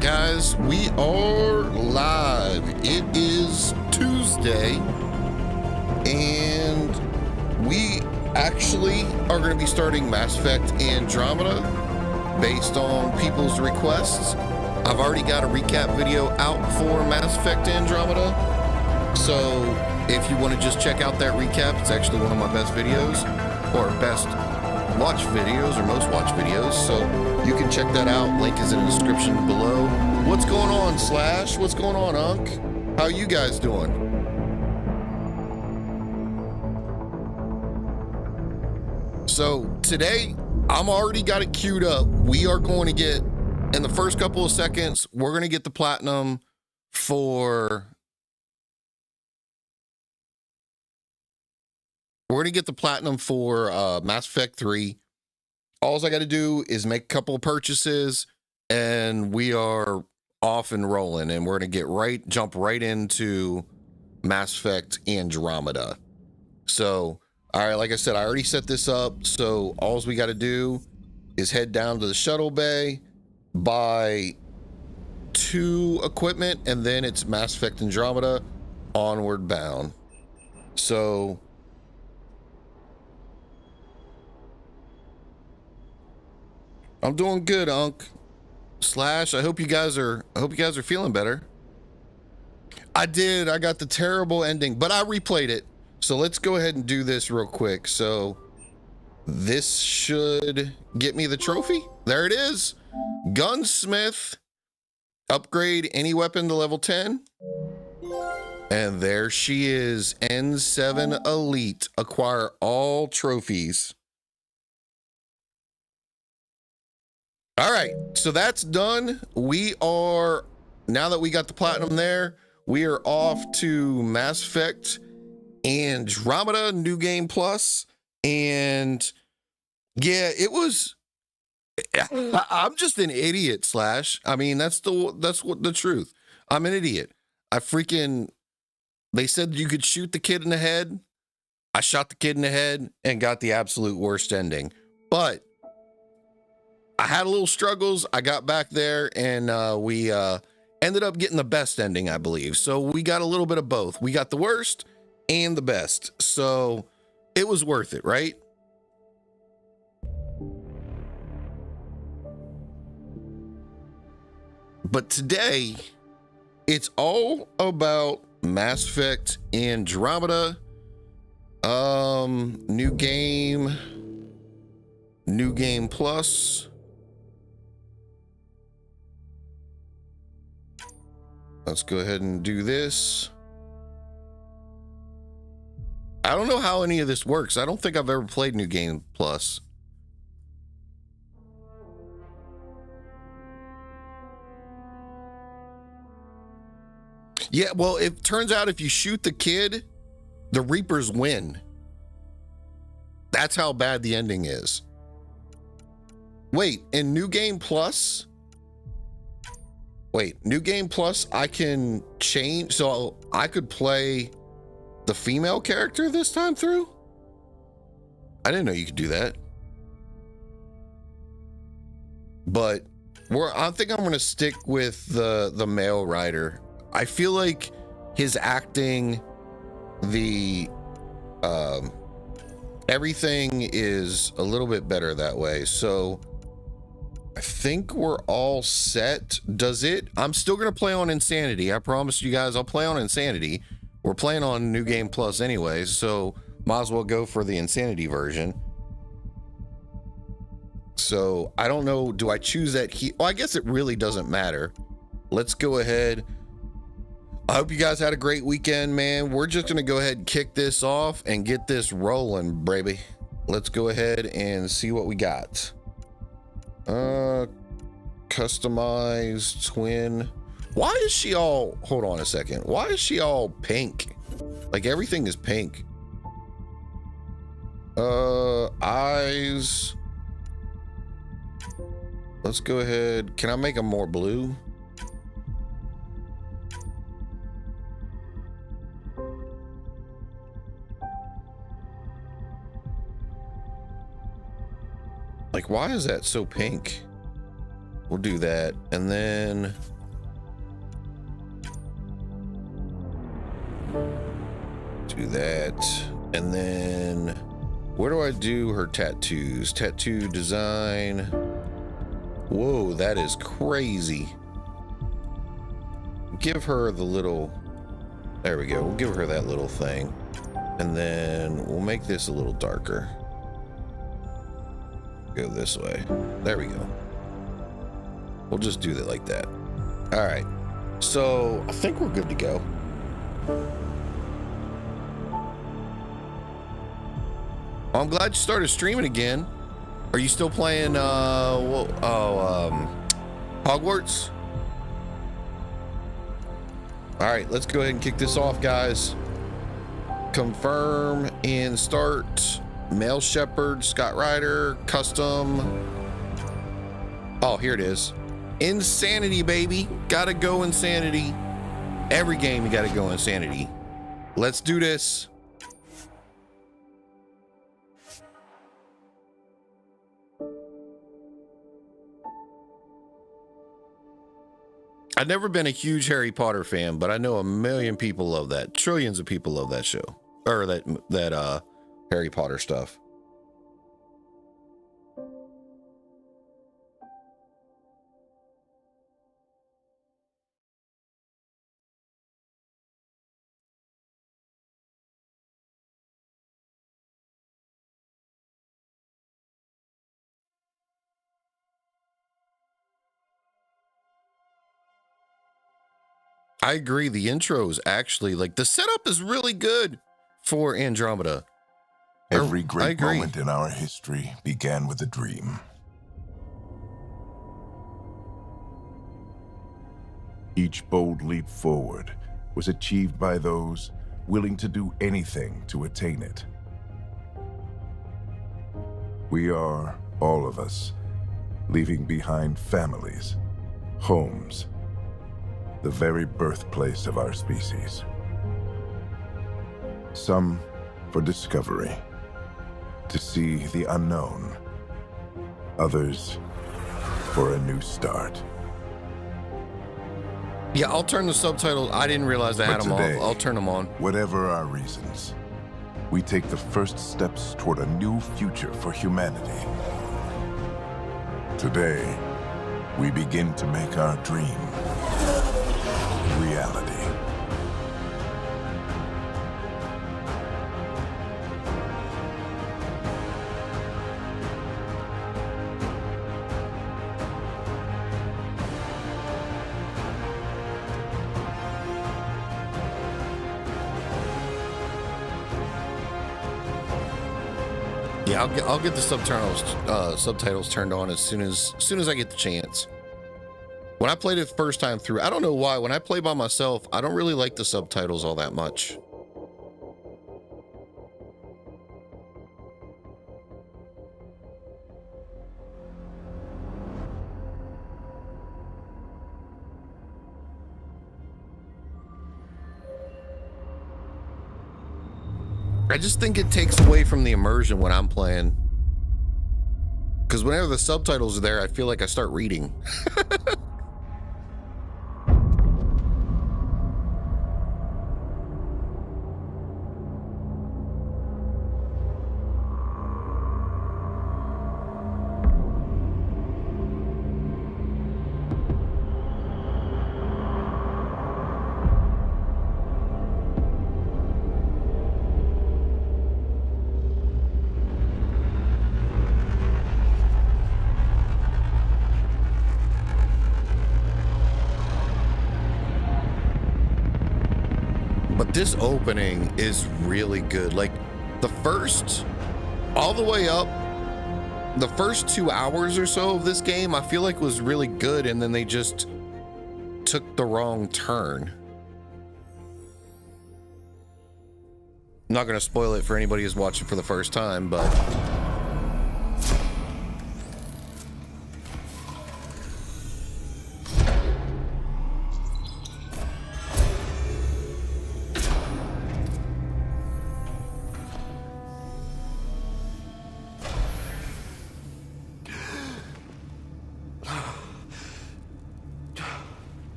guys, we are live. It is Tuesday, and we actually are going to be starting Mass Effect Andromeda based on people's requests. I've already got a recap video out for Mass Effect Andromeda, so if you want to just check out that recap, it's actually one of my best videos, or best watch videos, or most watch videos, so you can check that out. Link is in the description below. What's going on, Slash? What's going on, Unk? How you guys doing? So today, I'm already got it queued up. We are going to get, in the first couple of seconds, we're going to get the platinum for... Mass Effect 3. All I got to do is make a couple of purchases, and we are off and rolling, and we're going to jump right into Mass Effect Andromeda. So, all right, like I said, I already set this up, so all we got to do is head down to the shuttle bay, buy 2 equipment, and then it's Mass Effect Andromeda, onward bound. So... I'm doing good, Unk. Slash, I hope you guys are feeling better. I did. I got the terrible ending, but I replayed it. So let's go ahead and do this real quick. So this should get me the trophy. There it is. Gunsmith. Upgrade any weapon to level 10. And there she is. N7 Elite. Acquire all trophies. All right, so that's done. We are, now that we got the platinum there, we are off to Mass Effect Andromeda, New Game Plus. And yeah, it was, I'm just an idiot, Slash. I mean, that's what the truth. I'm an idiot. They said you could shoot the kid in the head. I shot the kid in the head and got the absolute worst ending. But I had a little struggles. I got back there, and we ended up getting the best ending, I believe. So we got a little bit of both. We got the worst and the best. So it was worth it, right? But today, it's all about Mass Effect Andromeda. New game plus. Let's go ahead and do this. I don't know how any of this works. I don't think I've ever played New Game Plus. Yeah, well, it turns out if you shoot the kid, the Reapers win. That's how bad the ending is. Wait, in New Game Plus... Wait, New Game Plus, I can change, so I could play the female character this time through? I didn't know you could do that. But I think I'm going to stick with the male Ryder. I feel like his acting, everything is a little bit better that way. So I think we're all set. I'm still going to play on Insanity. I promised you guys I'll play on Insanity. We're playing on New Game Plus anyway, so might as well go for the Insanity version. So I don't know, do I choose that well, I guess it really doesn't matter. Let's go ahead. I hope you guys had a great weekend, man. We're just going to go ahead and kick this off and get this rolling, baby. Let's go ahead and see what we got. Customized twin. Why is she all, hold on a second, why is she all pink? Like everything is pink. Eyes. Let's go ahead, can I make them more blue? Like, why is that so pink? we'll do that. And then do that. And then where do I do her tattoos? Tattoo design. Whoa, that is crazy. Give her the little, there we go. We'll give her that little thing. And then we'll make this a little darker. Go this way. There we go. We'll just do that like that. All right. So I think we're good to go. I'm glad you started streaming again. Are you still playing Hogwarts? All right, let's go ahead and kick this off, guys. Confirm and start. Male Shepherd, Scott Ryder, custom. Oh, here it is. Insanity, baby. Gotta go insanity. Every game you gotta go insanity. Let's do this. I've never been a huge Harry Potter fan, but I know a million people love that. Trillions of people love that show, or that Harry Potter stuff. I agree. The intro is actually, like, the setup is really good for Andromeda. Every great moment in our history began with a dream. Each bold leap forward was achieved by those willing to do anything to attain it. We are, all of us, leaving behind families, homes, the very birthplace of our species. Some for discovery, to see the unknown. Others for a new start. Yeah, I'll turn the subtitles. I didn't realize I had them off. I'll turn them on. Whatever our reasons, we take the first steps toward a new future for humanity. Today, we begin to make our dream reality. Yeah, I'll get the subtitles turned on as soon as I get the chance. When I played it the first time through, I don't know why, when I play by myself, I don't really like the subtitles all that much. I just think it takes away from the immersion when I'm playing. Because whenever the subtitles are there, I feel like I start reading. This opening is really good. Like all the way up, the first 2 hours or so of this game, I feel like was really good, and then they just took the wrong turn. I'm not going to spoil it for anybody who's watching for the first time, but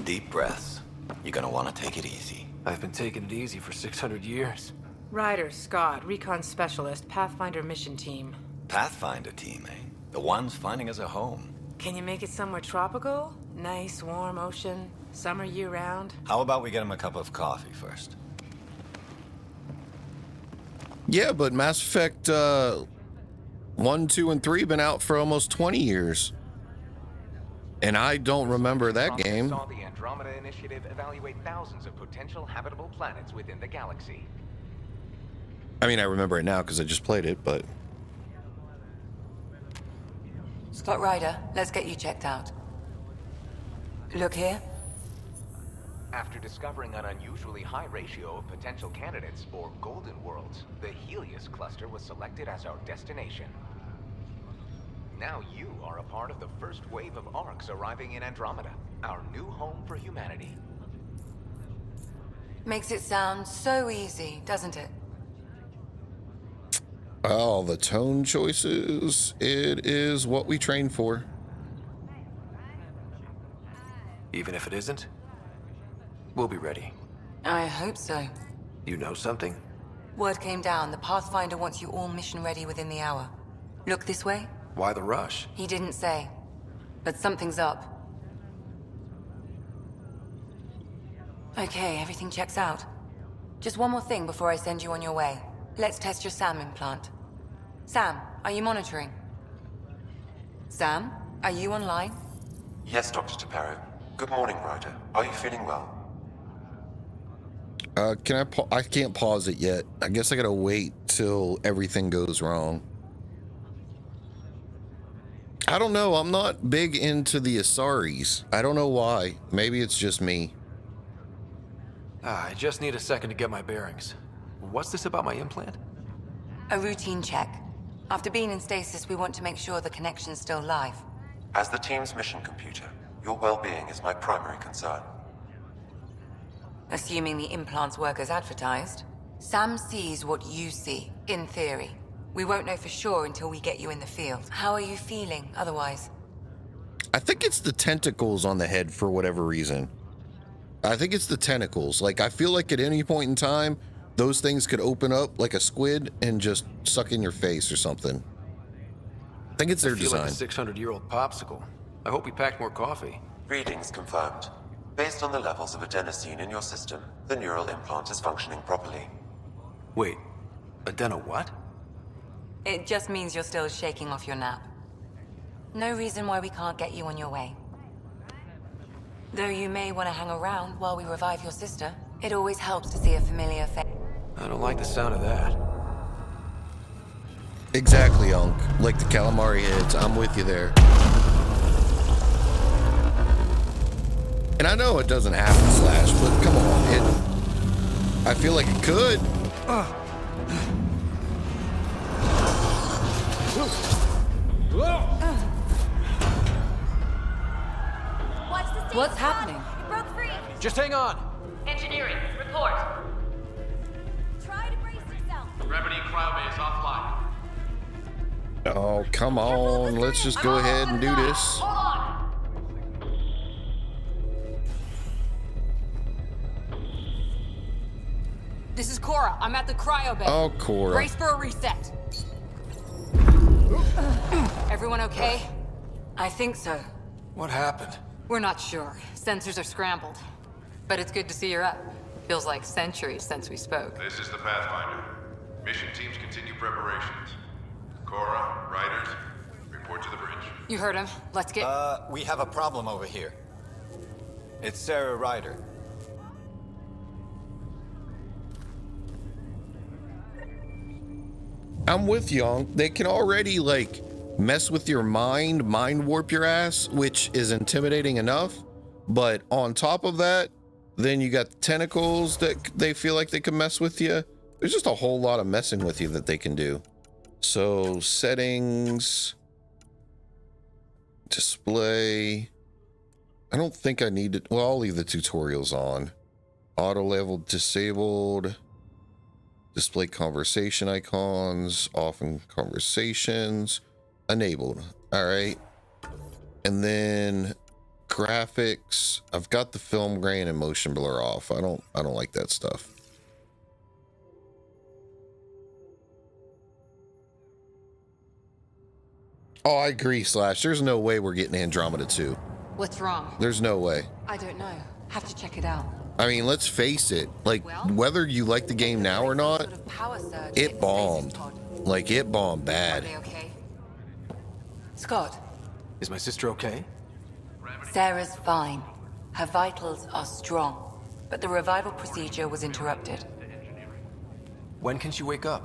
deep breaths. You're gonna want to take it easy. I've been taking it easy for 600 years. Ryder, Scott, Recon Specialist, Pathfinder Mission Team. Pathfinder team, eh? The ones finding us a home. Can you make it somewhere tropical? Nice, warm ocean, summer year-round? How about we get him a cup of coffee first? Yeah, but Mass Effect 1, 2, and 3 been out for almost 20 years. And I don't remember that game. Saw the Andromeda initiative evaluate thousands of potential habitable planets within the galaxy. I mean, I remember it now because I just played it, but... Scott Ryder, let's get you checked out. Look here. After discovering an unusually high ratio of potential candidates for golden worlds, the Heleus Cluster was selected as our destination. Now you are a part of the first wave of ARCs arriving in Andromeda, our new home for humanity. Makes it sound so easy, doesn't it? Oh, the tone choices. It is what we train for. Even if it isn't, we'll be ready. I hope so. You know something? Word came down. The Pathfinder wants you all mission ready within the hour. Look this way. Why the rush? He didn't say, but something's up. Okay, everything checks out. Just one more thing before I send you on your way. Let's test your SAM implant. Sam, are you monitoring? Sam, are you online? Yes, Dr. Taparo. Good morning, Ryder. Are you feeling well? I can't pause it yet. I guess I gotta wait till everything goes wrong. I don't know. I'm not big into the Asaris. I don't know why. Maybe it's just me. I just need a second to get my bearings. What's this about my implant? A routine check. After being in stasis, we want to make sure the connection's still live. As the team's mission computer, your well-being is my primary concern. Assuming the implants work as advertised, Sam sees what you see, in theory. We won't know for sure until we get you in the field. How are you feeling otherwise? I think it's the tentacles on the head for whatever reason. I think it's the tentacles. Like, I feel like at any point in time, those things could open up like a squid and just suck in your face or something. I think it's their design. Like a 600-year-old popsicle. I hope we packed more coffee. Readings confirmed. Based on the levels of adenosine in your system, the neural implant is functioning properly. Wait, adeno what? It just means you're still shaking off your nap. No reason why we can't get you on your way. Though you may want to hang around while we revive your sister, it always helps to see a familiar face. I don't like the sound of that. Exactly, Unc. Like the calamari heads. I'm with you there. And I know it doesn't happen, Slash, but come on. I feel like it could. What's happening? It broke free. Just hang on. Engineering, report. Try to brace yourself. Gravity cryobase offline. Oh, come on. Let's just go ahead and do this. Hold on. This is Cora. I'm at the cryo bay. Oh, Cora. Brace for a reset. Everyone okay? I think so. What happened? We're not sure. Sensors are scrambled. But it's good to see you're up. Feels like centuries since we spoke. This is the Pathfinder. Mission teams continue preparations. Cora, Riders, report to the bridge. You heard him. Let's get... We have a problem over here. It's Sarah Ryder. I'm with you, Unc. They can already, like, mess with your mind warp your ass, which is intimidating enough. But on top of that, then you got the tentacles that they feel like they can mess with you. There's just a whole lot of messing with you that they can do. So settings, display. I don't think I need it. Well, I'll leave the tutorials on. Auto level disabled. Display conversation icons, off in conversations, enabled. All right. And then graphics. I've got the film grain and motion blur off. I don't like that stuff. Oh, I agree, Slash. There's no way we're getting Andromeda 2. What's wrong? There's no way. I don't know. Have to check it out. I mean, let's face it. Like, whether you like the game now or not, it bombed. Like, it bombed bad. Are they okay? Scott, Is my sister okay? Sarah's fine. Her vitals are strong, but the revival procedure was interrupted. When can she wake up?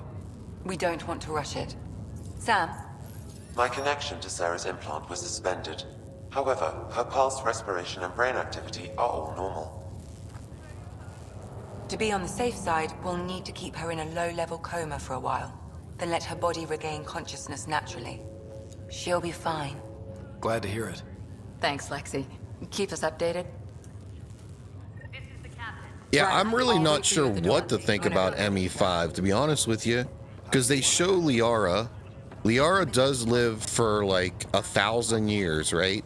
We don't want to rush it. Sam? My connection to Sarah's implant was suspended. However, her pulse, respiration, and brain activity are all normal. To be on the safe side, we'll need to keep her in a low-level coma for a while, then let her body regain consciousness naturally. She'll be fine. Glad to hear it. Thanks, Lexi. Keep us updated. Yeah, Right. I'm really I'll not wait for you sure at the door. what to think about ME5, to be honest with you. Because they show Liara. Liara does live for like 1,000 years, right?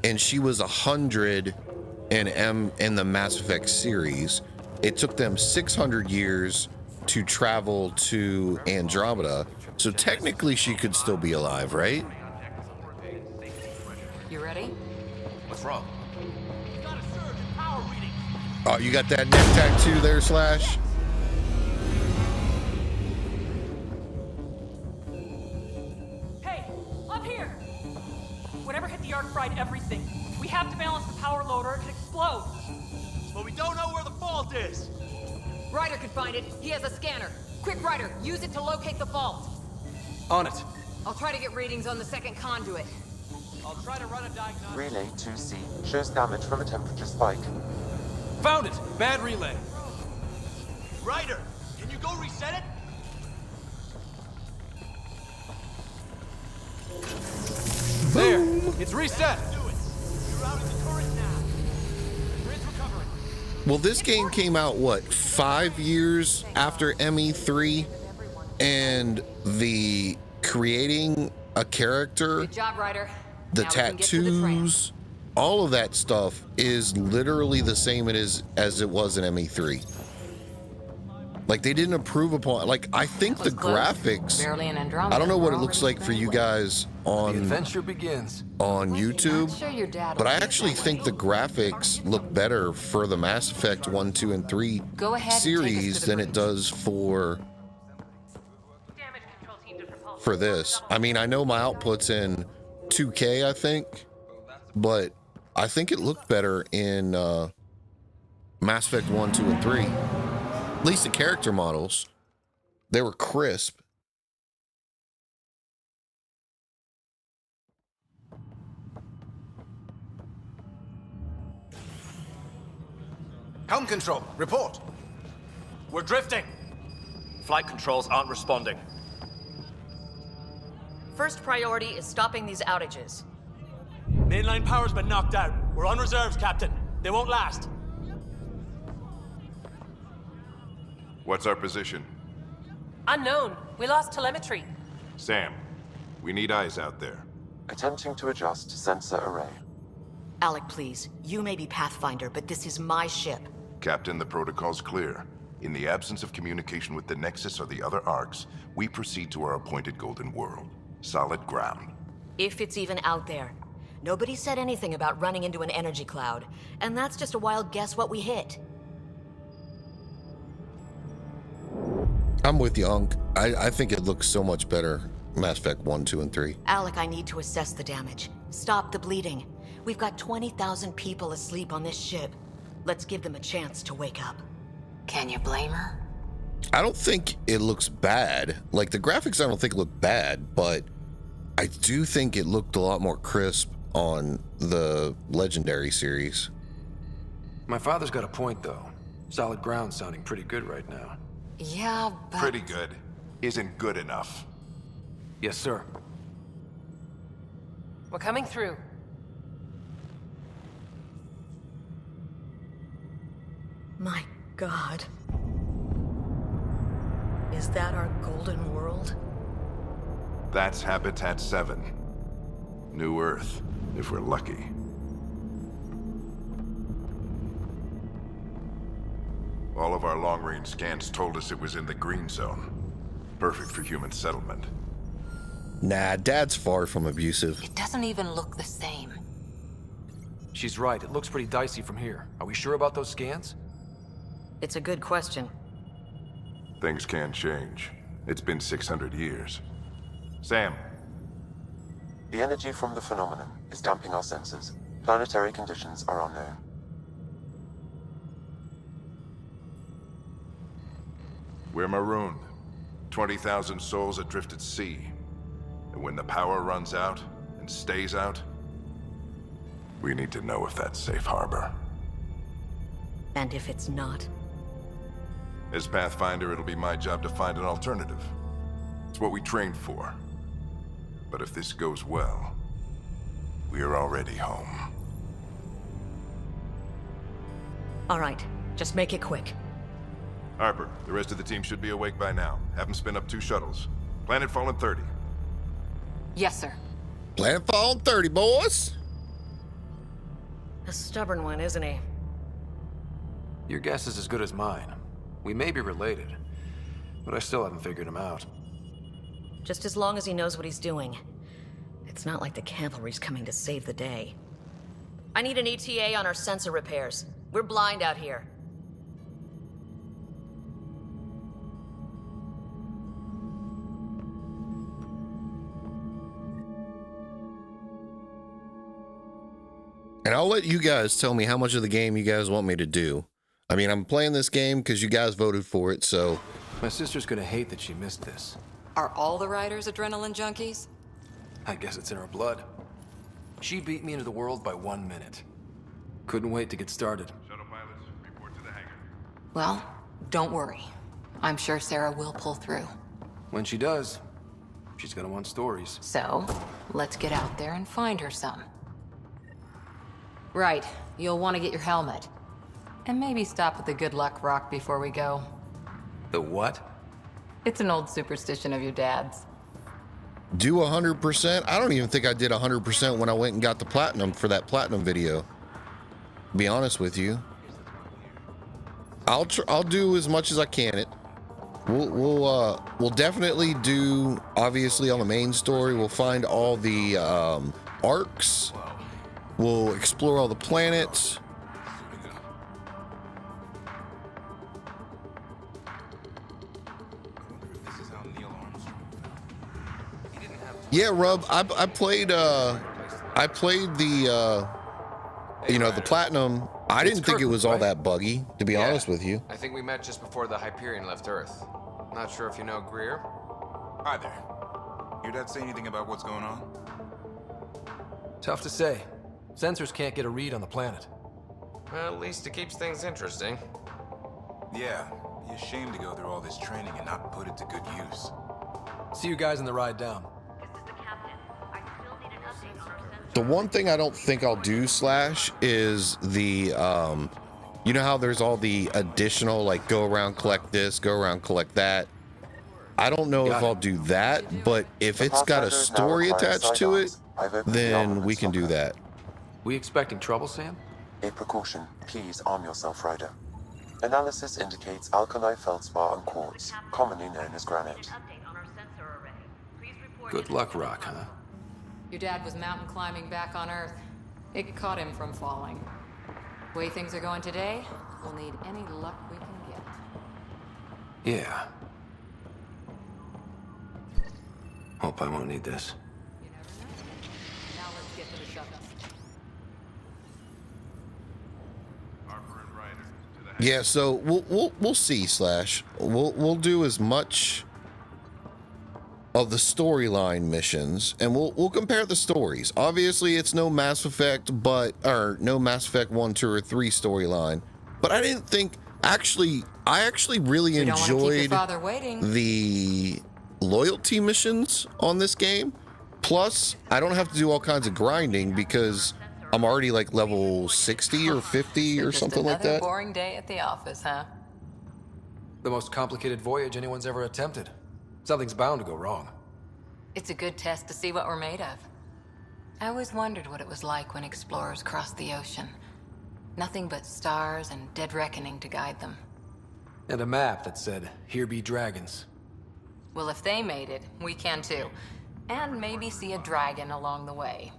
And she was 100 in the Mass Effect series. It took them 600 years to travel to Andromeda. So technically she could still be alive, right? You ready? What's wrong? Oh, you got that neck tattoo there, Slash? Hey, up here! Whatever hit the arc fried everything. We have to balance the power load or it could explode. But we don't know where the fault is. Ryder could find it. He has a scanner. Quick, Ryder, use it to locate the fault. On it. I'll try to get readings on the second conduit. I'll try to run a diagnostic. Relay 2C shows damage from a temperature spike. Found it! Bad relay. Ryder, can you go reset it? There! It's reset! Do it. You're out in the turret now. Grid's recovering. Well, this game came out, what, 5 years after ME3? And the creating a character, Good job, Ryder. the Now we can get to the train. tattoos, all of that stuff is literally the same as it was in ME3. Like, they didn't improve upon, like, I think the Was close. graphics, Barely an Andromeda. I don't know what We're it looks already like for you guys The on adventure begins. YouTube, Not sure your dad but will I be actually that think way. the graphics look better for the Mass Effect 1, 2, and 3 Go ahead and take us series to the than it bridge. does for this. I mean, I know my output's in 2K, I think, but I think it looked better in Mass Effect 1, 2, and 3. At least the character models, they were crisp. Helm control, report. We're drifting. Flight controls aren't responding. First priority is stopping these outages. Mainline power's been knocked out. We're on reserves, Captain. They won't last. What's our position? Unknown. We lost telemetry. Sam, we need eyes out there. Attempting to adjust sensor array. Alec, please. You may be Pathfinder, but this is my ship. Captain, the protocol's clear. In the absence of communication with the Nexus or the other arcs, we proceed to our appointed Golden World. Solid ground. If it's even out there. Nobody said anything about running into an energy cloud, and that's just a wild guess what we hit. I'm with you, Unc. I think it looks so much better, Mass Effect 1, 2, and 3. Alec, I need to assess the damage. Stop the bleeding. We've got 20,000 people asleep on this ship. Let's give them a chance to wake up. Can you blame her? I don't think it looks bad. Like, the graphics I don't think look bad, but I do think it looked a lot more crisp on the Legendary series. My father's got a point, though. Solid ground sounding pretty good right now. Yeah, but... Pretty good. Isn't good enough. Yes, sir. We're coming through. My God. Is that our golden world? That's Habitat 7. New Earth, if we're lucky. All of our long-range scans told us it was in the green zone. Perfect for human settlement. Nah, Dad's far from abusive. It doesn't even look the same. She's right. It looks pretty dicey from here. Are we sure about those scans? It's a good question. Things can change. It's been 600 years. Sam. The energy from the phenomenon is damping our senses. Planetary conditions are unknown. We're marooned. 20,000 souls adrift at sea. And when the power runs out, and stays out, we need to know if that's safe harbor. And if it's not? As Pathfinder, it'll be my job to find an alternative. It's what we trained for. But if this goes well, we're already home. All right, just make it quick. Harper, the rest of the team should be awake by now. Have them spin up 2 shuttles. Planet Fallen 30. Yes, sir. Planet Fallen 30, boys. A stubborn one, isn't he? Your guess is as good as mine. We may be related, but I still haven't figured him out. Just as long as he knows what he's doing. It's not like the cavalry's coming to save the day. I need an ETA on our sensor repairs. We're blind out here. And I'll let you guys tell me how much of the game you guys want me to do. I mean, I'm playing this game because you guys voted for it, so... My sister's gonna hate that she missed this. Are all the Ryders adrenaline junkies? I guess it's in her blood. She beat me into the world by 1 minute. Couldn't wait to get started. Shuttle pilots, report to the hangar. Well, don't worry. I'm sure Sarah will pull through. When she does, she's gonna want stories. So, let's get out there and find her some. Right, you'll want to get your helmet. And maybe stop at the good luck rock before we go. The what? It's an old superstition of your dad's. Do 100%? I don't even think I did 100% when I went and got the platinum for that platinum video. Be honest with you. I'll do as much as I can. We'll definitely do, obviously, on the main story. We'll find all the arcs. We'll explore all the planets. Yeah, Rub, I played the the platinum. I didn't think it was all that buggy, to be honest with you. I think we met just before the Hyperion left Earth. Not sure if you know Greer. Hi there. Your dad say anything about what's going on? Tough to say. Sensors can't get a read on the planet. Well, at least it keeps things interesting. Yeah, be ashamed to go through all this training and not put it to good use. See you guys in the ride down. The one thing I don't think I'll do, Slash, is the, you know how there's all the additional, like, go around, collect this, go around, collect that. I don't know if I'll do that, but if it's got a story attached to it, then we can do that. We expecting trouble, Sam? A precaution. Please arm yourself, Ryder. Analysis indicates alkali feldspar and quartz, commonly known as granite. Good luck, Rock, huh? Your dad was mountain climbing back on Earth. It caught him from falling. The way things are going today, we'll need any luck we can get. Yeah. Hope I won't need this. You never know. Now let's get to the shuttles. Harper and Ryder to the hangar. Yeah, so we'll see, Slash. We'll do as much of the storyline missions, and we'll compare the stories. Obviously, it's no Mass Effect, or no Mass Effect 1, 2, or 3 storyline. But I didn't think, I actually really enjoyed the loyalty missions on this game. Plus, I don't have to do all kinds of grinding because I'm already like level 60 or 50 or something like that. Another boring day at the office, huh? The most complicated voyage anyone's ever attempted. Something's bound to go wrong. It's a good test to see what we're made of. I always wondered what it was like when explorers crossed the ocean. Nothing but stars and dead reckoning to guide them. And a map that said, "Here be dragons." Well, if they made it, we can too. And maybe see a dragon along the way.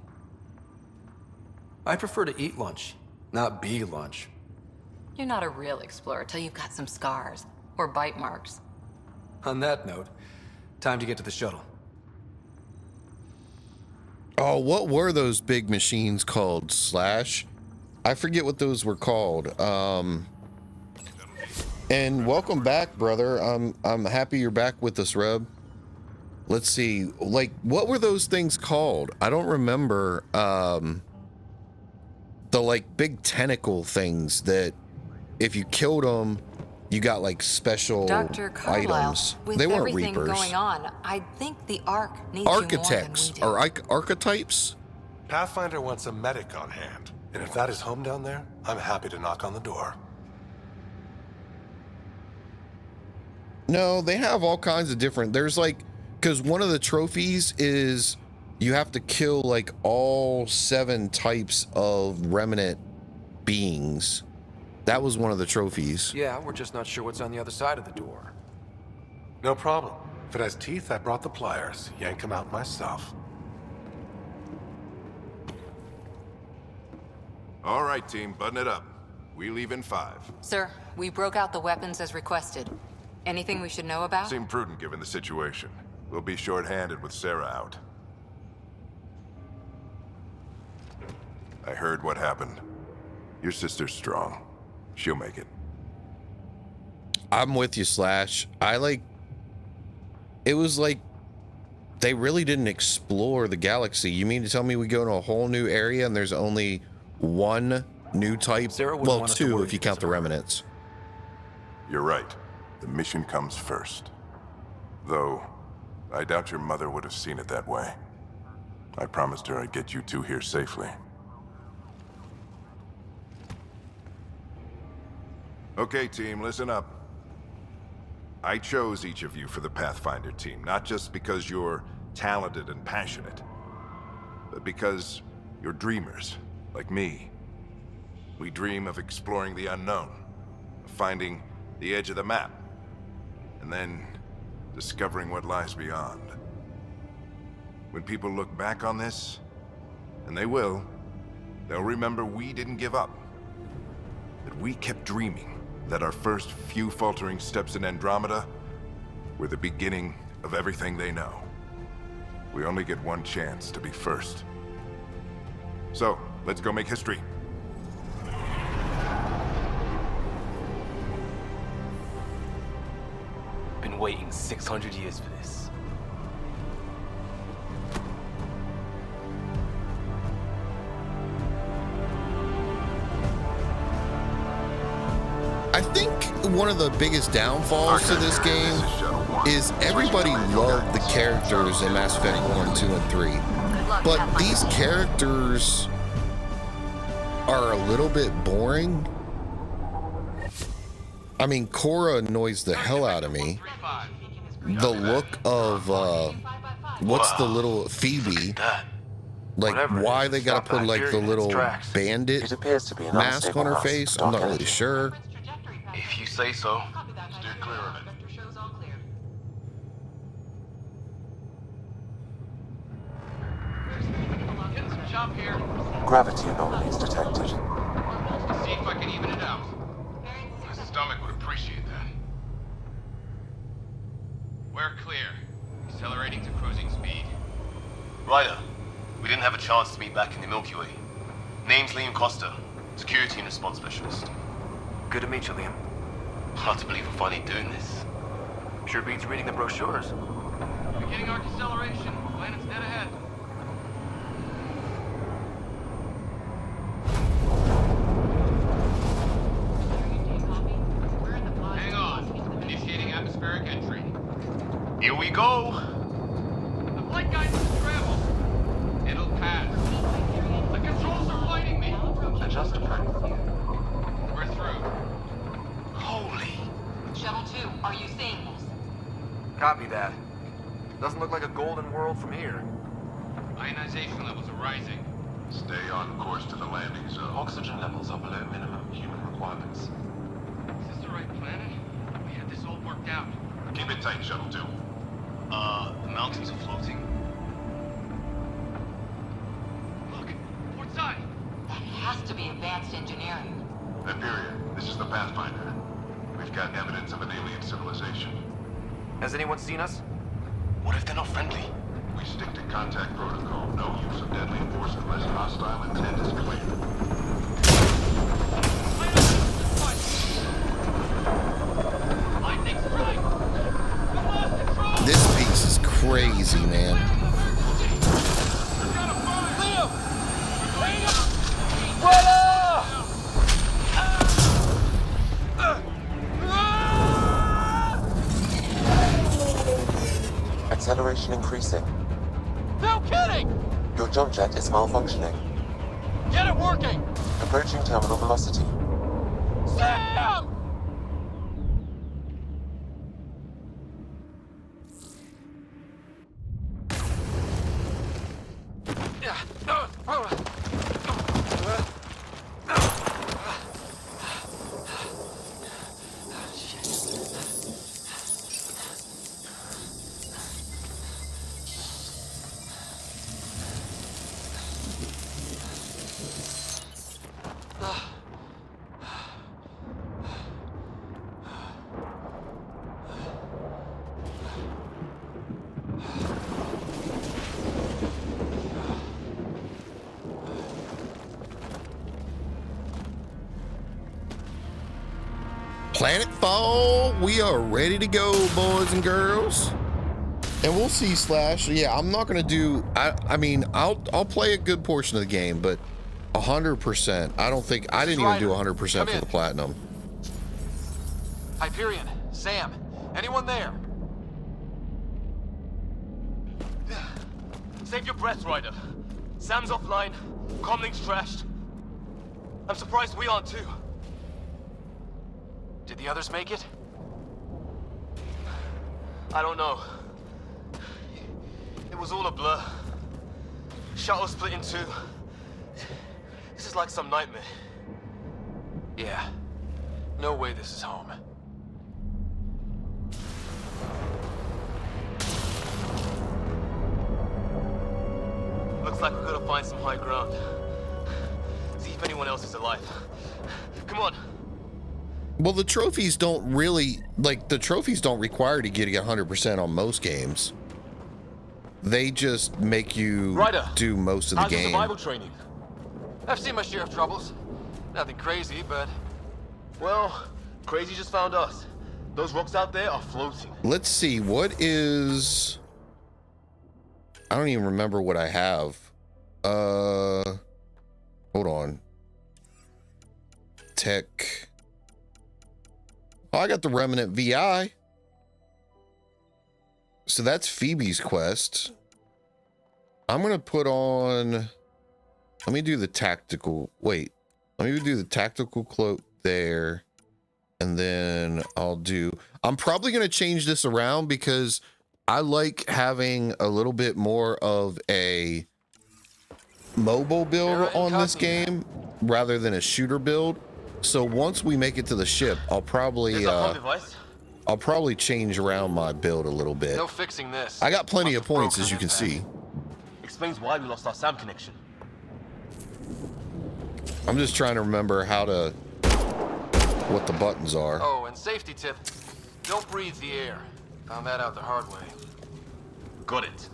I prefer to eat lunch, not be lunch. You're not a real explorer till you've got some scars. Or bite marks. On that note, time to get to the shuttle. Oh, what were those big machines called, Slash? I forget what those were called. And welcome back, brother. I'm happy you're back with us, Reb. Let's see, like, what were those things called? I don't remember. The like big tentacle things that if you killed them, you got like special Dr. Carlisle, items. With They weren't everything Reapers. going on, I think the Ark needs Architects you more than we do. or archetypes. Pathfinder wants a medic on hand, and if that is home down there, I'm happy to knock on the door. No, they have all kinds of different. There's like, because one of the trophies is you have to kill like all 7 types of remnant beings. That was one of the trophies. Yeah, we're just not sure what's on the other side of the door. No problem. If it has teeth, I brought the pliers. Yank them out myself. All right, team, button it up. We leave in 5. Sir, we broke out the weapons as requested. Anything we should know about? Seemed prudent given the situation. We'll be short-handed with Sarah out. I heard what happened. Your sister's strong. She'll make it. I'm with you, Slash. It was like they really didn't explore the galaxy. You mean to tell me we go to a whole new area and there's only one new type? Well, 2 if you count the remnants. You're right. The mission comes first. Though, I doubt your mother would have seen it that way. I promised her I'd get you 2 here safely. Okay, team, listen up. I chose each of you for the Pathfinder team, not just because you're talented and passionate, but because you're dreamers, like me. We dream of exploring the unknown, of finding the edge of the map, and then discovering what lies beyond. When people look back on this, and they will, they'll remember we didn't give up, that we kept dreaming. That our first few faltering steps in Andromeda were the beginning of everything they know. We only get one chance to be first. So, let's go make history. Been waiting 600 years for this. I think one of the biggest downfalls to this game is everybody loved the characters in Mass Effect 1, 2, and 3. But these characters are a little bit boring. I mean, Cora annoys the hell out of me. The look of, what's the little Phoebe? Like, why they gotta put like the little bandit mask on her face? I'm not really sure. If you say so. Steer clear of it. Getting some chop here. Gravity anomalies detected. See if I can even it out. My stomach would appreciate that. We're clear. Accelerating to cruising speed. Ryder, we didn't have a chance to meet back in the Milky Way. Name's Liam Costa, Security and Response Specialist. Good to meet you, Liam. Hard to believe we're finally doing this. Sure beats reading the brochures. Beginning arc acceleration. Planet's dead ahead. Hang on. Initiating atmospheric entry. Here we go! The flight guidance is travel. It'll pass. The controls are fighting me. Adjust We're through. Holy. Shuttle 2, are you seeing this? Copy that. Doesn't look like a golden world from here. Ionization levels are rising. Stay on course to the landing zone. Oxygen levels are below minimum human requirements. Is this the right planet? we had this all worked out. Keep it tight, Shuttle 2. The mountains are floating. Look, port side. That has to be advanced engineering. Hyperion, this is the Pathfinder. We've got evidence of an alien civilization. Has anyone seen us? What if they're not friendly? We stick to contact protocol. No use of deadly force unless hostile intent is clear. Lightning strike! We lost control! This piece is crazy, man. Leo! Ryder! Acceleration increasing. No kidding! Your jump jet is malfunctioning. Get it working! Approaching terminal velocity. Sam! Planetfall, we are ready to go, boys and girls. And we'll see, Slash. Yeah, I'm not gonna do. I mean, I'll play a good portion of the game, but 100%. I don't think I didn't even do 100% for the platinum. Hyperion, Sam, anyone there? Save your breath, Ryder. Sam's offline. Comlink's trashed. I'm surprised we aren't too. Did the others make it? I don't know. It was all a blur. Shuttle split in two. This is like some nightmare. Yeah. No way this is home. Looks like we're gonna find some high ground. See if anyone else is alive. Come on. Well, the trophies don't really, like, the trophies don't require to get 100% on most games. They just make you Ryder, do most of the how's your game. survival training? I've seen my share of troubles. Nothing crazy, but... Well, crazy just found us. Those rocks out there are floating. Let's see, what is... I don't even remember what I have. Hold on. Tech... Oh, I got the Remnant VI. So that's Phoebe's quest. I'm going to put on... Let me do the tactical... Wait. Let me do the tactical cloak there. And then I'll do... I'm probably going to change this around because I like having a little bit more of a mobile build on this game rather than a shooter build. So once we make it to the ship, I'll probably change around my build a little bit. No fixing this. I got plenty of points, as you can see. Explains why we lost our SAM connection. I'm just trying to remember what the buttons are. Oh, and safety tip. Don't breathe the air. Found that out the hard way. Got it.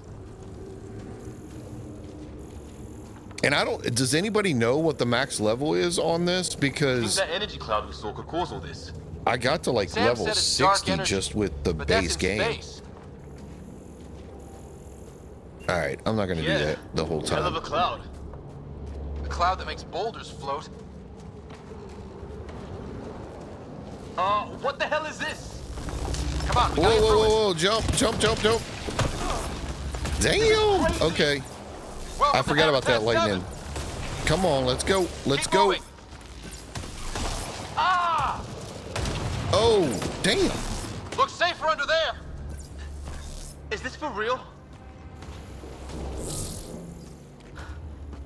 And does anybody know what the max level is on this? Because that energy cloud we saw could cause all this. I got to like Sam level said it's dark 60 energy, just with the but base that's in game. space. All right, I'm not going to do that the whole Hell of time. a cloud. A cloud that makes boulders float. What the hell is this? Come on, we Whoa, gotta whoa, through whoa, whoa, jump. Damn. Okay. I forgot about that lightning. Come on, let's go. Let's go. Ah! Oh, damn. Looks safer under there. Is this for real?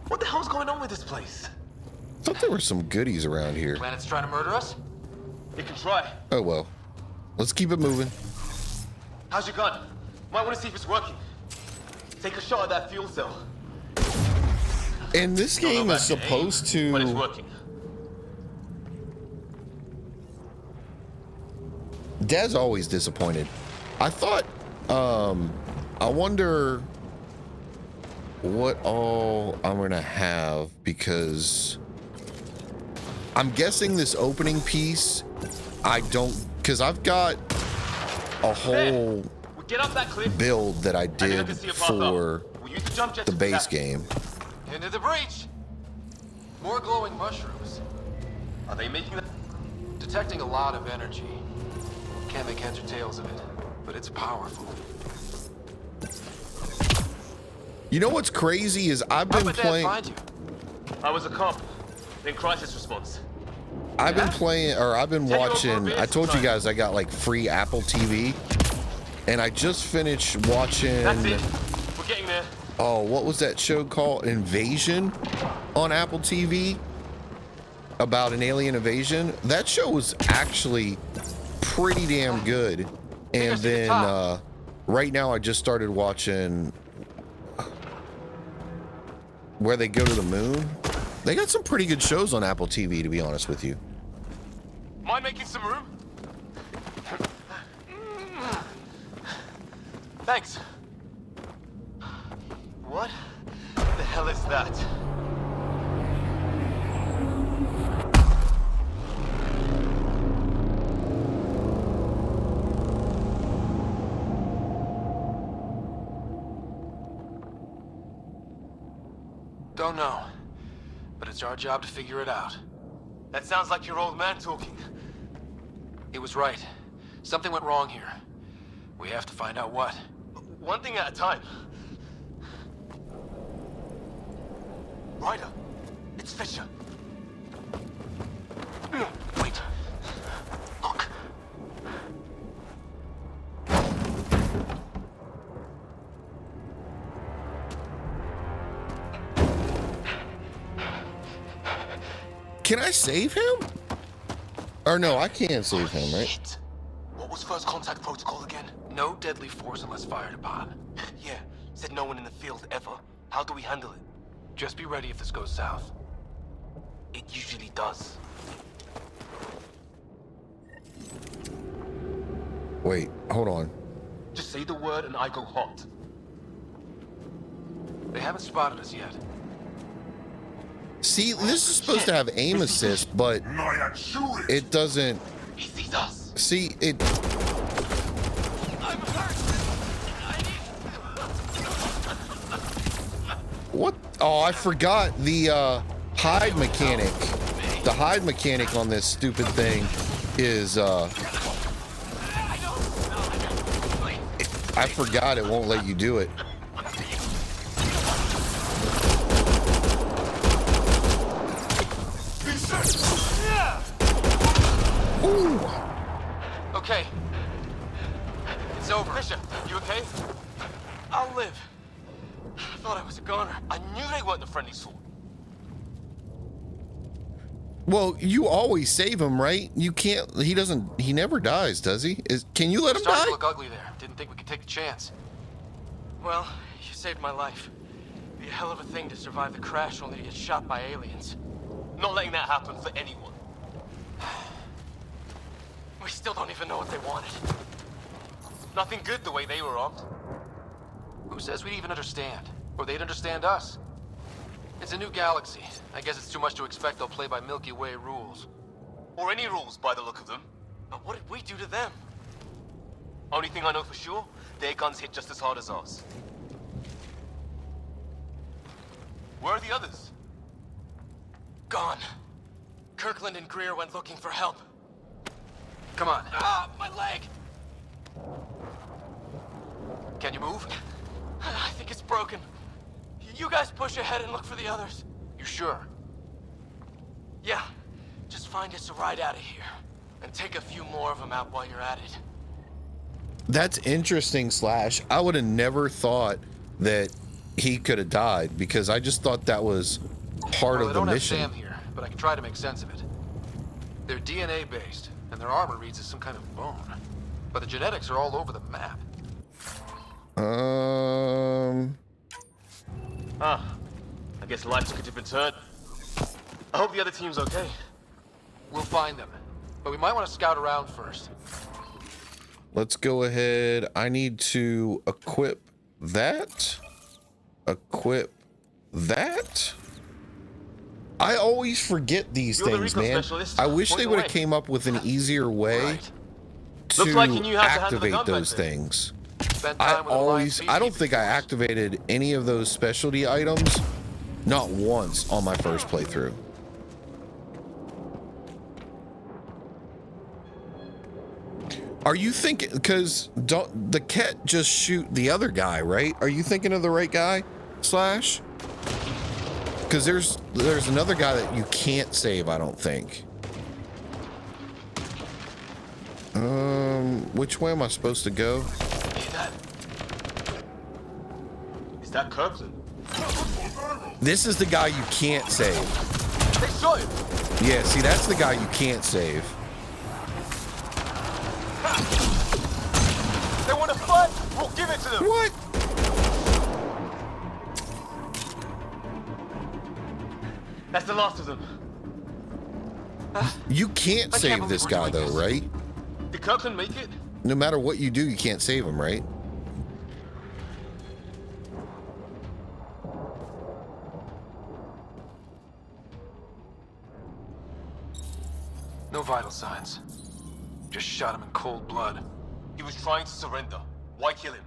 What the hell's going on with this place? I thought there were some goodies around here. Planet's trying to murder us? It can try. Oh, well. Let's keep it moving. How's your gun? Might want to see if it's working. Take a shot at that fuel cell. And this game is supposed to... But it's working. Dad's always disappointed. I thought, I wonder what all I'm gonna have, because I'm guessing this opening piece, I don't, because I've got a whole build that I did for the base game. Into the breach! More glowing mushrooms. Are they making that? Detecting a lot of energy. Can't make heads or tails of it, but it's powerful. You know what's crazy is I've been playing... I was a cop in crisis response. I've been playing, or I've been watching, I told you guys I got like free Apple TV, and I just finished watching... That's it. We're getting there. Oh, what was that show called? Invasion on Apple TV? About an alien invasion. That show was actually pretty damn good. And then right now I just started watching Where They Go to the Moon. They got some pretty good shows on Apple TV, to be honest with you. Mind making some room? Thanks. What the hell is that? Don't know, but it's our job to figure it out. That sounds like your old man talking. He was right. Something went wrong here. We have to find out what. One thing at a time. Ryder, it's Fisher. Wait. Look. Can I save him? Or no, I can't save him, right? What was first contact protocol again? No deadly force unless fired upon. Yeah, said no one in the field ever. How do we handle it? Just be ready if this goes south. It usually does. Wait, hold on. Just say the word and I go hot. They haven't spotted us yet. See, this is supposed to have aim assist, but it doesn't. He sees us. See, it. What? Oh, I forgot the hide mechanic. The hide mechanic on this stupid thing is I forgot it won't let you do it. Ooh. Okay. It's over. Fisher, you okay? I'll live. I thought I was a goner. I knew they weren't the friendly sort. Well, you always save him, right? You can't. He never dies, does he? Can you let him die? Started to look ugly there. Didn't think we could take the chance. Well, you saved my life. Be a hell of a thing to survive the crash only to get shot by aliens. Not letting that happen for anyone. We still don't even know what they wanted. Nothing good the way they were armed. Who says we'd even understand? Or they'd understand us? It's a new galaxy. I guess it's too much to expect they'll play by Milky Way rules. Or any rules by the look of them. But what did we do to them? Only thing I know for sure, their guns hit just as hard as ours. Where are the others? Gone. Kirkland and Greer went looking for help. Come on. Ah, my leg! Can you move? I think it's broken. You guys push ahead and look for the others. You sure? Yeah. Just find us a ride out of here. And take a few more of them out while you're at it. That's interesting, Slash. I would have never thought that he could have died, because I just thought that was part of the mission. I don't have Sam here, but I can try to make sense of it. They're DNA based, and their armor reads as some kind of bone. but the genetics are all over the map. I guess life took a different turn. I hope the other team's okay. We'll find them, but we might want to scout around first. Let's go ahead. I need to equip that. Equip that. I always forget these things, man. I wish they would have came up with an easier way to activate those things. I don't think I activated any of those specialty items, not once on my first playthrough. Are you thinking, because don't the Ket just shoot the other guy, right? Are you thinking of the right guy, Slash? Because there's another guy that you can't save, I don't think. Which way am I supposed to go? Is that Kirkland? This is the guy you can't save. They shot him. Yeah, see, that's the guy you can't save. They want to fight? We'll give it to them. What? That's the last of them. You can't save this guy though, right? Did Kirkland make it? No matter what you do, you can't save him, right? No vital signs. Just shot him in cold blood. He was trying to surrender. Why kill him?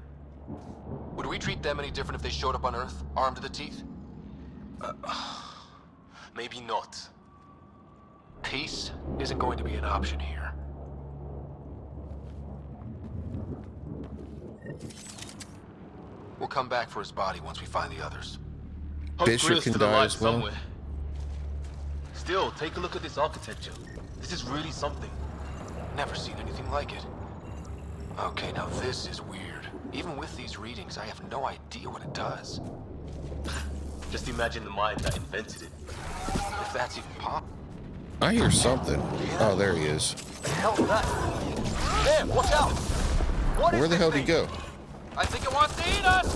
Would we treat them any different if they showed up on Earth, armed to the teeth? Maybe not. Peace isn't going to be an option here. We'll come back for his body once we find the others. Bishop can die as well. Still, take a look at this architecture. This is really something. Never seen anything like it. Okay, now this is weird. Even with these readings, I have no idea what it does. Just imagine the mind that invented it. If that's even possible. I hear something. Oh, there he is. The hell is that? Damn, watch out! Where the hell did he go? I think it wants to eat us!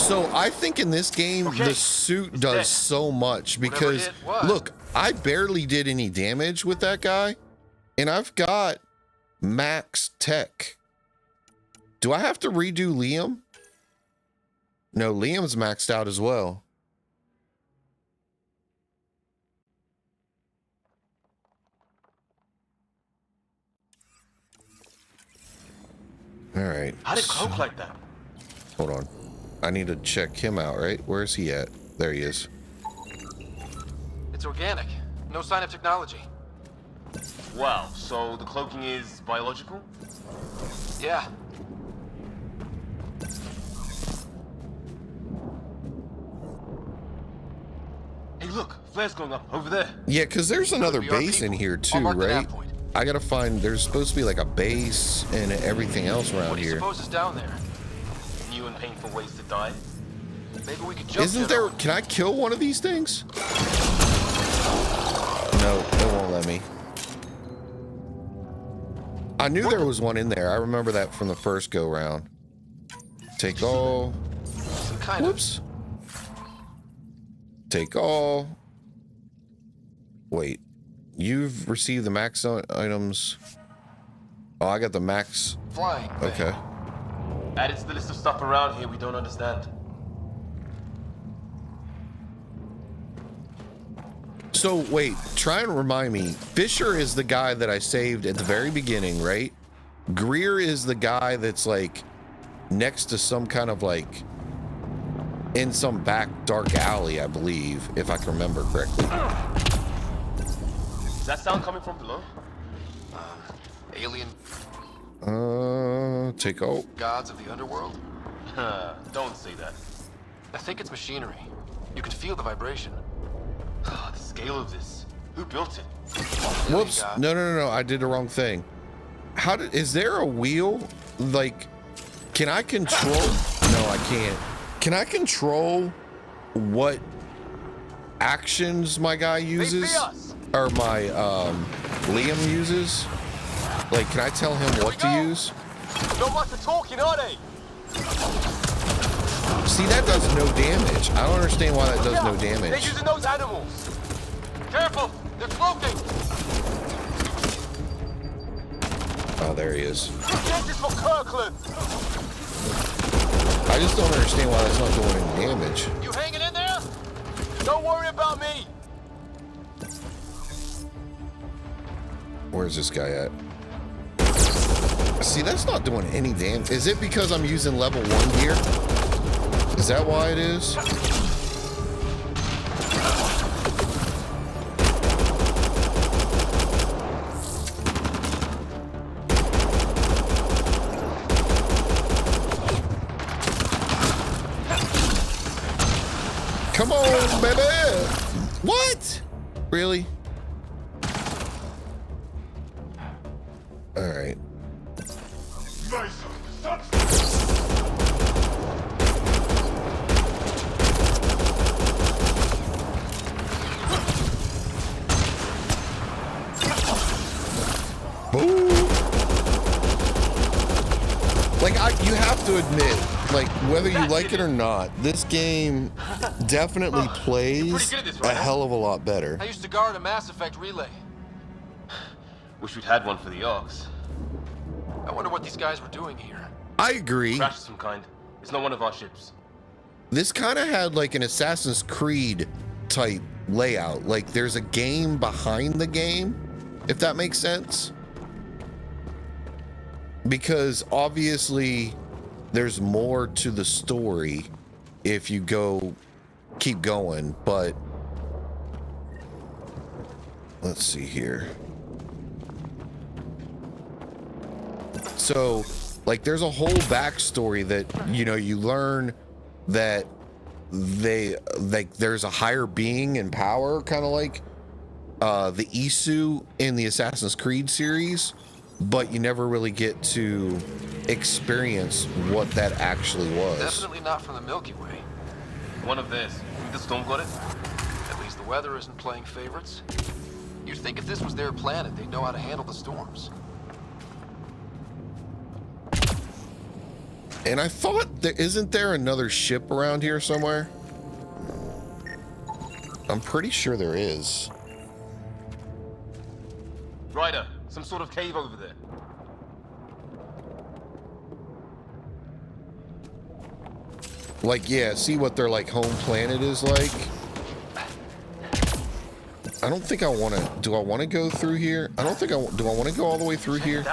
So I think in this game, the suit does so much because, look, I barely did any damage with that guy, and I've got max tech. Do I have to redo Liam? No, Liam's maxed out as well. All right. How did Cloak like that? Hold on. I need to check him out, right? Where's he at? There he is. It's organic. No sign of technology. Wow, so the cloaking is biological? Yeah. Hey, look, flare's going up over there. Yeah, because there's another base in here too, right? I gotta find. There's supposed to be like a base and everything else around What do you here. suppose is down there? New and painful ways to die. Maybe we could jump. Isn't there? Can I kill one of these things? No, it won't let me. I knew there was one in there. I remember that from the first go round. Take all. Whoops. Take all. Wait. You've received the max items. Oh, I got the max. Flying. Okay. Added to the list of stuff around here we don't understand. So wait, try and remind me. Fisher is the guy that I saved at the very beginning, right? Greer is the guy that's like next to some kind of like in some back dark alley, I believe, if I can remember correctly. Does that sound coming from below? Alien. Take all. Gods of the underworld? Don't say that. I think it's machinery. You can feel the vibration. The scale of this. Who built it? Whoops. No. I did the wrong thing. Is there a wheel? Like, can I control? No, I can't. Can I control what actions my guy uses? or my Liam uses. Like, can I tell him what to use? Not much for talking, are they? See, that does no damage. I don't understand why that does no They're damage. using those animals. Careful, they're cloaking. Oh, there he is. This is for Kirkland. I just don't understand why that's not doing any damage. You hanging in there? Don't worry about me. Where's this guy at? See, that's not doing any damage. Is it because I'm using level 1 gear? Is that why it is? Come on, baby! What? Really? All right. Like, you have to admit, like, whether you like it or not, this game definitely plays a hell of a lot better. I used to guard a Mass Effect relay. Wish we'd had one for the Arcs. I wonder what these guys were doing here. I agree. Crash of some kind. It's not one of our ships. This kind of had like an Assassin's Creed type layout. Like, there's a game behind the game, if that makes sense. Because obviously there's more to the story if you keep going, but let's see here. So, like, there's a whole backstory that, you know, you learn that there's a higher being in power, kind of like the Isu in the Assassin's Creed series, but you never really get to experience what that actually was. Definitely not from the Milky Way. One of theirs. Think the storm got it? At least the weather isn't playing favorites. You'd think if this was their planet, they'd know how to handle the storms. And I thought, isn't there another ship around here somewhere? I'm pretty sure there is. Ryder, some sort of cave over there. Like, yeah, see what their, like, home planet is like? I don't think I want to... Do I want to go through here? I don't think do I want to go all the way through here?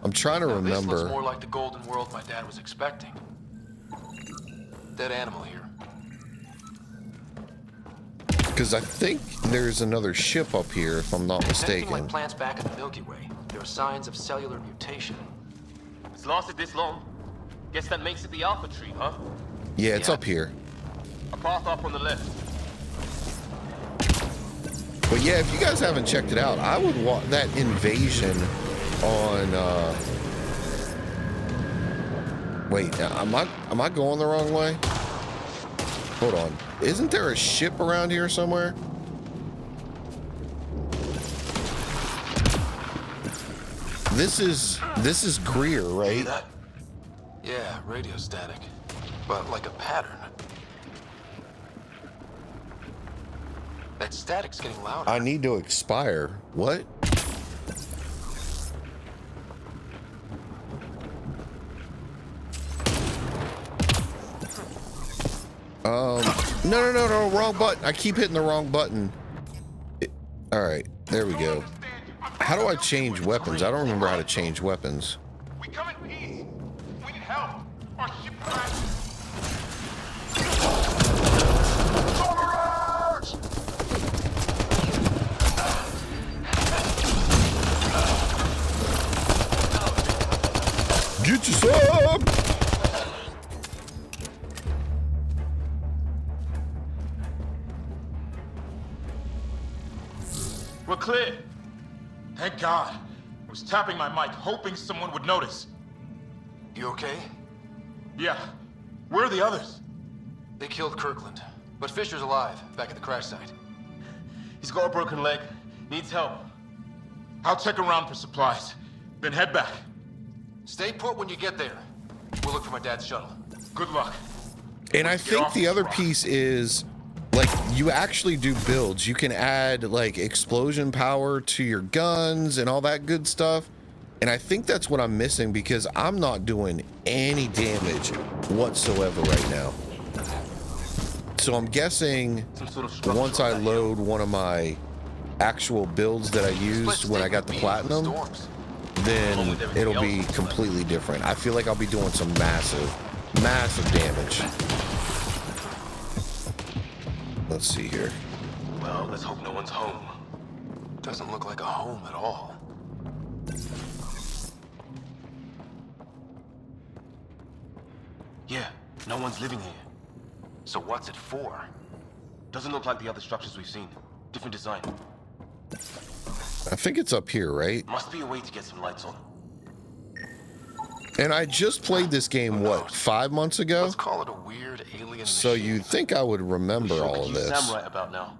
I'm trying to remember. This looks more like the golden world my dad was expecting. Dead animal here. Because I think there's another ship up here, if I'm not mistaken. Like plants back in the Milky Way, there are signs of cellular mutation. It's lasted this long. Guess that makes it the Alpha Tree, huh? Yeah, it's up here. A path up on the left. But yeah, if you guys haven't checked it out, I would want that invasion on wait, am I going the wrong way? Hold on. Isn't there a ship around here somewhere? This is Greer, right? Yeah, radio static. But like a pattern. That static's getting louder. I need to expire. What? No, wrong button. I keep hitting the wrong button. All right, there we go. How do I change weapons? I don't remember how to change weapons. We come in peace. We need help. Our ship crashed. Get you some! We're clear. Thank God. I was tapping my mic, hoping someone would notice. You okay? Yeah. Where are the others? They killed Kirkland, but Fisher's alive, back at the crash site. He's got a broken leg. Needs help. I'll check around for supplies, then head back. Stay put when you get there. We'll look for my dad's shuttle. Good luck. And I think the other piece is, like, you actually do builds. You can add, like, explosion power to your guns and all that good stuff. And I think that's what I'm missing, because I'm not doing any damage whatsoever right now. So I'm guessing once I load one of my actual builds that I used when I got the platinum, then it'll be completely different. I feel like I'll be doing some massive damage. Let's see here. Well, let's hope no one's home. Doesn't look like a home at all. Yeah, no one's living here. So what's it for? Doesn't look like the other structures we've seen. Different design. I think it's up here, right? Must be a way to get some lights on. And I just played this game, what, 5 months ago? Let's call it a weird alien So machine. you'd think I would remember Sure all could of use this. Sam right about now.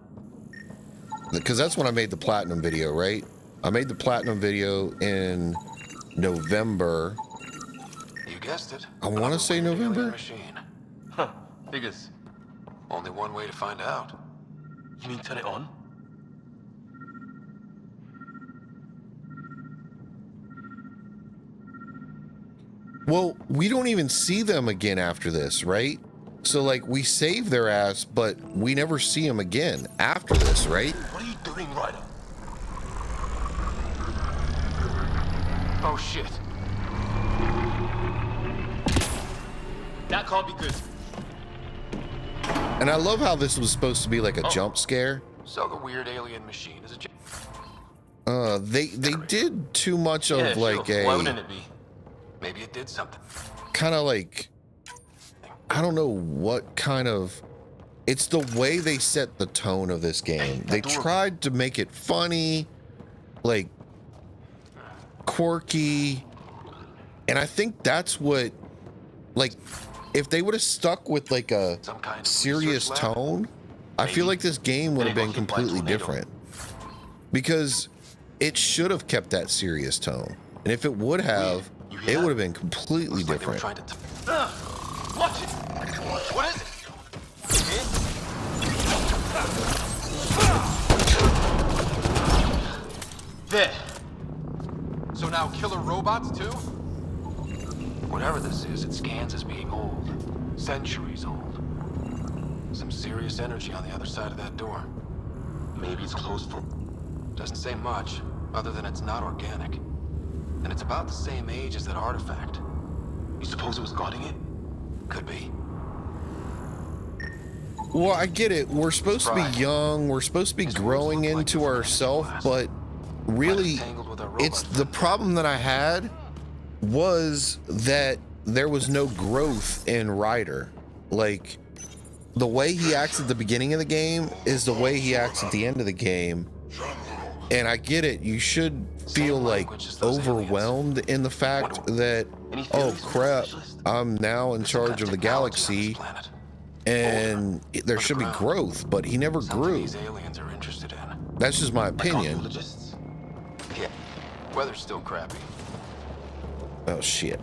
Because that's when I made the platinum video, right? I made the platinum video in November. You guessed it. I want to say November. Machine. Huh. Figures. Only one way to find out. You mean turn it on? Well, we don't even see them again after this, right? So, like, we save their ass, but we never see them again after this, right? What are you doing, Ryder? Oh, shit. That can't be good. And I love how this was supposed to be like a jump scare. So the weird alien machine is a... They did too much of like sure. Why wouldn't a it be? Maybe it did something. kind of like, I don't know what kind of, it's the way they set the tone of this game. They tried to make it funny, like quirky, and I think that's what, like, if they would have stuck with like a serious tone, I feel like this game would have been completely different, because it should have kept that serious tone, and if it would have, it would have been completely different. Watch it! What is it? There. So now killer robots too? Whatever this is, it scans as being old. Centuries old. Some serious energy on the other side of that door. Maybe it's closed for... Doesn't say much, other than it's not organic. And it's about the same age as that artifact. You suppose it was guarding it? Could be. Well, I get it. We're supposed to be young. We're supposed to be growing into ourselves, but really, it's the problem that I had was that there was no growth in Ryder. Like, the way he acts at the beginning of the game is the way he acts at the end of the game. And I get it. You should feel like overwhelmed in the fact that, oh crap, I'm now in charge of the galaxy and there should be growth, but he never grew. That's just my opinion. Yeah, weather's still crappy. Oh shit.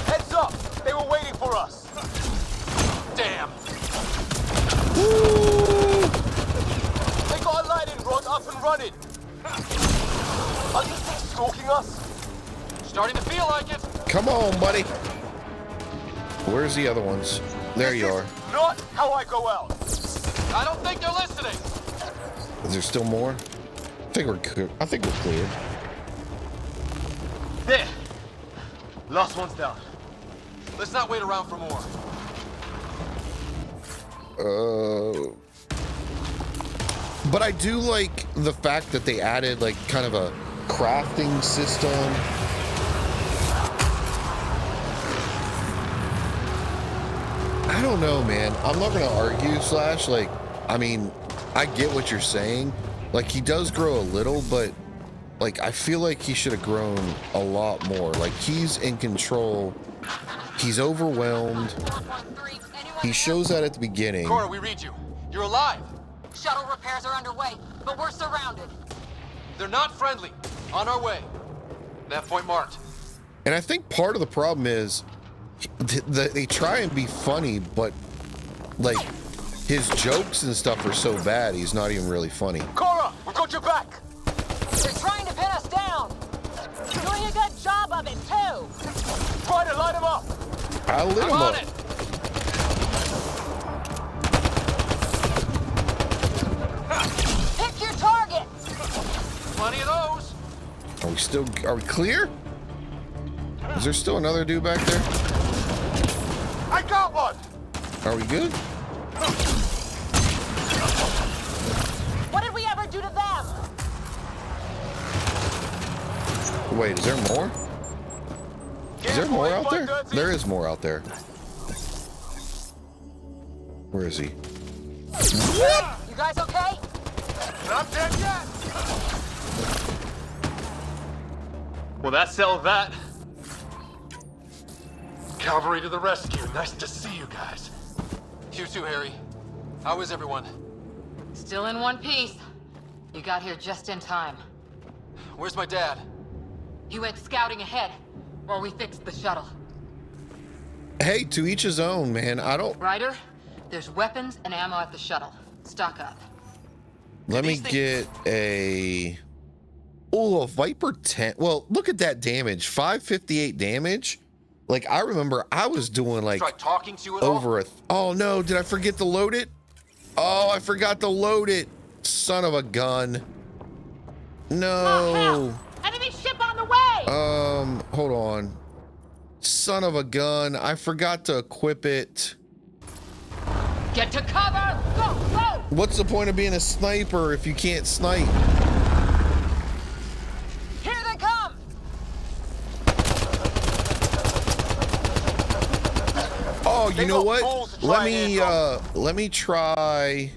Heads up! They were waiting for us! Damn! They got a lightning rod up and running! Are these things stalking us? Starting to feel like it! Come on, buddy. Where's the other ones? There you are. Not how I go out! I don't think they're listening! Is there still more? I think we're clear. There! Last one's down. Let's not wait around for more. But I do like the fact that they added like kind of a crafting system. I don't know, man. I'm not gonna argue, Slash. Like, I mean, I get what you're saying. Like, he does grow a little, but like, I feel like he should have grown a lot more. Like, he's in control. He's overwhelmed. He shows that at the beginning. Cora, we read you. You're alive. Shuttle repairs are underway, but we're surrounded. They're not friendly. On our way. That point marked. And I think part of the problem is they try and be funny, but like his jokes and stuff are so bad he's not even really funny. Cora, we've got your back. They're trying to pin us down. Doing a good job of it, too. Ryder, light him up. I lit him up. Pick your target. Plenty of those. Are we clear? Is there still another dude back there? I got one. Are we good? What did we ever do to them? Wait, is there more? Is there more out there? There is more out there. Where is he? What? You guys okay? Not dead yet. Well, that settled that. Cavalry to the rescue. Nice to see you guys. You too, Harry. How is everyone? Still in one piece. You got here just in time. Where's my dad? He went scouting ahead while we fixed the shuttle. Hey, to each his own, man. I don't... Ryder, there's weapons and ammo at the shuttle. Stock up. Let me get a... Oh, a Viper 10. Well, look at that damage. 558 damage. Like, I remember I was doing like Try talking to you at over a... Oh, no. Did I forget to load it? Oh, I forgot to load it. Son of a gun. No. Oh, hell. Enemy ship on the way. Hold on. Son of a gun. I forgot to equip it. Get to cover. Go, go. What's the point of being a sniper if you can't snipe? Here they come. Oh, you know what? Let me try.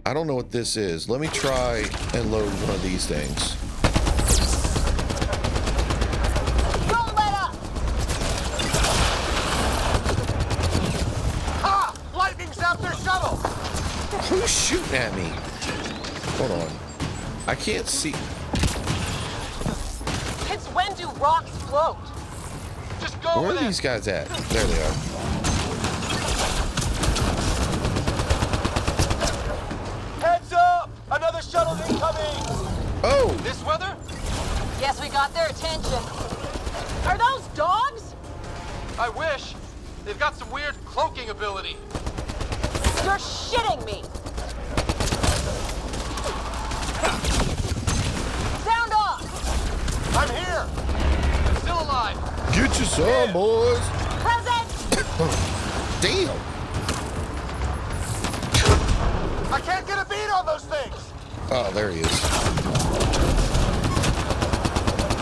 I don't know what this is. Let me try and load one of these things. Don't let up. Ha! Lightning zapped their shuttle. Who's shooting at me? Hold on. I can't see. It's when do rocks float? Just go. Where are these guys at? There they are. Heads up! Another shuttle incoming! Oh! This weather? Yes, we got their attention. Are those dogs? I wish. They've got some weird cloaking ability. You're shitting me. Sound off. I'm here. I'm still alive. Get your some, boys. Present. Damn. I can't get a beat on those things. Oh, there he is.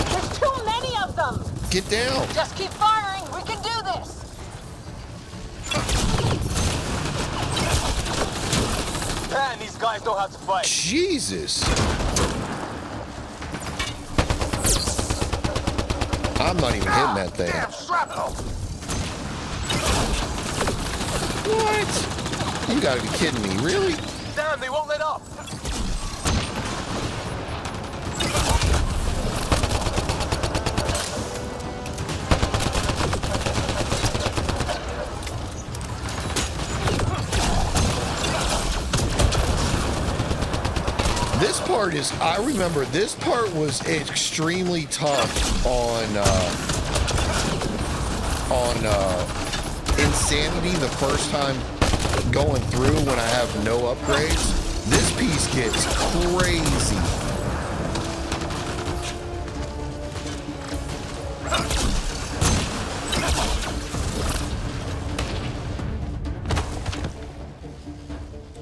There's too many of them. Get down. Just keep firing. We can do this. Man, these guys know how to fight. Jesus. I'm not even hitting that thing. Damn shrapnel. What? You gotta be kidding me. Really? Damn, they won't let up. This part is, I remember this part was extremely tough on Insanity the first time going through when I have no upgrades. This piece gets crazy.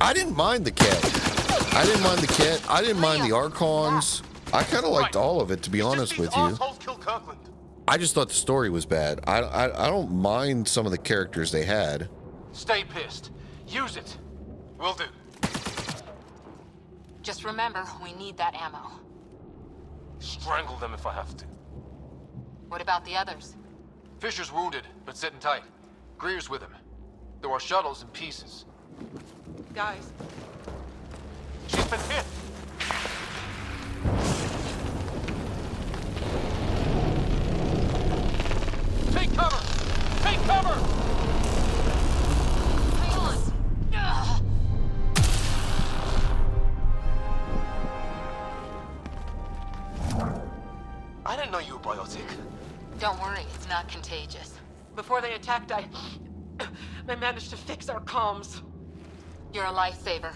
I didn't mind the cat. I didn't mind the cat. I didn't mind the Archons. I kind of liked all of it, to be honest with you. I just thought the story was bad. I don't mind some of the characters they had. Stay pissed. Use it. Will do. Just remember, we need that ammo. Strangle them if I have to. What about the others? Fisher's wounded, but sitting tight. Greer's with him. There are shuttles in pieces. Guys, been hit! Take cover! Take cover! Hang on! Ugh. I didn't know you were biotic. Don't worry, it's not contagious. Before they attacked, I managed to fix our comms. You're a lifesaver.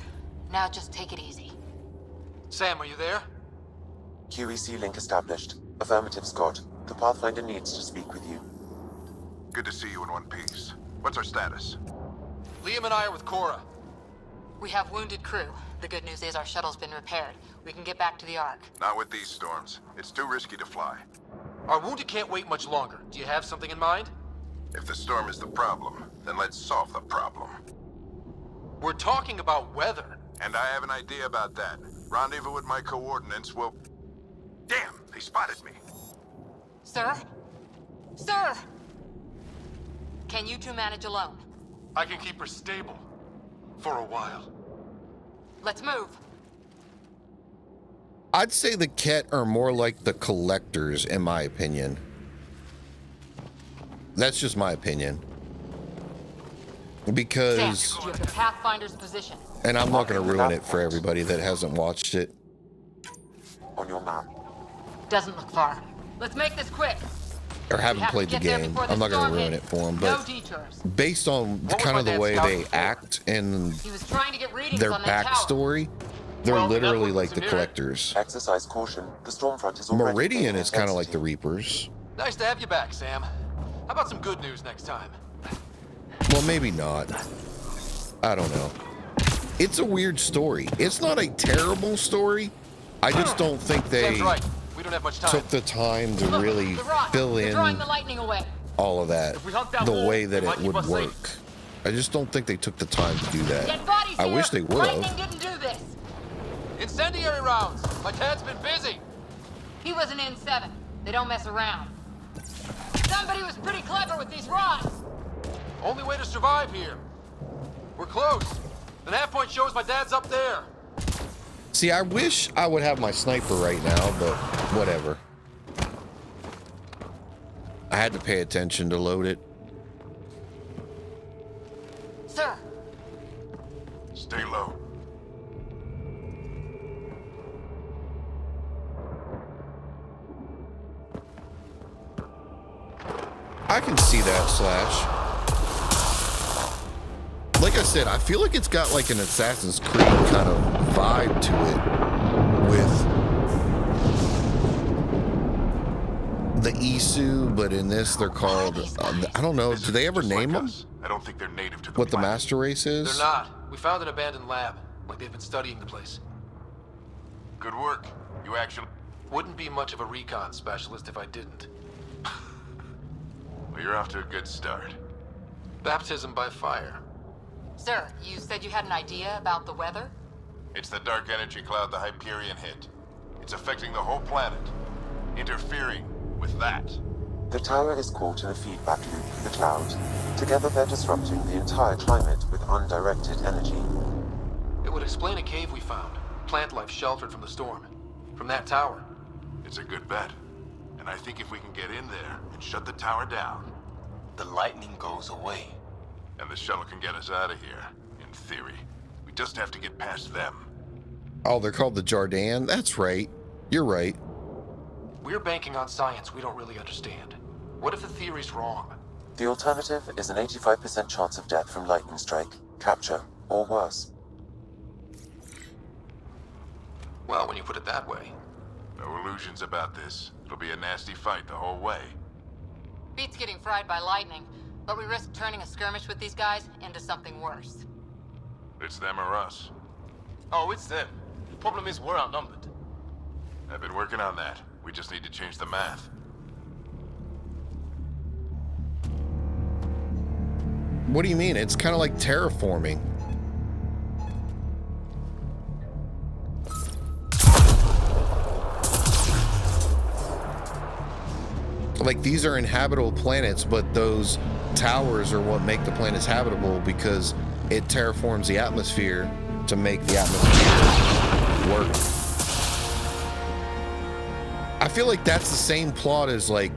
Now just take it easy. Sam, are you there? QEC link established. Affirmative, Scott. The Pathfinder needs to speak with you. Good to see you in one piece. What's our status? Liam and I are with Cora. We have wounded crew. The good news is our shuttle's been repaired. We can get back to the Ark. Not with these storms. It's too risky to fly. Our wounded can't wait much longer. Do you have something in mind? If the storm is the problem, then let's solve the problem. We're talking about weather. And I have an idea about that. Rendezvous with my coordinates will... Damn, they spotted me. Sir? Sir! Can you two manage alone? I can keep her stable. For a while. Let's move. I'd say the Ket are more like the collectors, in my opinion. That's just my opinion. Because... Sam, you have the Pathfinder's position. And I'm not going to ruin it for everybody that hasn't watched it. On your map. Doesn't look far. Let's make this quick. Or haven't played the game. I'm not going to ruin it for them. But based on kind of the way they act and their backstory, they're literally like the collectors. Exercise caution. The stormfront is Meridian is kind of like the Reapers. Nice to have you back, Sam. How about some good news next time? Well, maybe not. I don't know. It's a weird story. It's not a terrible story. I just don't think they took the time to really fill in all of that the way that it would work. I just don't think they took the time to do that. I wish they would have. Didn't do this. Incendiary rounds. My dad's been busy. He was an N7. They don't mess around. Somebody was pretty clever with these rods. Only way to survive here. We're close. The nav point shows my dad's up there. See, I wish I would have my sniper right now, but whatever. I had to pay attention to load it. Sir. Stay low. I can see that, Slash. Like I said, I feel like it's got like an Assassin's Creed kind of vibe to it with the Isu, but in this they're called, I don't know, do they ever name them? I don't think they're native to the What the master race is? They're not. We found an abandoned lab, like they've been studying the place. Good work. You actually... Wouldn't be much of a recon specialist if I didn't. Well, you're off to a good start. Baptism by fire. Sir, you said you had an idea about the weather? It's the dark energy cloud the Hyperion hit. It's affecting the whole planet, interfering with that. The tower is caught in a feedback loop with the cloud. Together they're disrupting the entire climate with undirected energy. It would explain a cave we found. Plant life sheltered from the storm. From that tower. It's a good bet. And I think if we can get in there and shut the tower down... The lightning goes away. And the shuttle can get us out of here, in theory. We just have to get past them. Oh, they're called the Jardan? That's right. You're right. We're banking on science we don't really understand. What if the theory's wrong? The alternative is an 85% chance of death from lightning strike, capture, or worse. Well, when you put it that way. No illusions about this. It'll be a nasty fight the whole way. Beats getting fried by lightning, but we risk turning a skirmish with these guys into something worse. It's them or us. Oh, it's them. The problem is we're outnumbered. I've been working on that. We just need to change the math. What do you mean? It's kind of like terraforming. Like, these are inhabitable planets, but those towers are what make the planets habitable because it terraforms the atmosphere to make the atmosphere work. I feel like that's the same plot as like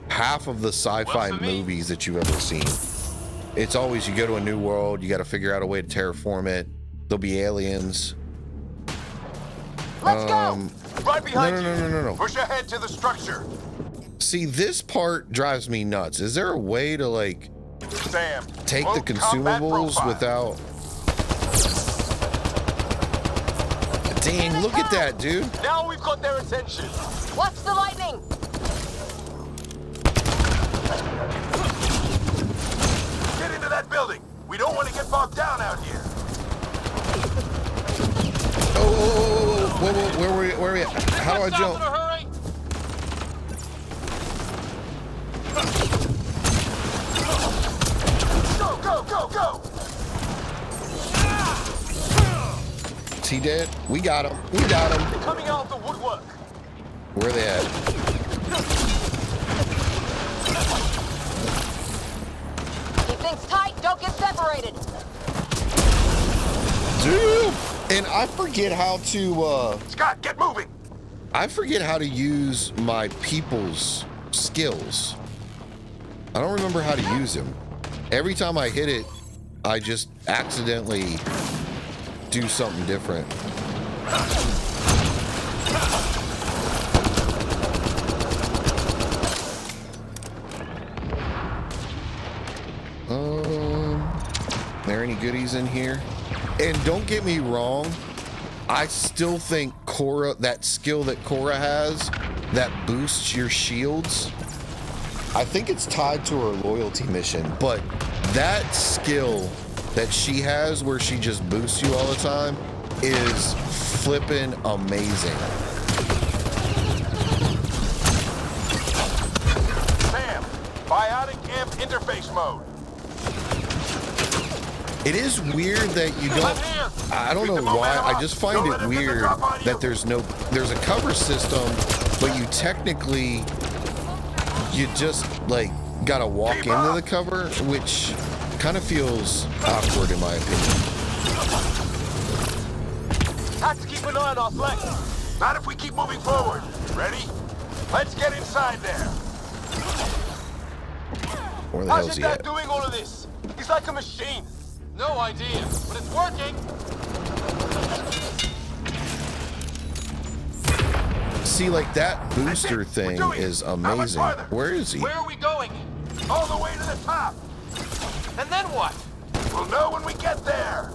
half of the sci-fi movies that you've ever seen. It's always you go to a new world, you got to figure out a way to terraform it. There'll be aliens. Let's go. Right behind you. No. Push ahead to the structure. See, this part drives me nuts. Is there a way to like Sam, take the consumables without? Dang, look at that, dude. Now we've got their attention. Watch the lightning. Get into that building. We don't want to get bogged down out here. Whoa, where are we at? How do I jump? Go! Is he dead? We got him. We got him. They're coming out of the woodwork. Where are they at? Keep things tight. Don't get separated. Dude! And I forget how to, Scott, get moving! I forget how to use my people's skills. I don't remember how to use them. Every time I hit it, I just accidentally do something different. There any goodies in here? And don't get me wrong, I still think Cora, that skill that Cora has, that boosts your shields, I think it's tied to her loyalty mission, but that skill that she has where she just boosts you all the time is flippin' amazing. Sam, biotic amp interface mode. It is weird that you don't, I don't know why, I just find it weird that there's a cover system, but you technically, you just like gotta walk into the cover, which kind of feels awkward in my opinion. Have to keep an eye on our flank. Not if we keep moving forward. Ready? Let's get inside there. Where the How's hell's he your at? dad doing all of this? He's like a machine. No idea, but it's working. See, like that booster thing is amazing. Where is he? Where are we going? All the way to the top. And then what? We'll know when we get there.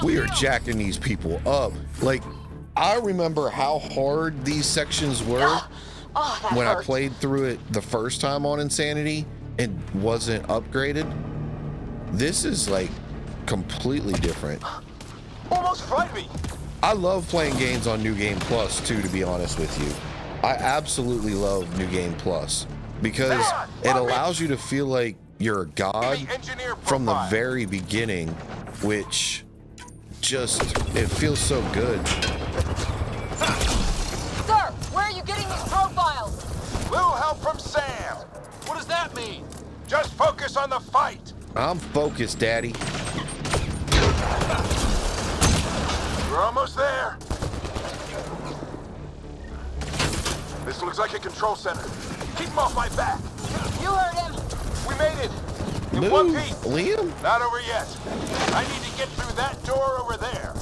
We are jacking these people up. Like, I remember how hard these sections were when I played through it the first time on Insanity and wasn't upgraded. This is like completely different. Almost frightened me. I love playing games on New Game Plus too, to be honest with you. I absolutely love New Game Plus because it allows you to feel like you're a god from the very beginning, which just, it feels so good. Sir, where are you getting these profiles? Little help from Sam. What does that mean? Just focus on the fight. I'm focused, Daddy. We're almost there. This looks like a control center. Keep him off my back. You heard him. We made it. In Move, one piece. Liam. Not over yet. I need to get through that door over there.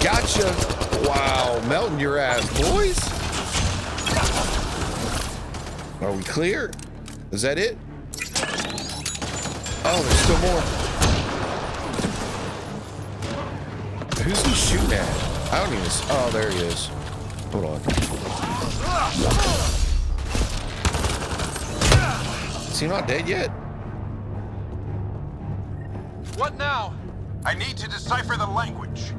Gotcha. Wow, melting your ass, boys. Are we clear? Is that it? Oh, there's still more. Who's he shooting at? I don't even. Oh, there he is. Hold on. Is he not dead yet? What now? I need to decipher the language.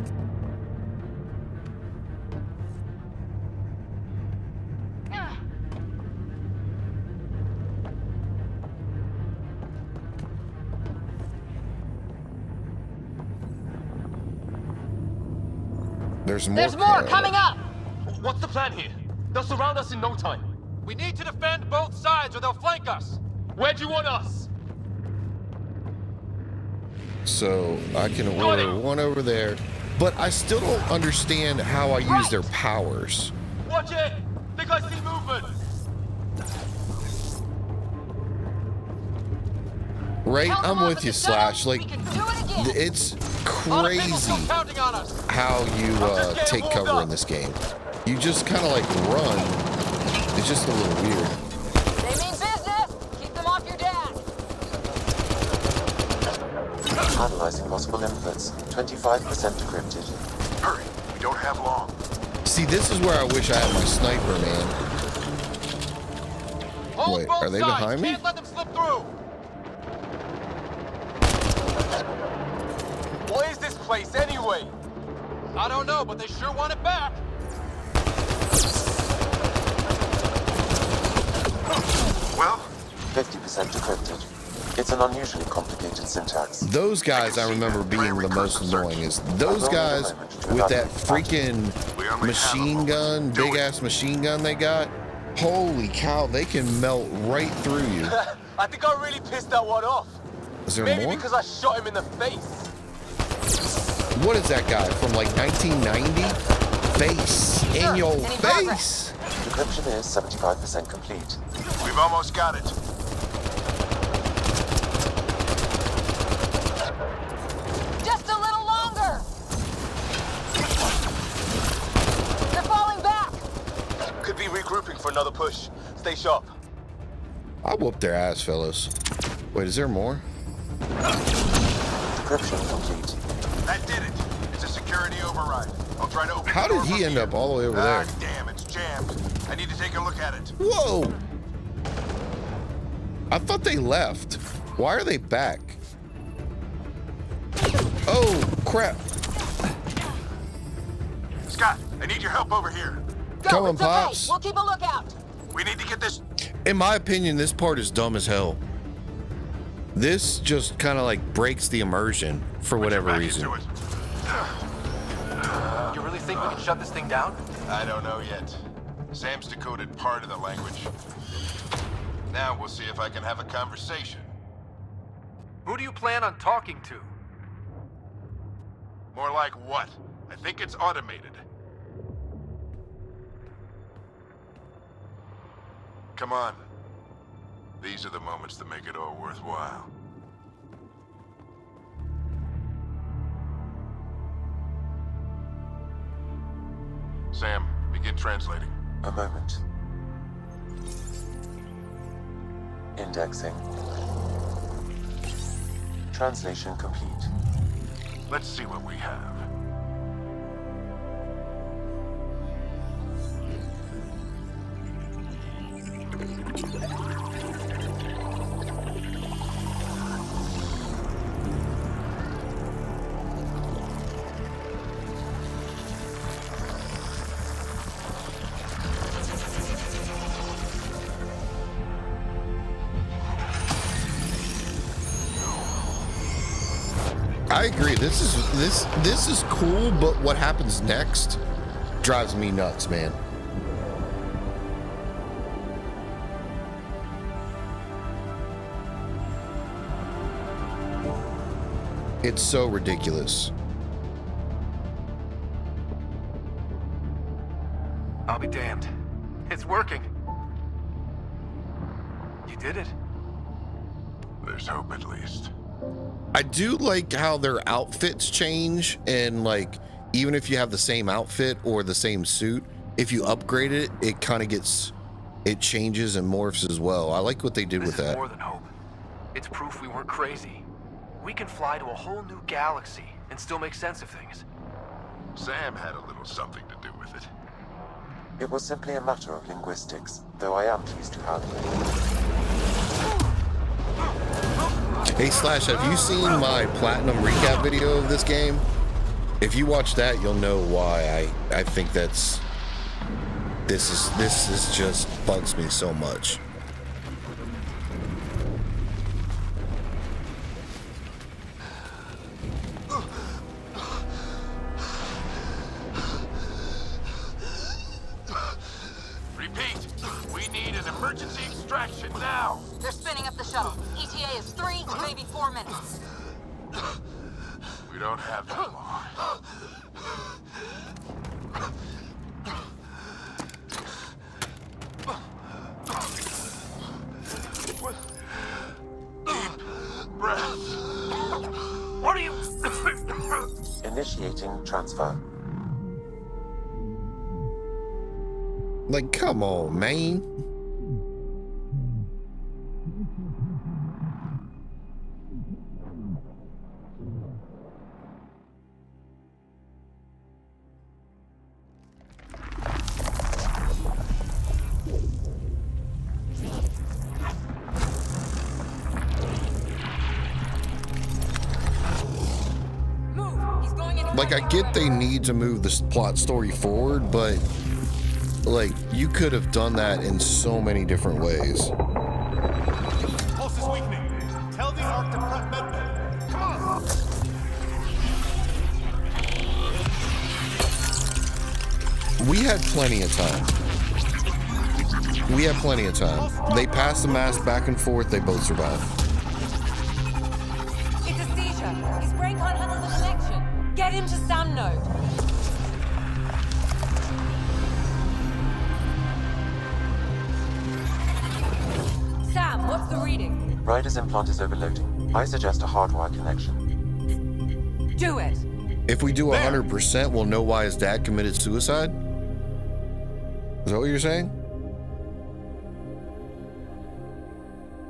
There's more coming up. What's the plan here? They'll surround us in no time. We need to defend both sides or they'll flank us. Where do you want us? So I can order one over there, but I still don't understand how I use their powers. Watch it! Think I see movement! Right? I'm with you, Slash. Like, it's crazy how you take cover in this game. You just kind of like run. It's just a little weird. They mean business! Keep them off your dad! Analyzing possible inputs. 25% decrypted. Hurry, we don't have long. See, this is where I wish I had my sniper, man. Wait, are they behind me? Can't let them slip through. What is this place anyway? I don't know, but they sure want it back. Well, 50% decrypted. It's an unusually complicated syntax. Those guys I remember being the most annoying. Is those guys with that freaking machine gun, big ass machine gun they got? Holy cow, they can melt right through you. I think I really pissed that one off. Is there Maybe more? because I shot him in the face. What is that guy from like 1990? Face in your face. Decryption is 75% complete. We've almost got it. Just a little longer! They're falling back! Could be regrouping for another push. Stay sharp. I'll whoop their ass, fellas. Wait, is there more? Decryption complete. That did it. It's a security override. I'll try to open How the did door he from end up all the way over there? Damn, it's jammed. I need to take a look at it. Whoa! I thought they left. Why are they back? Oh, crap. Scott, I need your help over here. Come on, Pops. We'll keep a lookout. We need to get this. In my opinion, this part is dumb as hell. This just kind of like breaks the immersion for whatever reason. You really think we can shut this thing down? I don't know yet. Sam's decoded part of the language. Now we'll see if I can have a conversation. Who do you plan on talking to? More like what? I think it's automated. Come on. These are the moments that make it all worthwhile. Sam, begin translating. A moment. Indexing. Translation complete. Let's see what we have. I agree. This is cool, but what happens next drives me nuts, man. It's so ridiculous. I'll be damned. It's working. You did it. There's hope at least. I do like how their outfits change, and like even if you have the same outfit or the same suit, if you upgrade it, it kind of changes and morphs as well. I like what they did with This is that. more than hope. It's proof we weren't crazy. We can fly to a whole new galaxy and still make sense of things. Sam had a little something to do with it. It was simply a matter of linguistics, though I am pleased to have it. Hey Slash, have you seen my platinum recap video of this game? If you watch that, you'll know why I think this is just bugs me so much. We need an emergency extraction now. They're spinning up the shuttle. ETA is 3, maybe 4 minutes. We don't have that long. Deep breath. What are you... Initiating transfer. Like, come on, man. Like, I get they need to move this plot story forward, but like, you could have done that in so many different ways. Pulse is weakening. Tell the Ark to prep medbay. Come on! We had plenty of time. We had plenty of time. They passed the mask back and forth, they both survived. It's a seizure. His brain can't handle the connection. Get him to Sam Node. Sam, what's the reading? Ryder's implant is overloading. I suggest a hardwire connection. Do it. If we do 100%, we'll know why his dad committed suicide? Is that what you're saying?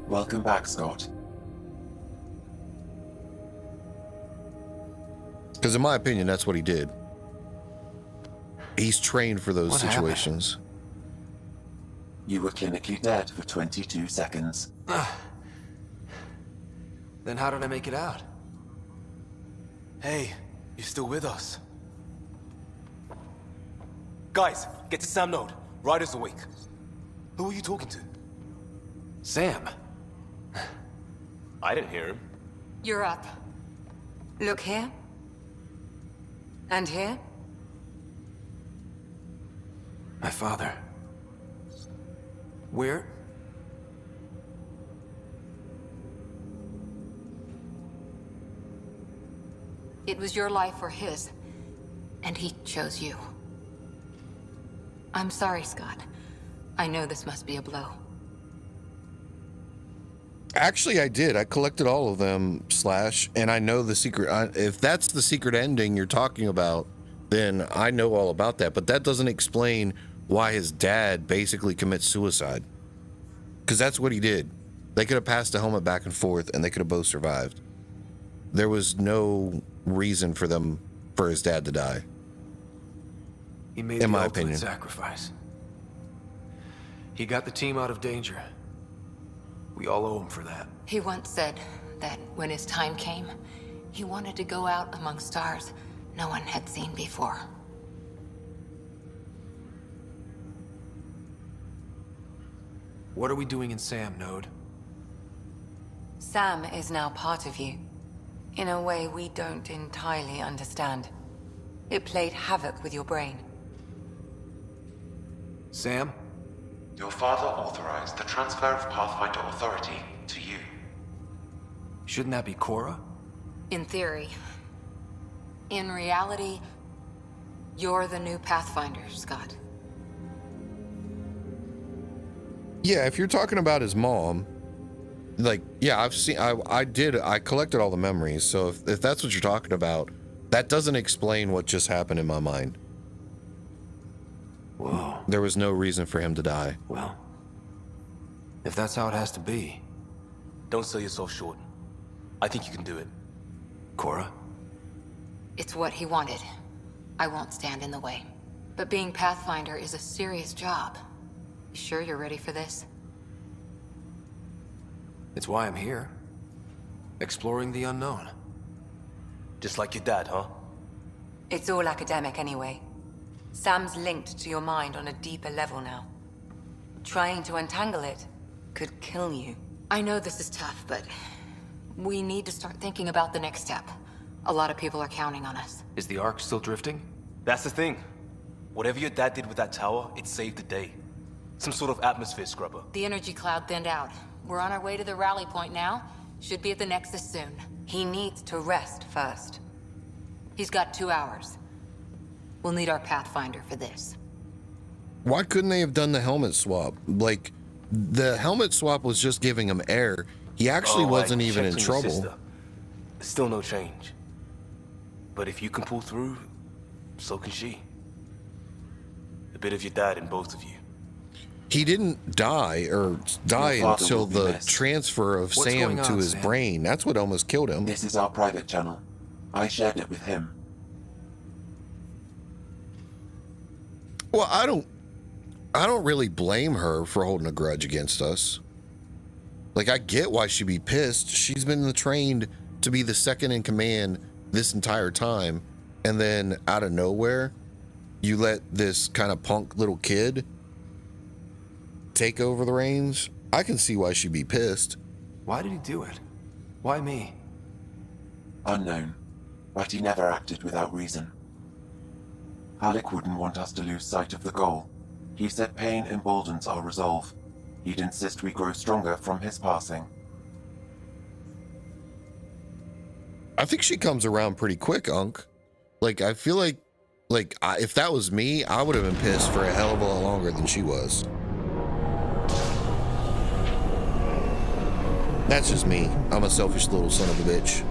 Welcome back, Scott. Because in my opinion, that's what he did. He's trained for those situations. You were clinically dead for 22 seconds. Then how did I make it out? Hey, you're still with us. Guys, get to Sam Node. Ryder's awake. Who are you talking to? Sam. I didn't hear him. You're up. Look here. And here. My father. Where? It was your life or his, and he chose you. I'm sorry, Scott. I know this must be a blow. Actually, I did. I collected all of them, Slash, and I know the secret. If that's the secret ending you're talking about, then I know all about that. But that doesn't explain why his dad basically commits suicide. Because that's what he did. They could have passed the helmet back and forth, and they could have both survived. There was no reason for his dad to die. He made in the my ultimate opinion. sacrifice. He got the team out of danger. We all owe him for that. He once said that when his time came, he wanted to go out among stars no one had seen before. What are we doing in Sam Node? Sam is now part of you. In a way we don't entirely understand. It played havoc with your brain. Sam? Your father authorized the transfer of Pathfinder authority to you. Shouldn't that be Cora? In theory. In reality, you're the new Pathfinder, Scott. Yeah, if you're talking about his mom, like, yeah, I collected all the memories. So if that's what you're talking about, that doesn't explain what just happened in my mind. Whoa. There was no reason for him to die. Well, if that's how it has to be. Don't sell yourself short. I think you can do it. Cora? It's what he wanted. I won't stand in the way. But being Pathfinder is a serious job. You sure you're ready for this? It's why I'm here. Exploring the unknown. Just like your dad, huh? It's all academic anyway. Sam's linked to your mind on a deeper level now. Trying to untangle it could kill you. I know this is tough, but we need to start thinking about the next step. A lot of people are counting on us. Is the Ark still drifting? That's the thing. Whatever your dad did with that tower, it saved the day. Some sort of atmosphere scrubber. The energy cloud thinned out. We're on our way to the rally point now. Should be at the Nexus soon. He needs to rest first. He's got 2 hours. We'll need our Pathfinder for this. Why couldn't they have done the helmet swap? Like, the helmet swap was just giving him air. He actually wasn't even in trouble. Still no change. But if you can pull through, so can she. A bit of your dad in both of you. He didn't die until the transfer of Sam to his brain. That's what almost killed him. This is our private channel. I shared it with him. Well, I don't really blame her for holding a grudge against us. Like, I get why she'd be pissed. She's been trained to be the second in command this entire time, and then out of nowhere, you let this kind of punk little kid take over the reins. I can see why she'd be pissed. Why did he do it? Why me? Unknown, but he never acted without reason. Halleck wouldn't want us to lose sight of the goal. He said pain emboldens our resolve. He'd insist we grow stronger from his passing. I think she comes around pretty quick, Unc. Like, I feel like if that was me, I would have been pissed for a hell of a lot longer than she was. That's just me. I'm a selfish little son of a bitch.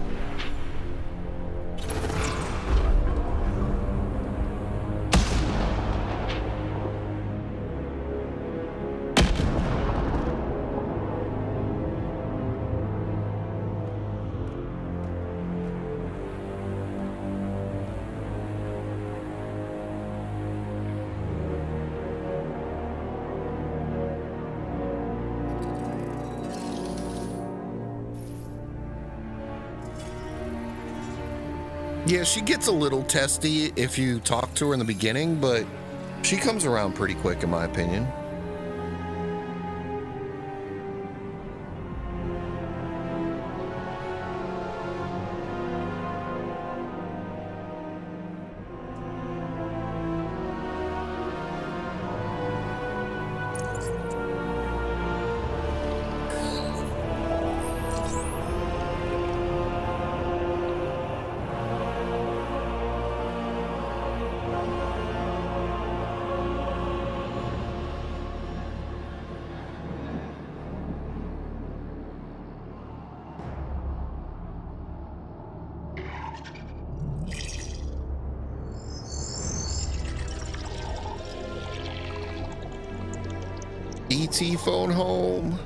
Yeah, she gets a little testy if you talk to her in the beginning, but she comes around pretty quick, in my opinion. ET phone home.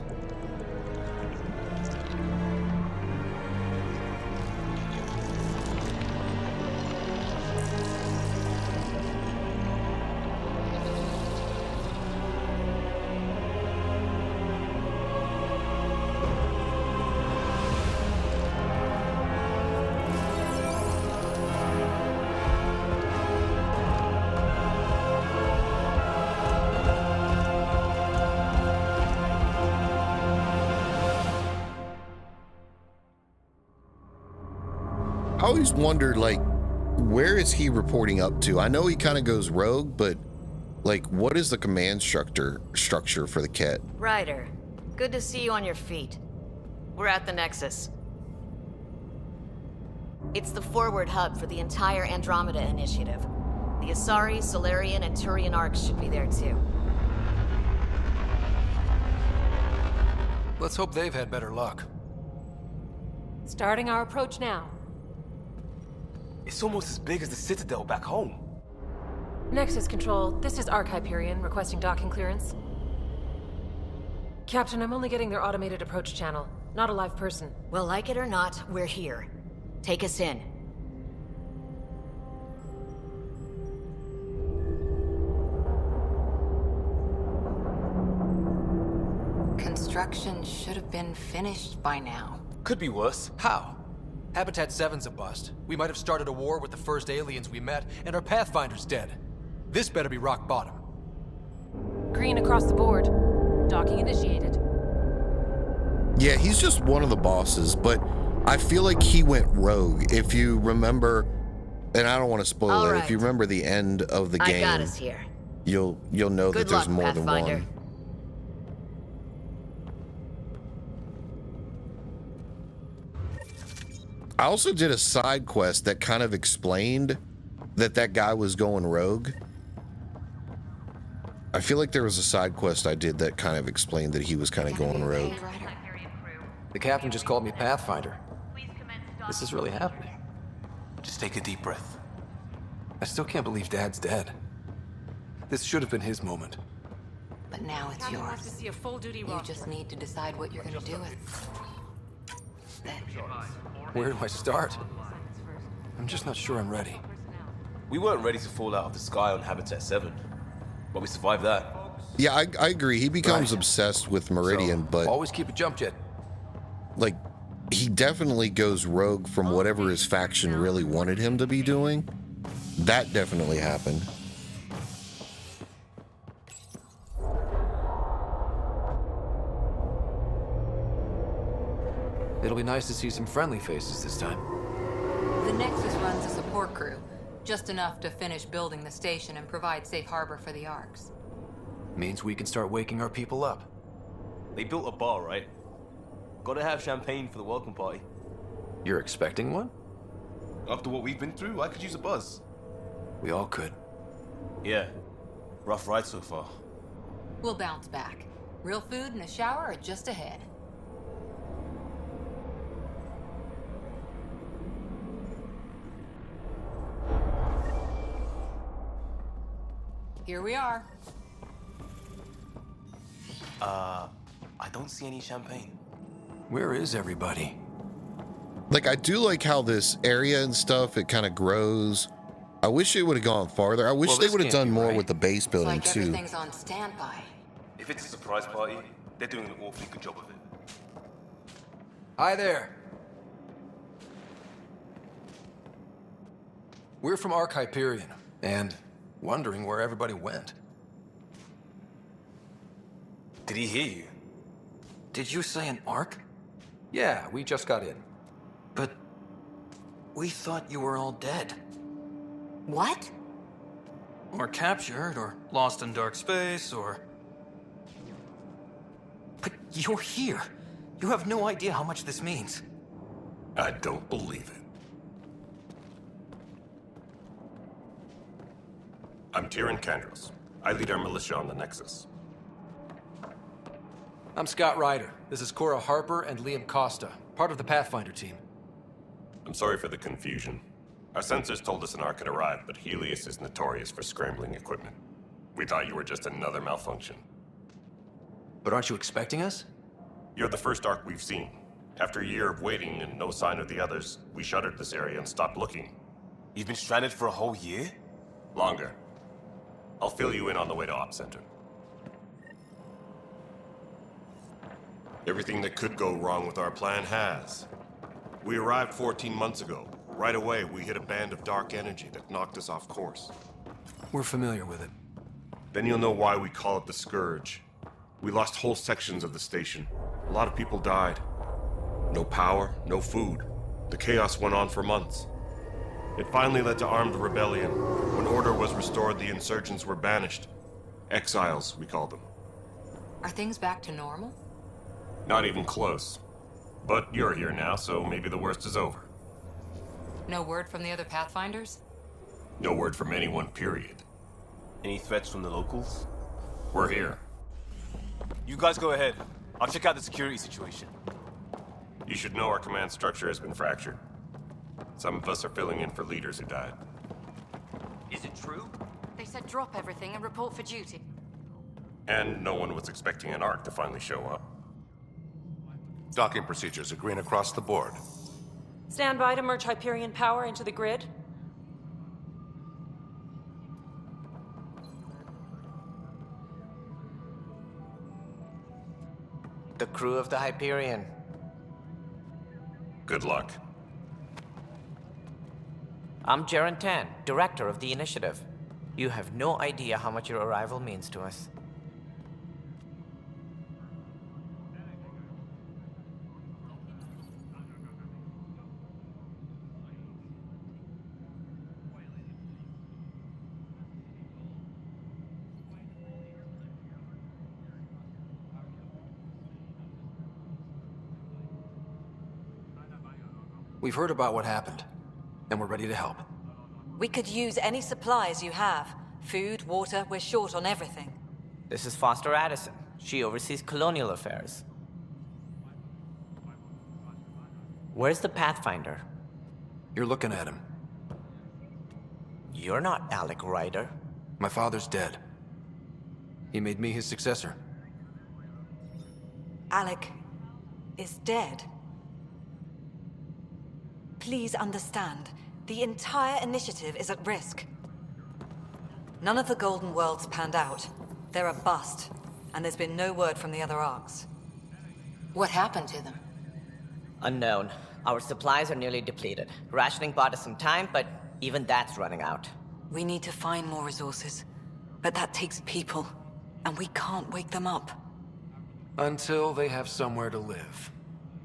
I always wondered, like, where is he reporting up to? I know he kind of goes rogue, but, like, what is the command structure for the Ket? Ryder, good to see you on your feet. We're at the Nexus. It's the forward hub for the entire Andromeda initiative. The Asari, Solarian, and Turian arcs should be there too. Let's hope they've had better luck. Starting our approach now. It's almost as big as the Citadel back home. Nexus Control, this is Arc Hyperion requesting docking clearance. Captain, I'm only getting their automated approach channel, not a live person. Well, like it or not, we're here. Take us in. Construction should have been finished by now. Could be worse. How? Habitat 7's a bust. We might have started a war with the first aliens we met, and our Pathfinder's dead. This better be rock bottom. Green across the board. Docking initiated. Yeah, he's just one of the bosses, but I feel like he went rogue. If you remember, and I don't want to spoil it, if you remember the end of the game, I got us here. you'll know that there's more than one. I also did a side quest that kind of explained that guy was going rogue. I feel like there was a side quest I did that kind of explained that he was kind of going rogue. The captain just called me Pathfinder. This is really happening. Just take a deep breath. I still can't believe Dad's dead. This should have been his moment. But now it's Captain wants yours. to see a full-duty You roster. just need to decide what you're going to do with it. Where do I start? I'm just not sure I'm ready. We weren't ready to fall out of the sky on Habitat 7, but we survived that. Yeah, I agree. He becomes obsessed with Meridian, but always keep a jump jet. Like, he definitely goes rogue from whatever his faction really wanted him to be doing. That definitely happened. It'll be nice to see some friendly faces this time. The Nexus runs a support crew, just enough to finish building the station and provide safe harbor for the Arks. Means we can start waking our people up. They built a bar, right? Gotta have champagne for the welcome party. You're expecting one? After what we've been through, I could use a buzz. We all could. Yeah. Rough ride so far. We'll bounce back. Real food and a shower are just ahead. Here we are. I don't see any champagne. Where is everybody? Like, I do like how this area and stuff, it kind of grows. I wish it would have gone farther. I wish they would have done more with the base building, Like too. everything's on standby. If it's a surprise party, they're doing an awfully good job of it. Hi there. We're from Ark Hyperion, and wondering where everybody went. Did he hear you? Did you say an Ark? Yeah, we just got in. But we thought you were all dead. What? Or captured, or lost in dark space, or... But you're here. You have no idea how much this means. I don't believe it. I'm Tyrion Kandros. I lead our militia on the Nexus. I'm Scott Ryder. This is Cora Harper and Liam Costa, part of the Pathfinder team. I'm sorry for the confusion. Our sensors told us an Ark had arrived, but Heleus is notorious for scrambling equipment. We thought you were just another malfunction. But aren't you expecting us? You're the first Ark we've seen. After a year of waiting and no sign of the others, we shuttered this area and stopped looking. You've been stranded for a whole year? Longer. I'll fill you in on the way to Op Center. Everything that could go wrong with our plan has. We arrived 14 months ago. Right away, we hit a band of dark energy that knocked us off course. We're familiar with it. Then you'll know why we call it the Scourge. We lost whole sections of the station. A lot of people died. No power, no food. The chaos went on for months. It finally led to armed rebellion. When order was restored, the insurgents were banished. Exiles, we call them. Are things back to normal? Not even close. But you're here now, so maybe the worst is over. No word from the other Pathfinders? No word from anyone, period. Any threats from the locals? We're here. You guys go ahead. I'll check out the security situation. You should know our command structure has been fractured. Some of us are filling in for leaders who died. Is it true? They said drop everything and report for duty. And no one was expecting an Ark to finally show up. Docking procedures are green across the board. Stand by to merge Hyperion power into the grid. The crew of the Hyperion. Good luck. I'm Jaren Tan, director of the initiative. You have no idea how much your arrival means to us. We've heard about what happened, and we're ready to help. We could use any supplies you have. Food, water, we're short on everything. This is Foster Addison. She oversees colonial affairs. Where's the Pathfinder? You're looking at him. You're not Alec Ryder. My father's dead. He made me his successor. Alec is dead. Please understand, the entire initiative is at risk. None of the Golden Worlds panned out. They're a bust, and there's been no word from the other arcs. What happened to them? Unknown. Our supplies are nearly depleted. Rationing bought us some time, but even that's running out. We need to find more resources, but that takes people, and we can't wake them up. Until they have somewhere to live.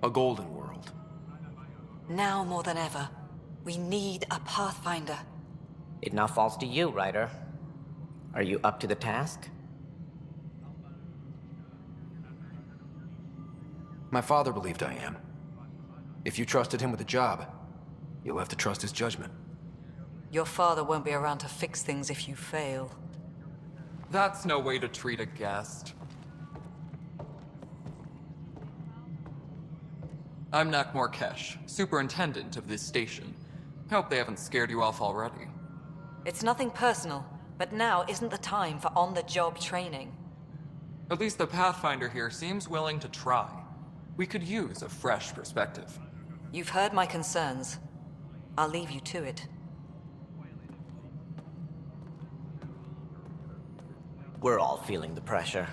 A Golden World. Now more than ever, we need a Pathfinder. It now falls to you, Ryder. Are you up to the task? My father believed I am. If you trusted him with a job, you'll have to trust his judgment. Your father won't be around to fix things if you fail. That's no way to treat a guest. I'm Nak Morkesh, superintendent of this station. Hope they haven't scared you off already. It's nothing personal, but now isn't the time for on-the-job training. At least the Pathfinder here seems willing to try. We could use a fresh perspective. You've heard my concerns. I'll leave you to it. We're all feeling the pressure.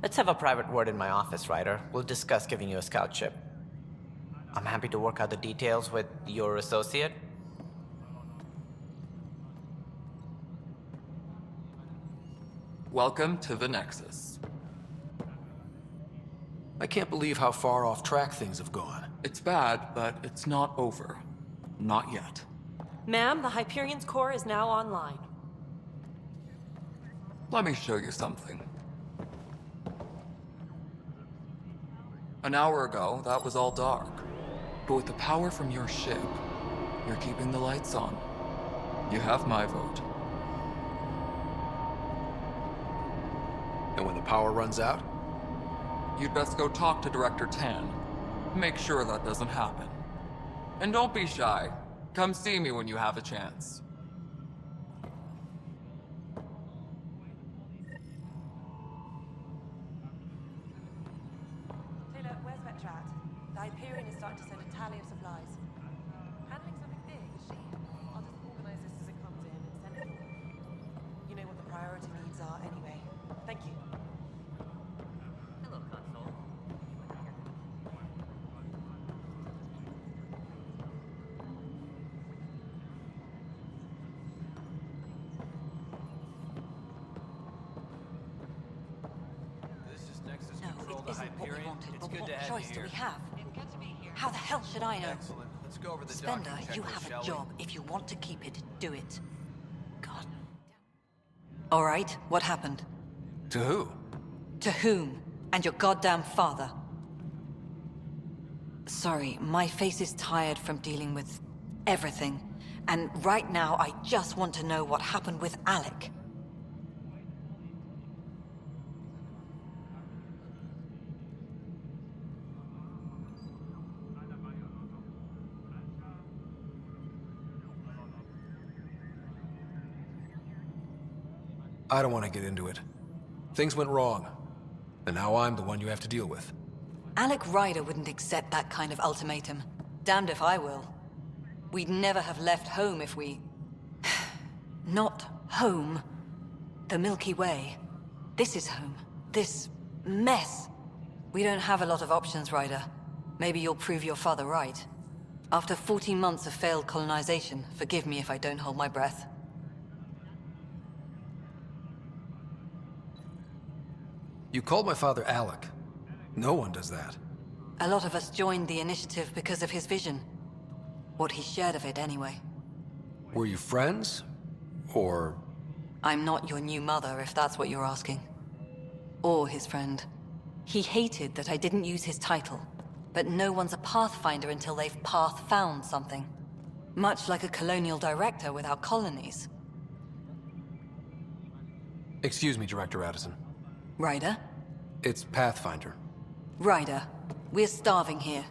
Let's have a private word in my office, Ryder. We'll discuss giving you a scout ship. I'm happy to work out the details with your associate. Welcome to the Nexus. I can't believe how far off track things have gone. It's bad, but it's not over. Not yet. Ma'am, the Hyperion's core is now online. Let me show you something. An hour ago, that was all dark. But with the power from your ship, you're keeping the lights on. You have my vote. And when the power runs out? You'd best go talk to Director Tan. Make sure that doesn't happen. And don't be shy. Come see me when you have a chance. Taylor, where's Vetrat? The Hyperion is starting to send a tally of supplies. Handling something big, is she? I'll just organize this as it comes in and send it. You know what the priority needs are anyway. Thank you. Hello, Console. This is Nexus No, Control it to isn't what we Hyperion. wanted, It's but good what to have choice you do here. we have? How the hell should I know? Excellent. Let's go over the Spender, docking you checklist, have shall a we? job. If you want to keep it, do it. God. All right, what happened? To who? To whom? And your goddamn father. Sorry, my face is tired from dealing with everything. And right now, I just want to know what happened with Alec. I don't want to get into it. Things went wrong. And now I'm the one you have to deal with. Alec Ryder wouldn't accept that kind of ultimatum. Damned if I will. We'd never have left home if we... Not home. The Milky Way. This is home. This mess. We don't have a lot of options, Ryder. Maybe you'll prove your father right. After 14 months of failed colonization, forgive me if I don't hold my breath. You called my father Alec. No one does that. A lot of us joined the initiative because of his vision. What he shared of it, anyway. Were you friends? Or... I'm not your new mother, if that's what you're asking. Or his friend. He hated that I didn't use his title. But no one's a Pathfinder until they've path-found something. Much like a colonial director without colonies. Excuse me, Director Addison. Ryder? It's Pathfinder. Ryder, we're starving here.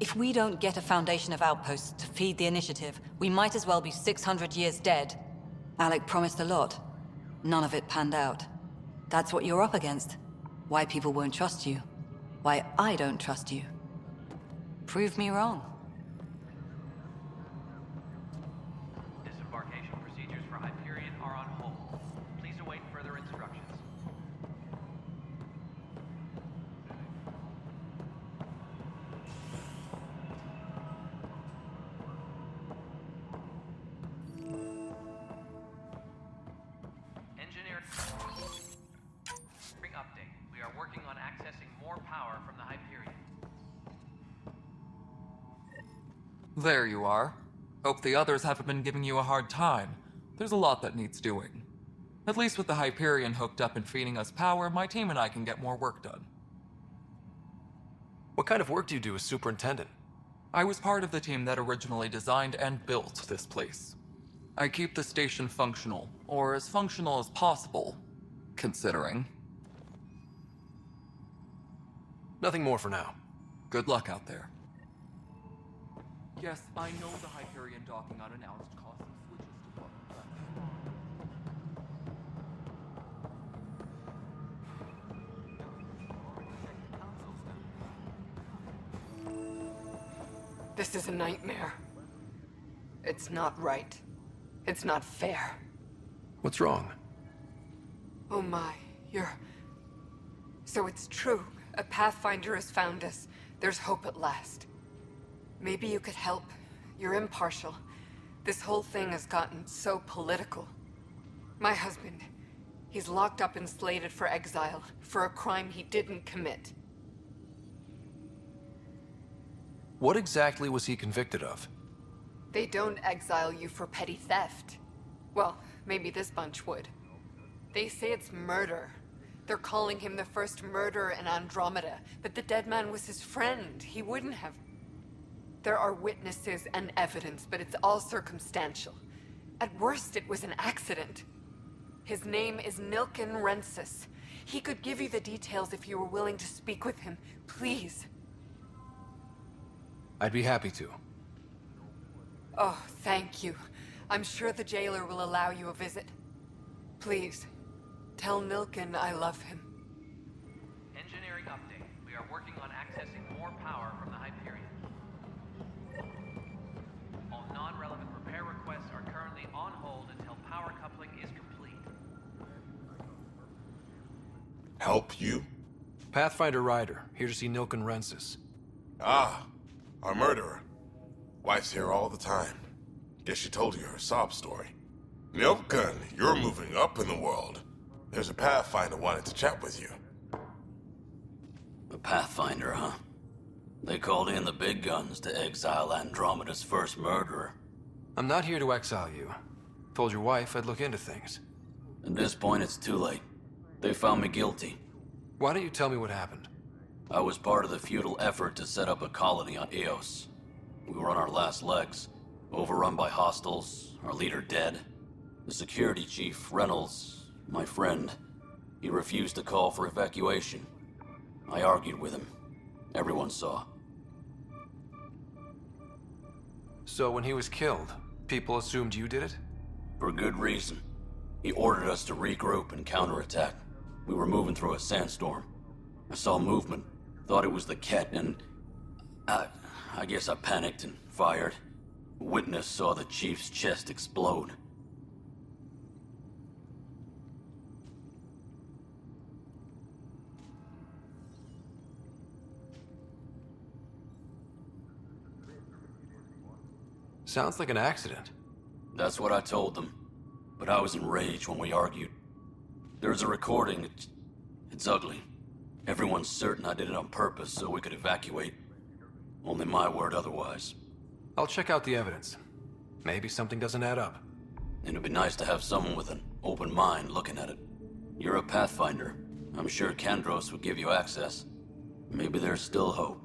If we don't get a foundation of outposts to feed the initiative, we might as well be 600 years dead. Alec promised a lot. None of it panned out. That's what you're up against. Why people won't trust you. Why I don't trust you. Prove me wrong. Disembarkation procedures for Hyperion are on hold. Please await further instructions. Engineer. Update. We are working on accessing more power from the Hyperion. There you are. Hope the others haven't been giving you a hard time. There's a lot that needs doing. At least with the Hyperion hooked up and feeding us power, my team and I can get more work done. What kind of work do you do as superintendent? I was part of the team that originally designed and built this place. I keep the station functional, or as functional as possible, considering. Nothing more for now. Good luck out there. Yes, I know the Hyperion docking unannounced caused some switches to work. This is a nightmare. It's not right. It's not fair. What's wrong? Oh my, So it's true. A Pathfinder has found us. There's hope at last. Maybe you could help. You're impartial. This whole thing has gotten so political. My husband, he's locked up and slated for exile for a crime he didn't commit. What exactly was he convicted of? They don't exile you for petty theft. Well, maybe this bunch would. They say it's murder. They're calling him the first murderer in Andromeda, but the dead man was his friend. He wouldn't have. There are witnesses and evidence, but it's all circumstantial. At worst, it was an accident. His name is Nilken Rensis. He could give you the details if you were willing to speak with him. Please. I'd be happy to. Oh, thank you. I'm sure the jailer will allow you a visit. Please, tell Nilken I love him. Engineering update. We are working on accessing more power from the Hyperion. All non-relevant repair requests are currently on hold until power coupling is complete. Help you? Pathfinder Ryder, here to see Nilken Rensis. Ah, our murderer. Wife's here all the time. Guess she told you her sob story. Nilken, you're moving up in the world. There's a Pathfinder wanted to chat with you. A Pathfinder, huh? They called in the big guns to exile Andromeda's first murderer. I'm not here to exile you. Told your wife I'd look into things. At this point, it's too late. They found me guilty. Why don't you tell me what happened? I was part of the futile effort to set up a colony on Eos. We were on our last legs, overrun by hostiles, our leader dead. The security chief, Reynolds, my friend, he refused to call for evacuation. I argued with him. Everyone saw. So when he was killed, people assumed you did it? For good reason. He ordered us to regroup and counterattack. We were moving through a sandstorm. I saw movement, thought it was the Ket, and I guess I panicked and fired. A witness saw the chief's chest explode. Sounds like an accident. That's what I told them. But I was enraged when we argued. There's a recording. It's ugly. Everyone's certain I did it on purpose so we could evacuate. Only my word otherwise. I'll check out the evidence. Maybe something doesn't add up. And it'd be nice to have someone with an open mind looking at it. You're a Pathfinder. I'm sure Kandros would give you access. Maybe there's still hope.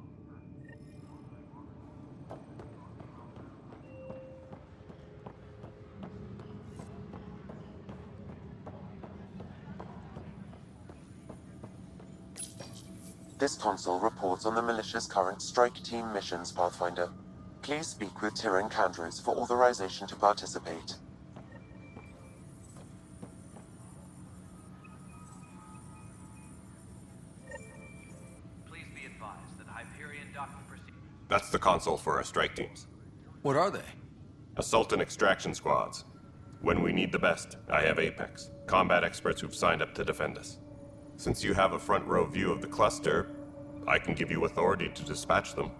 This console reports on the militia's current strike team missions, Pathfinder. Please speak with Tyrann Kandros for authorization to participate. Please be advised that Hyperion docking procedure. That's the console for our strike teams. What are they? Assault and extraction squads. When we need the best, I have Apex, combat experts who've signed up to defend us. Since you have a front row view of the cluster, I can give you authority to dispatch them.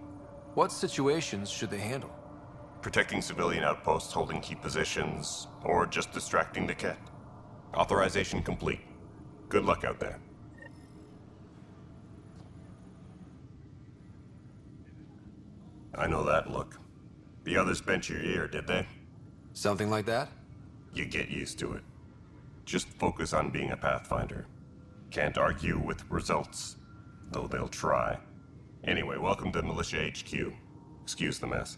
What situations should they handle? Protecting civilian outposts, holding key positions, or just distracting the kit. Authorization complete. Good luck out there. I know that look. The others bent your ear, did they? Something like that? You get used to it. Just focus on being a Pathfinder. Can't argue with results, though they'll try. Anyway, welcome to Militia HQ. Excuse the mess.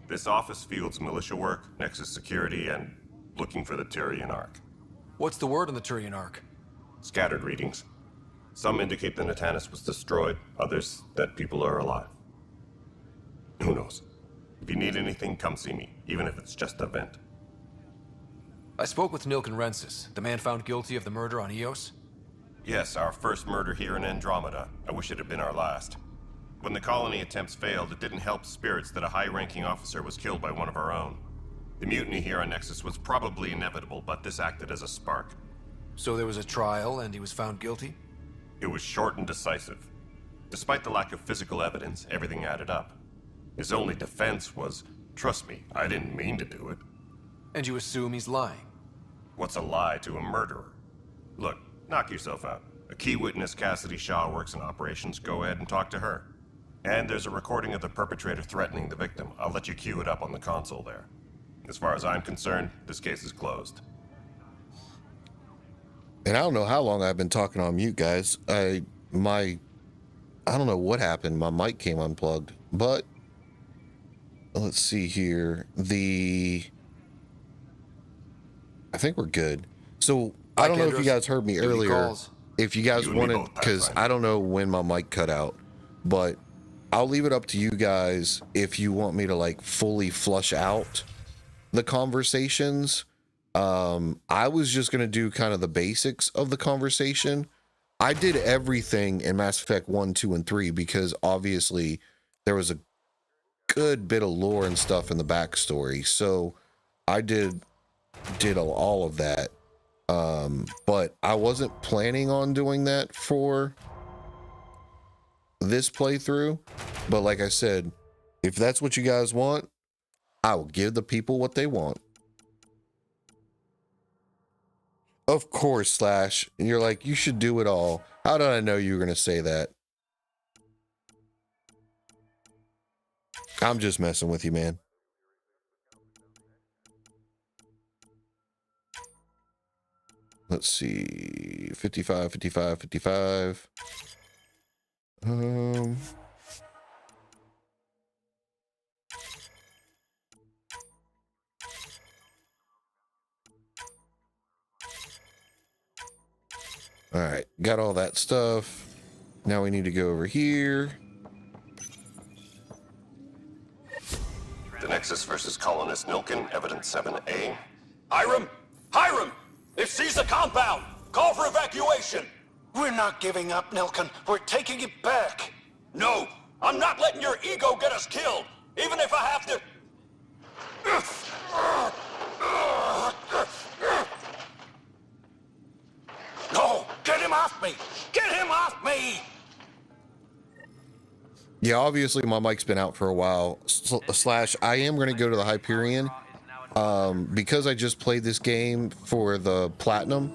This office fields militia work, Nexus security, and looking for the Tyrian Ark. What's the word on the Tyrian Ark? Scattered readings. Some indicate the Natanus was destroyed, others that people are alive. Who knows? If you need anything, come see me, even if it's just a vent. I spoke with Nilk and Rensis, the man found guilty of the murder on Eos. Yes, our first murder here in Andromeda. I wish it had been our last. When the colony attempts failed, it didn't help spirits that a high-ranking officer was killed by one of our own. The mutiny here on Nexus was probably inevitable, but this acted as a spark. So there was a trial, and he was found guilty? It was short and decisive. Despite the lack of physical evidence, everything added up. His only defense was, trust me, I didn't mean to do it. And you assume he's lying? What's a lie to a murderer? Look, knock yourself out. A key witness, Cassidy Shaw, works in operations. Go ahead and talk to her. And there's a recording of the perpetrator threatening the victim. I'll let you cue it up on the console there. As far as I'm concerned, this case is closed. And I don't know how long I've been talking on mute, guys. I don't know what happened. My mic came unplugged. But let's see here. I think we're good. So I don't know if you guys heard me earlier. If you guys wanted, because I don't know when my mic cut out, but I'll leave it up to you guys if you want me to like fully flush out the conversations. I was just going to do kind of the basics of the conversation. I did everything in Mass Effect 1, 2, and 3 because obviously there was a good bit of lore and stuff in the backstory. So I did all of that. But I wasn't planning on doing that for this playthrough. But like I said, if that's what you guys want, I will give the people what they want. Of course, Slash. And you're like, you should do it all. How did I know you were going to say that? I'm just messing with you, man. Let's see. 55, 55, 55. All right, got all that stuff. Now we need to go over here. The Nexus versus Colonist Nilkin, Evidence 7A. Hiram! Hiram! They've seized the compound! Call for evacuation! We're not giving up, Nilkin. We're taking it back. No! I'm not letting your ego get us killed! Even if I have to... No! Get him off me! Get him off me! Yeah, obviously my mic's been out for a while. Slash, I am going to go to the Hyperion. Because I just played this game for the Platinum,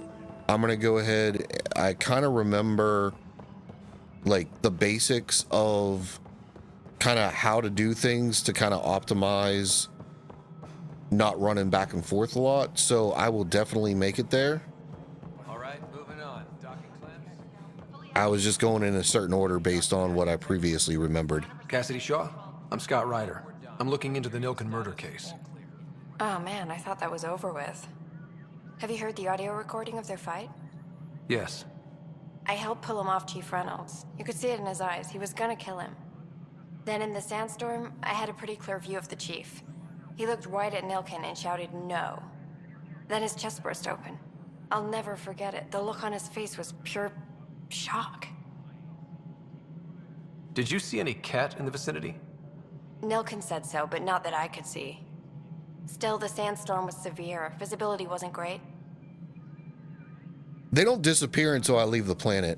I'm going to go ahead. I kind of remember like the basics of kind of how to do things to kind of optimize not running back and forth a lot. So I will definitely make it there. All right, moving on. Docking clamps. I was just going in a certain order based on what I previously remembered. Cassidy Shaw, I'm Scott Ryder. I'm looking into the Nilkin murder case. Oh man, I thought that was over with. Have you heard the audio recording of their fight? Yes. I helped pull him off Chief Reynolds. You could see it in his eyes. He was gonna kill him. Then in the sandstorm, I had a pretty clear view of the Chief. He looked right at Nilkin and shouted, "No." Then his chest burst open. I'll never forget it. The look on his face was pure shock. Did you see any cat in the vicinity? Nilkin said so, but not that I could see. Still, the sandstorm was severe. Visibility wasn't great. They don't disappear until I leave the planet.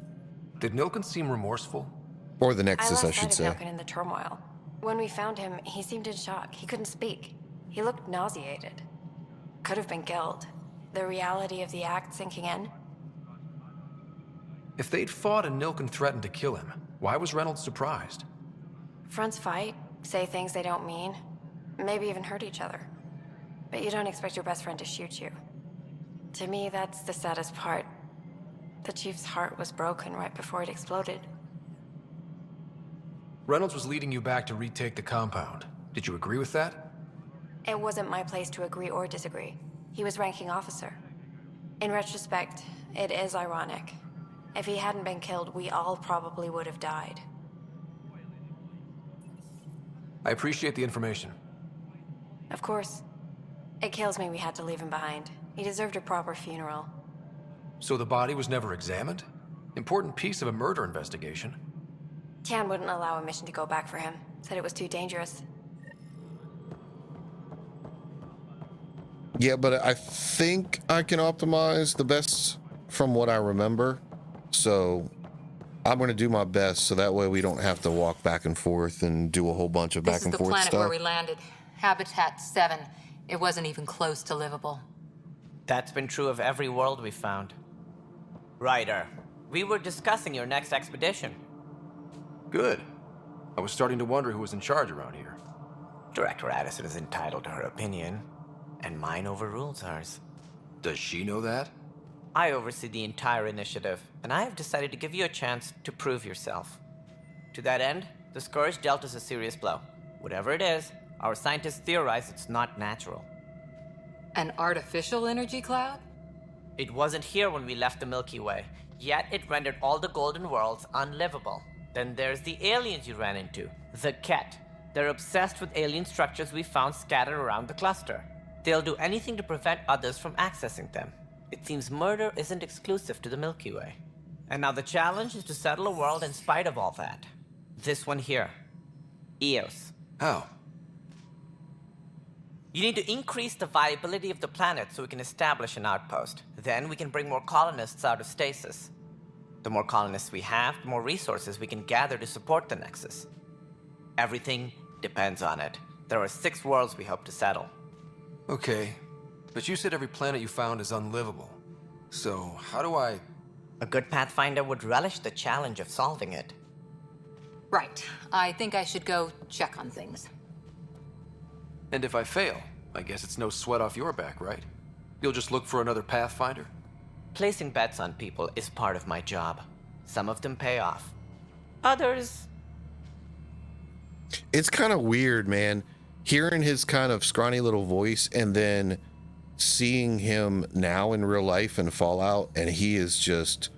Did Nilkin seem remorseful? Or the Nexus, I should lost say. sight of Nilkin in the turmoil. When we found him, he seemed in shock. He couldn't speak. He looked nauseated. Could have been killed. The reality of the act sinking in. If they'd fought and Nilkin threatened to kill him, why was Reynolds surprised? Fronts fight, say things they don't mean, maybe even hurt each other. But you don't expect your best friend to shoot you. To me, that's the saddest part. The Chief's heart was broken right before it exploded. Reynolds was leading you back to retake the compound. Did you agree with that? It wasn't my place to agree or disagree. He was ranking officer. In retrospect, it is ironic. If he hadn't been killed, we all probably would have died. I appreciate the information. Of course. It kills me we had to leave him behind. He deserved a proper funeral. So the body was never examined? Important piece of a murder investigation. Tian wouldn't allow a mission to go back for him. Said it was too dangerous. Yeah, but I think I can optimize the best from what I remember. So I'm going to do my best so that way we don't have to walk back and forth and do a whole bunch of back and forth stuff. This is the planet where we landed. Habitat 7. It wasn't even close to livable. That's been true of every world we found. Ryder, we were discussing your next expedition. Good. I was starting to wonder who was in charge around here. Director Addison is entitled to her opinion, and mine overrules hers. Does she know that? I oversee the entire initiative, and I have decided to give you a chance to prove yourself. To that end, the Scourge dealt us a serious blow. Whatever it is, our scientists theorize it's not natural. An artificial energy cloud? It wasn't here when we left the Milky Way, yet it rendered all the golden worlds unlivable. Then there's the aliens you ran into, the Ket. They're obsessed with alien structures we found scattered around the cluster. They'll do anything to prevent others from accessing them. It seems murder isn't exclusive to the Milky Way. And now the challenge is to settle a world in spite of all that. This one here. Eos. How? You need to increase the viability of the planet so we can establish an outpost. Then we can bring more colonists out of stasis. The more colonists we have, the more resources we can gather to support the Nexus. Everything depends on it. There are 6 worlds we hope to settle. Okay, but you said every planet you found is unlivable. So, how do I... A good Pathfinder would relish the challenge of solving it. Right. I think I should go check on things. And if I fail, I guess it's no sweat off your back, right? You'll just look for another Pathfinder? Placing bets on people is part of my job. Some of them pay off. Others... It's kind of weird, man. Hearing his kind of scrawny little voice and then seeing him now in real life in Fallout, and he is just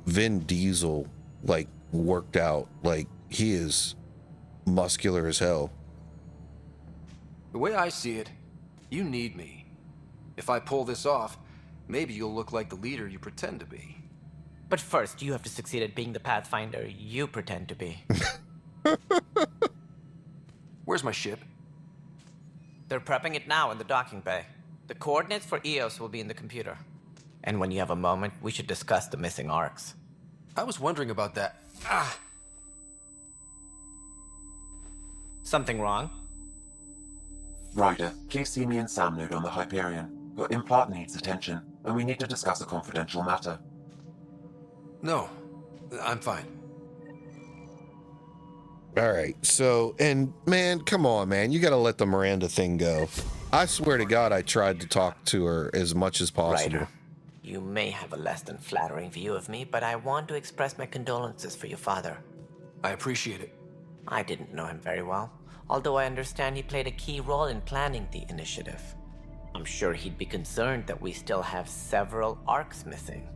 Vin Diesel, like, worked out. Like, he is muscular as hell. The way I see it, you need me. If I pull this off, maybe you'll look like the leader you pretend to be. But first, you have to succeed at being the Pathfinder you pretend to be. Where's my ship? They're prepping it now in the docking bay. The coordinates for Eos will be in the computer. And when you have a moment, we should discuss the missing arcs. I was wondering about that. Something wrong? Ryder, please see me and Sam Node on the Hyperion. Your implant needs attention, and we need to discuss a confidential matter. No, I'm fine. All right, so, and man, come on, man. You got to let the Miranda thing go. I swear to God, I tried to talk to her as much as possible. Ryder, you may have a less than flattering view of me, but I want to express my condolences for your father. I appreciate it. I didn't know him very well, although I understand he played a key role in planning the initiative. I'm sure he'd be concerned that we still have several arcs missing.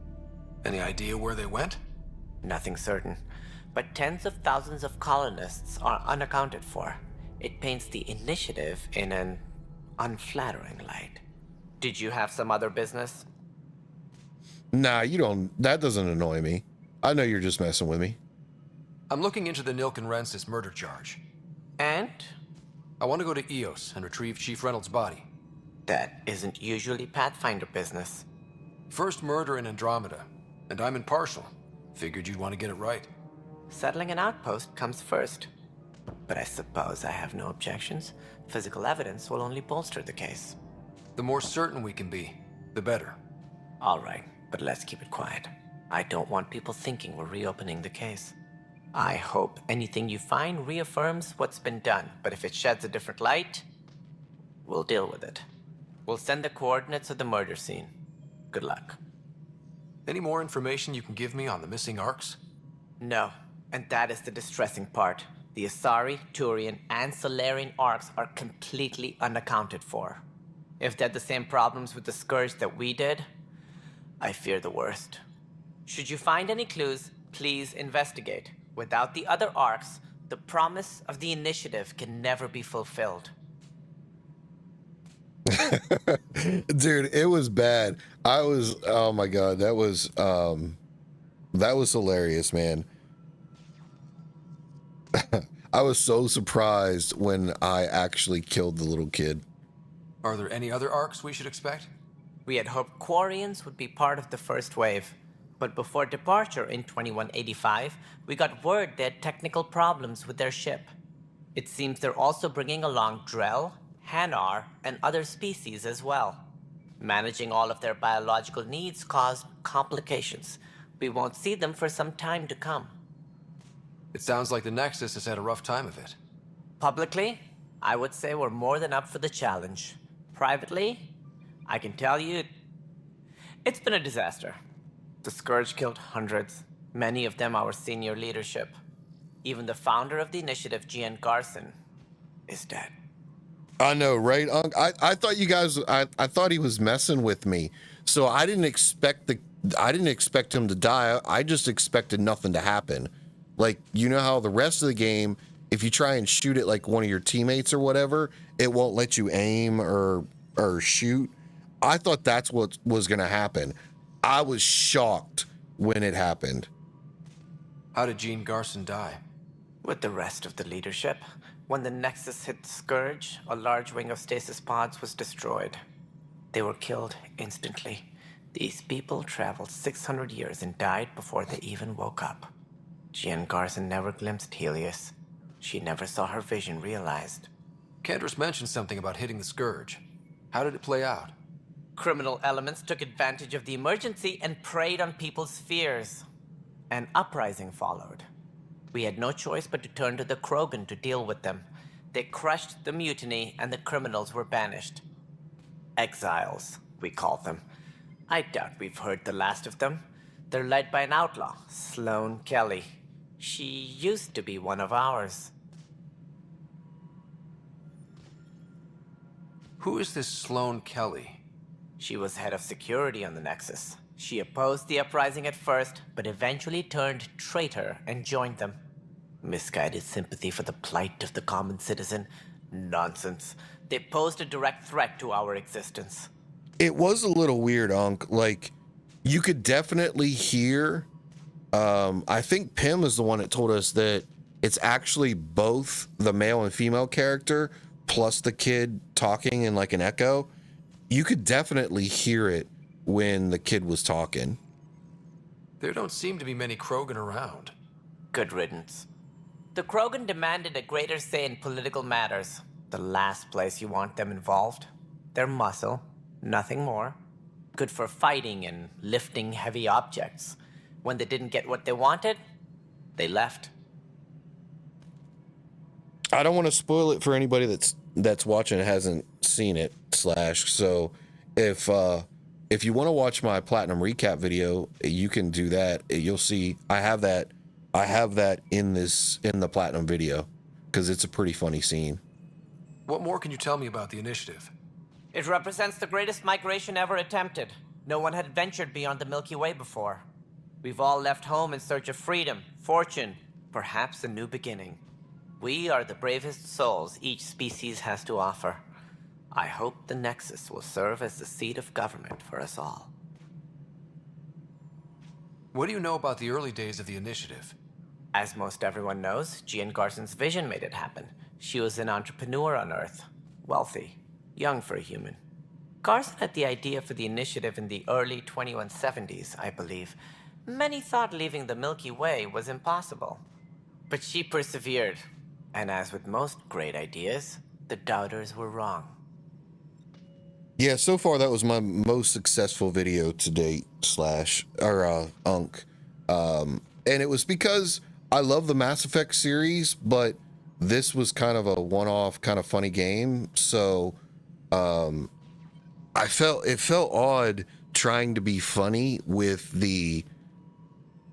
Any idea where they went? Nothing certain, but tens of thousands of colonists are unaccounted for. It paints the initiative in an unflattering light. Did you have some other business? Nah, you don't. That doesn't annoy me. I know you're just messing with me. I'm looking into the Nilkenrensis murder charge. And? I want to go to Eos and retrieve Chief Reynolds' body. That isn't usually Pathfinder business. First murder in Andromeda, and I'm impartial. Figured you'd want to get it right. Settling an outpost comes first. But I suppose I have no objections. Physical evidence will only bolster the case. The more certain we can be, the better. All right, but let's keep it quiet. I don't want people thinking we're reopening the case. I hope anything you find reaffirms what's been done, but if it sheds a different light, we'll deal with it. We'll send the coordinates of the murder scene. Good luck. Any more information you can give me on the missing arcs? No, and that is the distressing part. The Asari, Turian, and Solarian arcs are completely unaccounted for. If they had the same problems with the Scourge that we did, I fear the worst. Should you find any clues, please investigate. Without the other arcs, the promise of the initiative can never be fulfilled. Dude, it was bad. Oh my god, that was hilarious, man. I was so surprised when I actually killed the little kid. Are there any other arcs we should expect? We had hoped Quarians would be part of the first wave, but before departure in 2185, we got word they had technical problems with their ship. It seems they're also bringing along Drell, Hanar, and other species as well. Managing all of their biological needs caused complications. We won't see them for some time to come. It sounds like the Nexus has had a rough time of it. Publicly, I would say we're more than up for the challenge. Privately, I can tell you, it's been a disaster. The Scourge killed hundreds, many of them our senior leadership. Even the founder of the initiative, Gian Garson, is dead. I know, right, Unc? I thought you guys, I thought he was messing with me. So I didn't expect him to die. I just expected nothing to happen. Like, you know how the rest of the game, if you try and shoot at like one of your teammates or whatever, it won't let you aim or shoot. I thought that's what was going to happen. I was shocked when it happened. How did Gene Garson die? With the rest of the leadership. When the Nexus hit the Scourge, a large wing of stasis pods was destroyed. They were killed instantly. These people traveled 600 years and died before they even woke up. Gian Garson never glimpsed Heleus. She never saw her vision realized. Cantress mentioned something about hitting the Scourge. How did it play out? Criminal elements took advantage of the emergency and preyed on people's fears. An uprising followed. We had no choice but to turn to the Krogan to deal with them. They crushed the mutiny and the criminals were banished. Exiles, we call them. I doubt we've heard the last of them. They're led by an outlaw, Sloane Kelly. She used to be one of ours. Who is this Sloane Kelly? She was head of security on the Nexus. She opposed the uprising at first, but eventually turned traitor and joined them. Misguided sympathy for the plight of the common citizen? Nonsense. They posed a direct threat to our existence. It was a little weird, Unc. Like, you could definitely hear, I think Pim is the one that told us that it's actually both the male and female character plus the kid talking in like an echo. You could definitely hear it when the kid was talking. There don't seem to be many Krogan around. Good riddance. The Krogan demanded a greater say in political matters. The last place you want them involved. They're muscle, nothing more. Good for fighting and lifting heavy objects. When they didn't get what they wanted, they left. I don't want to spoil it for anybody that's watching and hasn't seen it, so if you want to watch my platinum recap video, you can do that. You'll see I have that in the platinum video because it's a pretty funny scene. What more can you tell me about the initiative? It represents the greatest migration ever attempted. No one had ventured beyond the Milky Way before. We've all left home in search of freedom, fortune, perhaps a new beginning. We are the bravest souls each species has to offer. I hope the Nexus will serve as the seat of government for us all. What do you know about the early days of the initiative? As most everyone knows, Gian Garson's vision made it happen. She was an entrepreneur on Earth. Wealthy. Young for a human. Garson had the idea for the initiative in the early 2170s, I believe. Many thought leaving the Milky Way was impossible. But she persevered. And as with most great ideas, the doubters were wrong. Yeah, so far that was my most successful video to date, Unk. And it was because I love the Mass Effect series, but this was kind of a one-off, kind of funny game. So it felt odd trying to be funny with the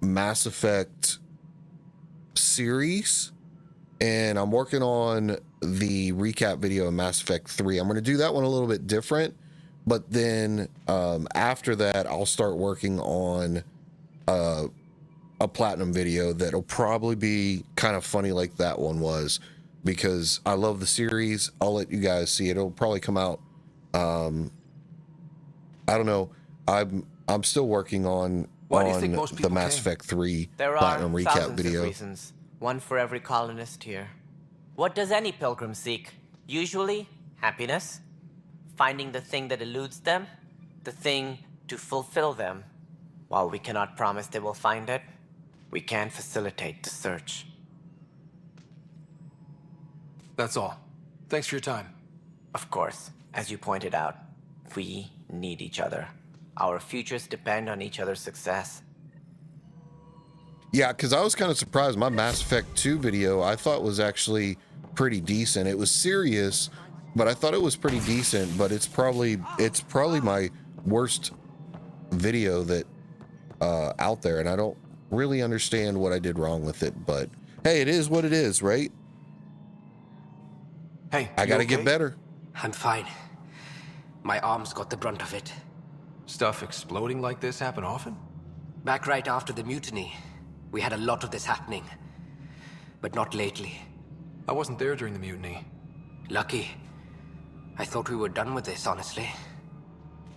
Mass Effect series. And I'm working on the recap video of Mass Effect 3. I'm going to do that one a little bit different, but then after that, I'll start working on a platinum video that'll probably be kind of funny like that one was, because I love the series. I'll let you guys see it. It'll probably come out. I don't know. I'm still working on the Mass Effect 3 platinum recap video. Reasons. One for every colonist here. What does any pilgrim seek? Usually, happiness. Finding the thing that eludes them. The thing to fulfill them. While we cannot promise they will find it, we can facilitate the search. That's all. Thanks for your time. Of course, as you pointed out, we need each other. Our futures depend on each other's success. Yeah, because I was kind of surprised. My Mass Effect 2 video I thought was actually pretty decent. It was serious, but I thought it was pretty decent. But it's probably my worst video that out there, and I don't really understand what I did wrong with it. But hey, it is what it is, right? Hey, I gotta get better. I'm fine. My arms got the brunt of it. Stuff exploding like this happen often? Back right after the mutiny, we had a lot of this happening. But not lately. I wasn't there during the mutiny. Lucky. I thought we were done with this, honestly.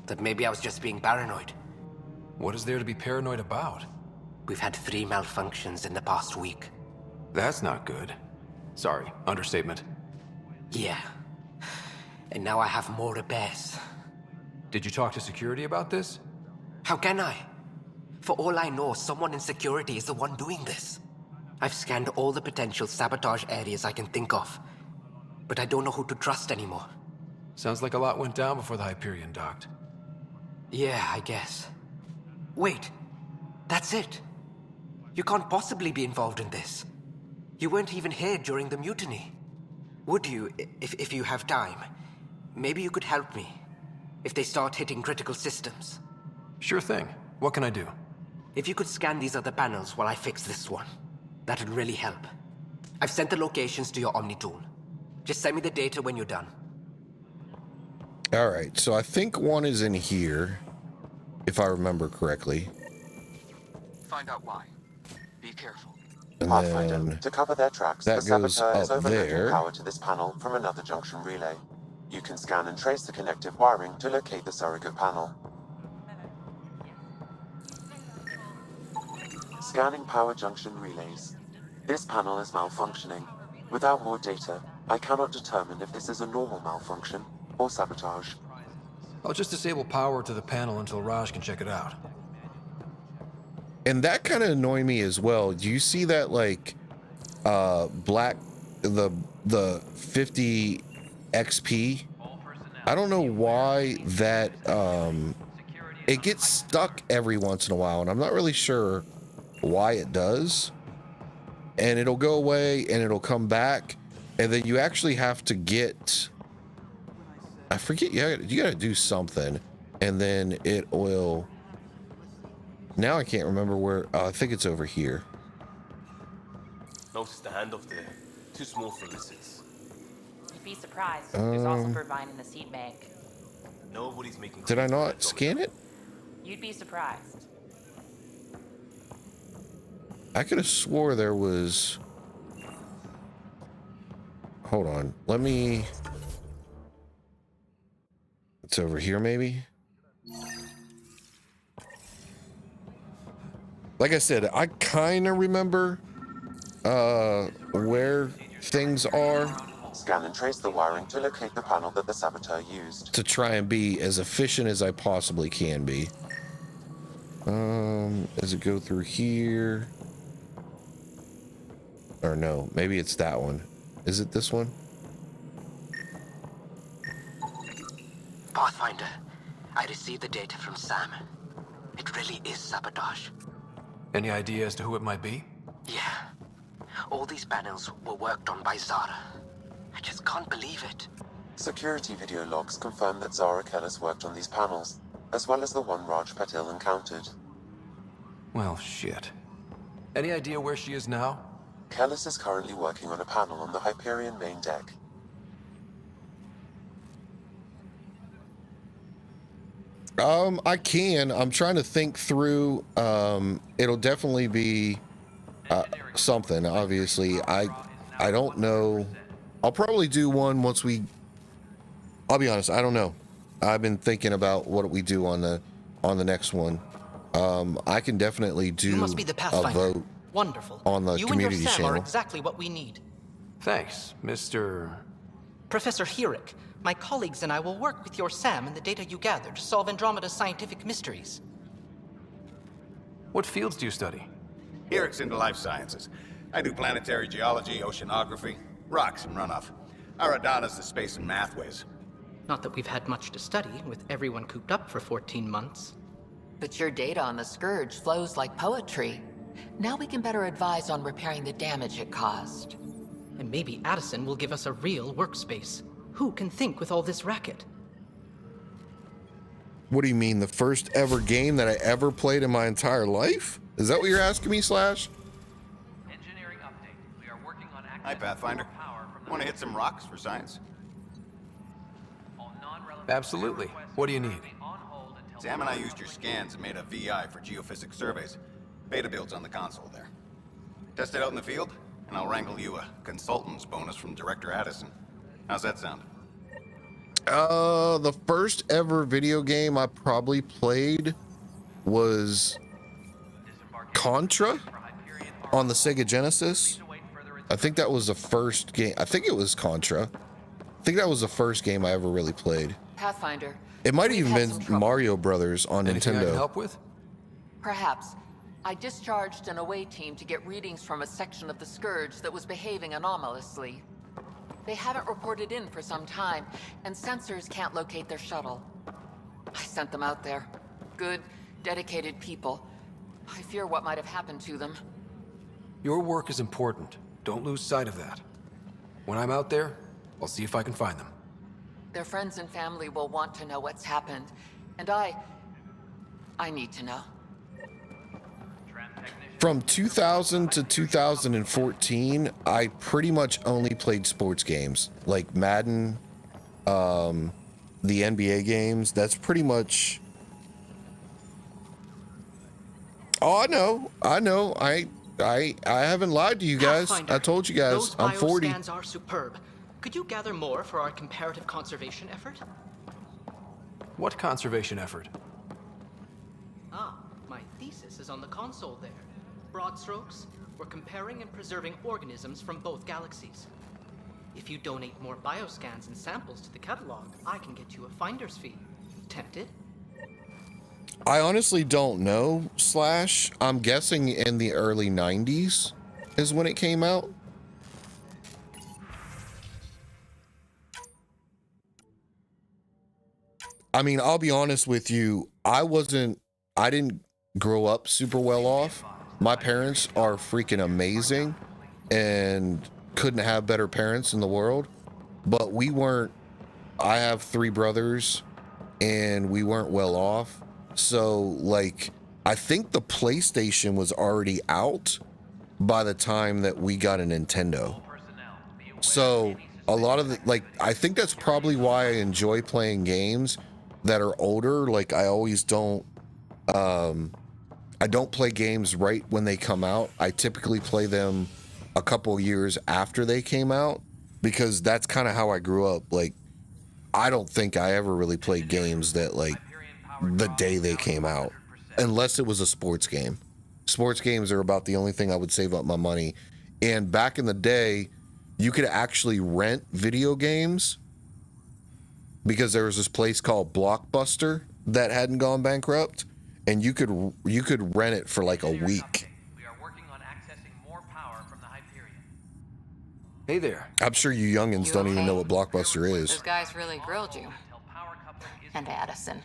That maybe I was just being paranoid. What is there to be paranoid about? We've had 3 malfunctions in the past week. That's not good. Sorry, understatement. Yeah. And now I have more repairs. Did you talk to security about this? How can I? For all I know, someone in security is the one doing this. I've scanned all the potential sabotage areas I can think of. But I don't know who to trust anymore. Sounds like a lot went down before the Hyperion docked. Yeah, I guess. Wait. That's it. You can't possibly be involved in this. You weren't even here during the mutiny. Would you, if you have time? Maybe you could help me. If they start hitting critical systems. Sure thing. What can I do? If you could scan these other panels while I fix this one, that'd really help. I've sent the locations to your Omni tool. Just send me the data when you're done. All right, so I think one is in here, if I remember correctly. Find out why. Be careful. And Pathfinder, then to cover their tracks, that the goes saboteur is up overloading there. power to this panel from another junction relay. You can scan and trace the connective wiring to locate the surrogate panel. Scanning power junction relays. This panel is malfunctioning. Without more data, I cannot determine if this is a normal malfunction or sabotage. I'll just disable power to the panel until Raj can check it out. And that kind of annoyed me as well. Do you see that, like, the 50 XP? I don't know why that, it gets stuck every once in a while, and I'm not really sure why it does. And it'll go away, and it'll come back, and then you actually have to get, I forget, you gotta do something, and then it will, now I can't remember where, I think it's over here. Notice the handoff there. Too small for lizards. You'd be surprised. There's also birdvine in the seed bank. Nobody's making. Did I not scan it? You'd be surprised. I could have swore there was... Hold on. Let me... It's over here, maybe? Like I said, I kind of remember where things are. Scan and trace the wiring to locate the panel that the saboteur used. To try and be as efficient as I possibly can be. Does it go through here? Or no, maybe it's that one. Is it this one? Pathfinder, I received the data from Sam. It really is sabotage. Any idea as to who it might be? Yeah. All these panels were worked on by Zara. I just can't believe it. Security video logs confirm that Zara Kellis worked on these panels, as well as the one Raj Patil encountered. Well, shit. Any idea where she is now? Kellis is currently working on a panel on the Hyperion main deck. I can. I'm trying to think through. It'll definitely be something, obviously. I don't know. I'll probably do one once we... I'll be honest, I don't know. I've been thinking about what we do on the next one. I can definitely do you must be the Pathfinder. A vote. Wonderful. On the you community and your Sam channel. Are exactly what we need. Thanks, Mr. Professor Herrick. My colleagues and I will work with your Sam and the data you gather to solve Andromeda's scientific mysteries. What fields do you study? Herrick's into life sciences. I do planetary geology, oceanography, rocks and runoff. Aradana's the space and math whiz. Not that we've had much to study, with everyone cooped up for 14 months. But your data on the Scourge flows like poetry. Now we can better advise on repairing the damage it caused. And maybe Addison will give us a real workspace. Who can think with all this racket? What do you mean, the first ever game that I ever played in my entire life? Is that what you're asking me, Slash? Engineering update. We are working on Hi, Pathfinder. Want to hit some rocks for science? Absolutely. What do you need? Sam and I used your scans and made a VI for geophysics surveys. Beta builds on the console there. Test it out in the field, and I'll wrangle you a consultant's bonus from Director Addison. How's that sound? The first ever video game I probably played was Contra on the Sega Genesis. I think that was the first game. I think it was Contra. I think that was the first game I ever really played. Pathfinder. It might have even been Mario Brothers on Anything Nintendo. I can help with? Perhaps. I discharged an away team to get readings from a section of the Scourge that was behaving anomalously. They haven't reported in for some time, and sensors can't locate their shuttle. I sent them out there. Good, dedicated people. I fear what might have happened to them. Your work is important. Don't lose sight of that. When I'm out there, I'll see if I can find them. Their friends and family will want to know what's happened, and I need to know. From 2000 to 2014, I pretty much only played sports games like Madden, the NBA games. That's pretty much. Oh, I know. I haven't lied to you guys. Pathfinder, I told you guys those I'm 40. bioscans are superb. Could you gather more for our comparative conservation effort? What conservation effort? Ah, my thesis is on the console there. Broad strokes, we're comparing and preserving organisms from both galaxies. If you donate more bioscans and samples to the catalog, I can get you a finder's fee. Tempted? I honestly don't know, Slash. I'm guessing in the early 90s is when it came out. I mean, I'll be honest with you. I didn't grow up super well off. My parents are freaking amazing and couldn't have better parents in the world, but we weren't. I have 3 brothers and we weren't well off. So like, I think the PlayStation was already out by the time that we got a Nintendo. So a lot of the, I think that's probably why I enjoy playing games that are older. Like I always don't, I don't play games right when they come out. I typically play them a couple years after they came out because that's kind of how I grew up. Like, I don't think I ever really played games that, like, the day they came out, unless it was a sports game. Sports games are about the only thing I would save up my money. And back in the day, you could actually rent video games because there was this place called Blockbuster that hadn't gone bankrupt, and you could rent it for like a week. We are working on accessing more power from the Hyperion. Hey there. I'm sure you youngins don't even know what Blockbuster Those is. guys really grilled you. And Addison.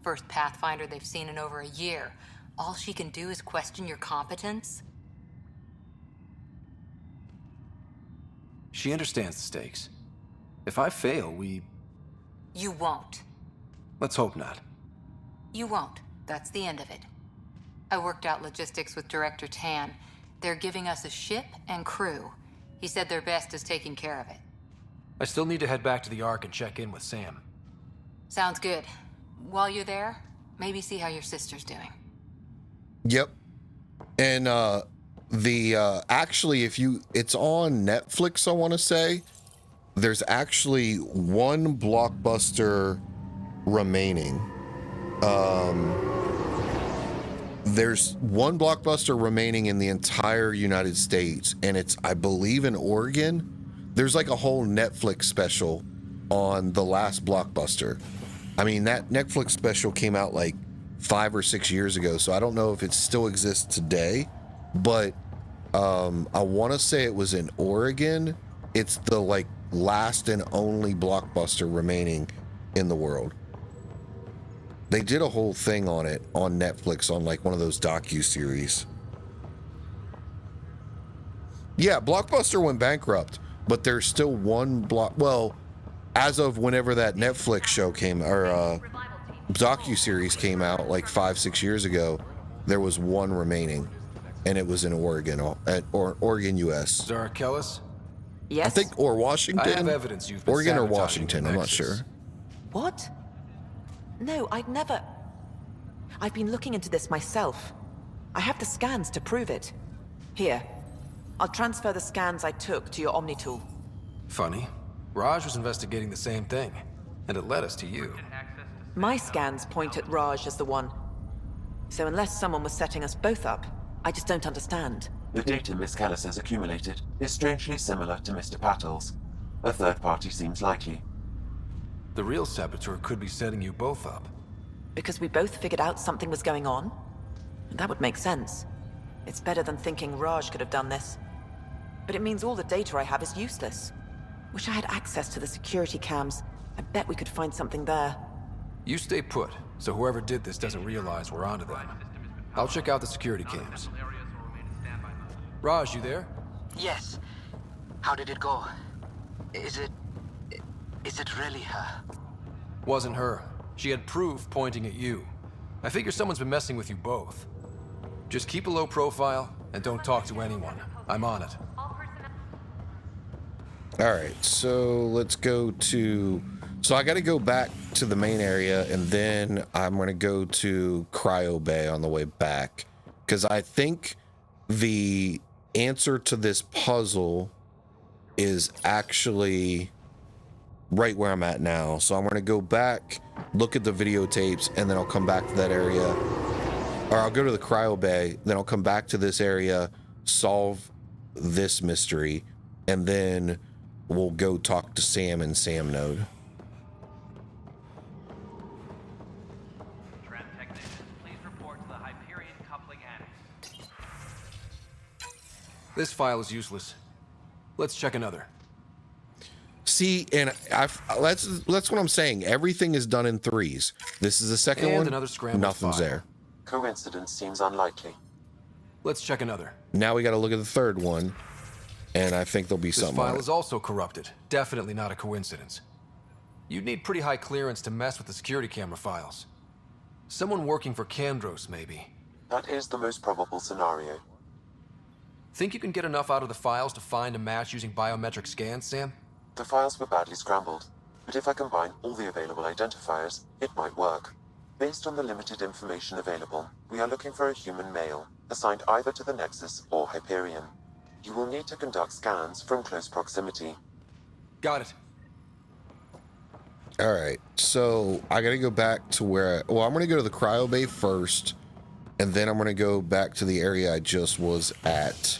First Pathfinder they've seen in over a year. All she can do is question your competence? She understands the stakes. If I fail, You won't. let's hope not. You won't. That's the end of it. I worked out logistics with Director Tan. They're giving us a ship and crew. He said their best is taking care of it. I still need to head back to the Ark and check in with Sam. Sounds good. While you're there, maybe see how your sister's doing. Yep. And actually, it's on Netflix, I want to say. There's actually one Blockbuster remaining. There's one Blockbuster remaining in the entire United States, and it's, I believe, in Oregon. There's like a whole Netflix special on the last Blockbuster. I mean, that Netflix special came out like 5 or 6 years ago, so I don't know if it still exists today, but I want to say it was in Oregon. It's the like last and only Blockbuster remaining in the world. They did a whole thing on it on Netflix on like one of those docu-series. Yeah, Blockbuster went bankrupt, but there's still one well, as of whenever that Netflix show came, or docu-series came out like 5-6 years ago, there was one remaining, and it was in Oregon, or Oregon, US. Zara Kellis? Yes? I think, or Washington. I have evidence you've been Oregon or sabotaging Washington, the I'm not Nexus. sure. What? No, I'd never... I've been looking into this myself. I have the scans to prove it. Here, I'll transfer the scans I took to your Omni tool. Funny. Raj was investigating the same thing, and it led us to you. My scans point at Raj as the one. So unless someone was setting us both up, I just don't understand. The data Miss Kellis has accumulated is strangely similar to Mr. Pattle's. A third party seems likely. The real saboteur could be setting you both up. Because we both figured out something was going on? That would make sense. It's better than thinking Raj could have done this. But it means all the data I have is useless. Wish I had access to the security cams. I bet we could find something there. You stay put, so whoever did this doesn't realize we're onto them. I'll check out the security cams. Raj, you there? Yes. How did it go? Is it really her? Wasn't her. She had proof pointing at you. I figure someone's been messing with you both. Just keep a low profile and don't talk to anyone. I'm on it. All right, so let's go to... So I got to go back to the main area, and then I'm going to go to Cryo Bay on the way back. Because I think the answer to this puzzle is actually right where I'm at now. So I'm going to go back, look at the videotapes, and then I'll come back to that area. Or I'll go to the Cryo Bay, then I'll come back to this area, solve this mystery, and then we'll go talk to Sam and Sam Node. This file is useless. Let's check another. See, and that's what I'm saying. Everything is done in threes. This is the second And one. another scrambled Nothing's file. there. Coincidence seems unlikely. Let's check another. Now we got to look at the third one, and I think there'll be This something on file it. is also corrupted. Definitely not a coincidence. You'd need pretty high clearance to mess with the security camera files. Someone working for Kandros, maybe. That is the most probable scenario. Think you can get enough out of the files to find a match using biometric scans, Sam? The files were badly scrambled, but if I combine all the available identifiers, it might work. Based on the limited information available, we are looking for a human male, assigned either to the Nexus or Hyperion. You will need to conduct scans from close proximity. Got it. Alright, so I gotta go back to where... Well, I'm gonna go to the cryo bay first, and then I'm gonna go back to the area I just was at.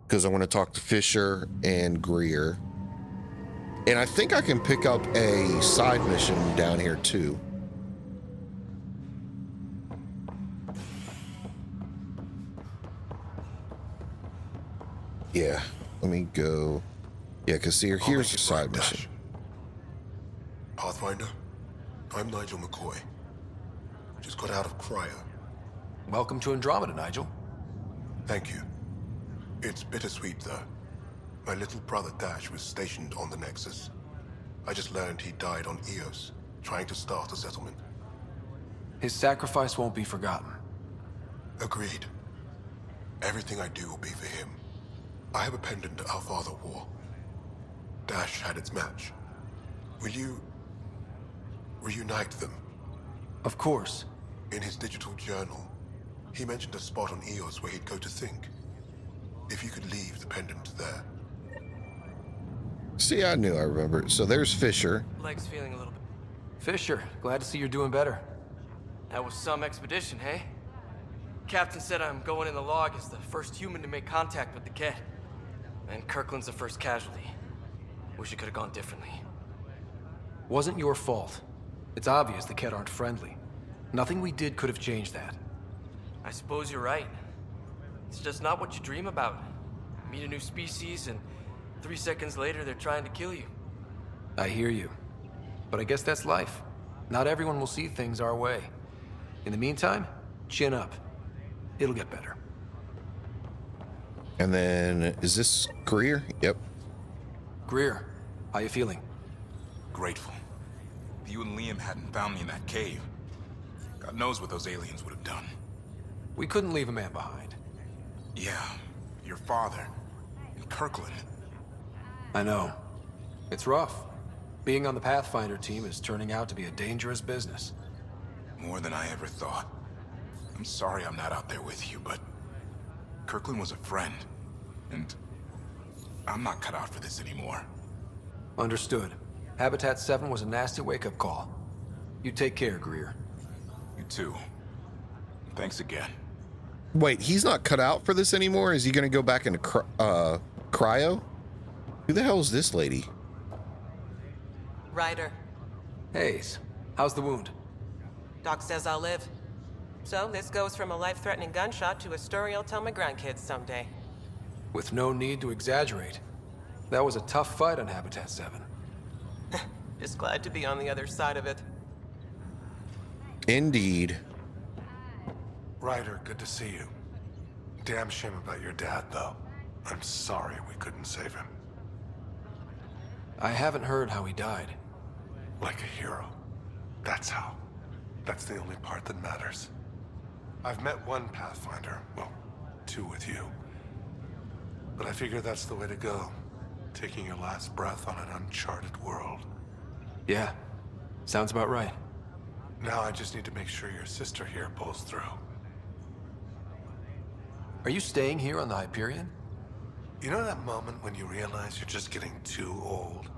Because I want to talk to Fisher and Greer. And I think I can pick up a side mission down here too. Yeah, let me go. Yeah, because here's the side mission. Pathfinder, I'm Nigel McCoy. Just got out of cryo. Welcome to Andromeda, Nigel. Thank you. It's bittersweet, though. My little brother Dash was stationed on the Nexus. I just learned he died on Eos, trying to start a settlement. His sacrifice won't be forgotten. Agreed. Everything I do will be for him. I have a pendant our father wore. Dash had its match. Will you... reunite them? Of course. In his digital journal, he mentioned a spot on Eos where he'd go to think. If you could leave the pendant there. See, I knew I remembered. So there's Fisher. Leg's feeling a little bit. Fisher, glad to see you're doing better. That was some expedition, hey? Captain said I'm going in the log as the first human to make contact with the Ket. And Kirkland's the first casualty. Wish it could have gone differently. Wasn't your fault. It's obvious the Ket aren't friendly. Nothing we did could have changed that. I suppose you're right. It's just not what you dream about. Meet a new species and 3 seconds later they're trying to kill you. I hear you. But I guess that's life. Not everyone will see things our way. In the meantime, chin up. It'll get better. And then, is this Greer? Yep. Greer, how you feeling? Grateful. If you and Liam hadn't found me in that cave, God knows what those aliens would have done. We couldn't leave a man behind. Yeah, your father, and Kirkland. I know. It's rough. Being on the Pathfinder team is turning out to be a dangerous business. More than I ever thought. I'm sorry I'm not out there with you, but Kirkland was a friend, and I'm not cut out for this anymore. Understood. Habitat 7 was a nasty wake-up call. You take care, Greer. You too. Thanks again. Wait, he's not cut out for this anymore? Is he going to go back into cryo? Who the hell is this lady? Ryder. Hayes, how's the wound? Doc says I'll live. So this goes from a life-threatening gunshot to a story I'll tell my grandkids someday. With no need to exaggerate. That was a tough fight on Habitat 7. Just glad to be on the other side of it. Indeed. Ryder, good to see you. Damn shame about your dad, though. I'm sorry we couldn't save him. I haven't heard how he died. Like a hero. That's how. That's the only part that matters. I've met one Pathfinder, well, 2 with you. But I figure that's the way to go. Taking your last breath on an uncharted world. Yeah, sounds about right. Now I just need to make sure your sister here pulls through. Are you staying here on the Hyperion? You know that moment when you realize you're just getting too old?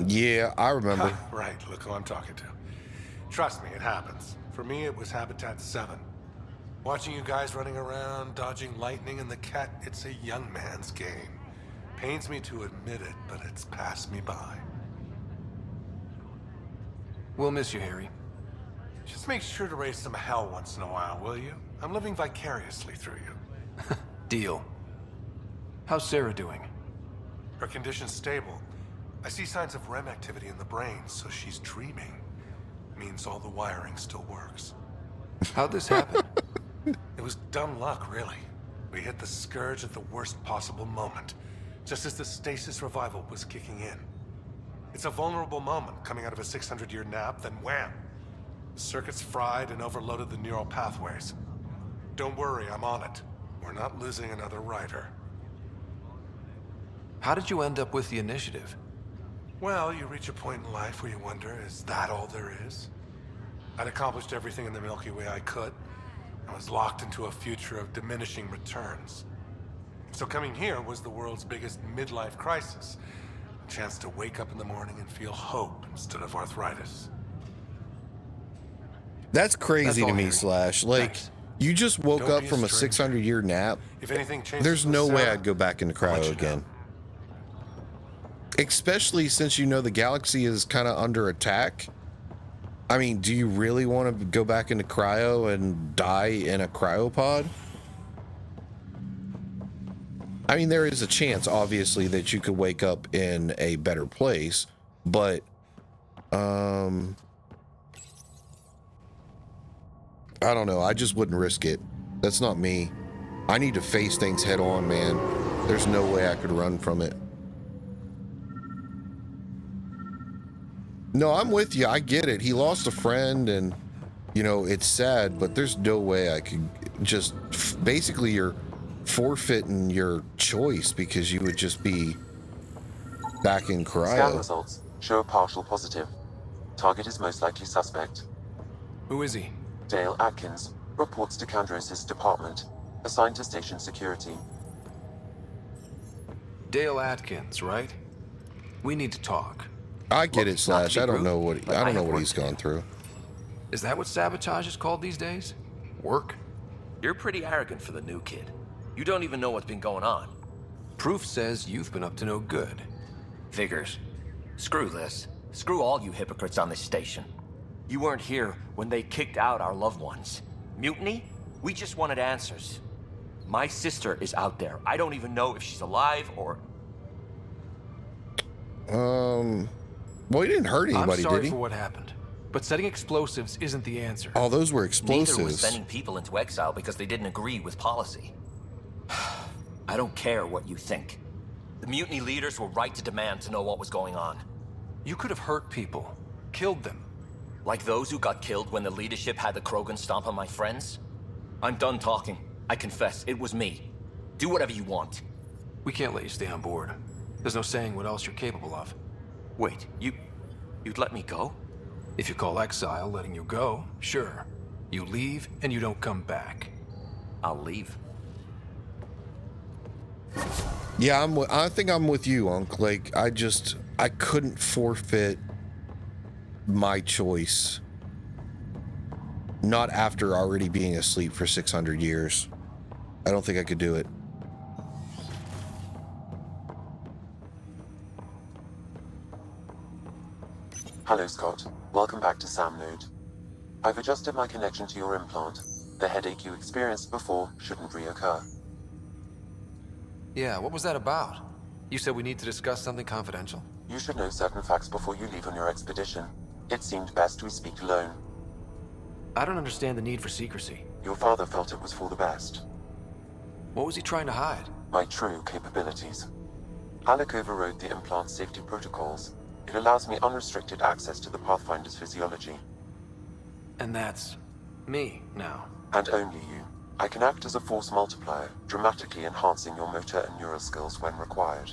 Yeah, I remember. Right, look who I'm talking to. Trust me, it happens. For me, it was Habitat 7. Watching you guys running around, dodging lightning and the Ket, it's a young man's game. Pains me to admit it, but it's passed me by. We'll miss you, Harry. Just make sure to raise some hell once in a while, will you? I'm living vicariously through you. Deal. How's Sarah doing? Her condition's stable. I see signs of REM activity in the brain, so she's dreaming. Means all the wiring still works. How'd this happen? It was dumb luck, really. We hit the Scourge at the worst possible moment, just as the stasis revival was kicking in. It's a vulnerable moment, coming out of a 600-year nap, then wham! The circuits fried and overloaded the neural pathways. Don't worry, I'm on it. We're not losing another Ryder. How did you end up with the initiative? Well, you reach a point in life where you wonder, is that all there is? I'd accomplished everything in the Milky Way I could. I was locked into a future of diminishing returns. So coming here was the world's biggest midlife crisis. A chance to wake up in the morning and feel hope instead of arthritis. That's crazy to me, Slash. Like, you just woke up from a 600-year nap. If anything changes, There's no way I'd go back into cryo again. Especially since you know the galaxy is kind of under attack. I mean, do you really want to go back into cryo and die in a cryopod? I mean, there is a chance, obviously, that you could wake up in a better place, but, I don't know. I just wouldn't risk it. That's not me. I need to face things head on, man. There's no way I could run from it. No, I'm with you. I get it. He lost a friend and, you know, it's sad, but there's no way I could just... Basically, you're forfeiting your choice because you would just be back in cryo. Scan results show a partial positive. Target is most likely suspect. Who is he? Dale Atkins reports to Kandros' department, assigned to station security. Dale Atkins, right? We need to talk. I get it, Slash. I don't know what he's gone through. Is that what sabotage is called these days? Work? You're pretty arrogant for the new kid. You don't even know what's been going on. Proof says you've been up to no good. Figures. Screw this. Screw all you hypocrites on this station. You weren't here when they kicked out our loved ones. Mutiny? We just wanted answers. My sister is out there. I don't even know if she's alive or... Well, he didn't hurt anybody, I'm sorry did he? for what happened, but setting explosives isn't the answer. Oh, those were explosives. Neither was sending people into exile because they didn't agree with policy. I don't care what you think. The mutiny leaders were right to demand to know what was going on. You could have hurt people, killed them. Like those who got killed when the leadership had the Krogan stomp on my friends? I'm done talking. I confess, it was me. Do whatever you want. We can't let you stay on board. There's no saying what else you're capable of. Wait, you'd let me go? If you call exile letting you go, sure. You leave and you don't come back. I'll leave. Yeah, I think I'm with you, Unc. Like, I couldn't forfeit my choice. Not after already being asleep for 600 years. I don't think I could do it. Hello, Scott. Welcome back to Sam Node. I've adjusted my connection to your implant. The headache you experienced before shouldn't reoccur. Yeah, what was that about? You said we need to discuss something confidential. You should know certain facts before you leave on your expedition. It seemed best we speak alone. I don't understand the need for secrecy. Your father felt it was for the best. What was he trying to hide? My true capabilities. Alec overrode the implant's safety protocols. It allows me unrestricted access to the Pathfinder's physiology. And that's me now. And only you. I can act as a force multiplier, dramatically enhancing your motor and neural skills when required.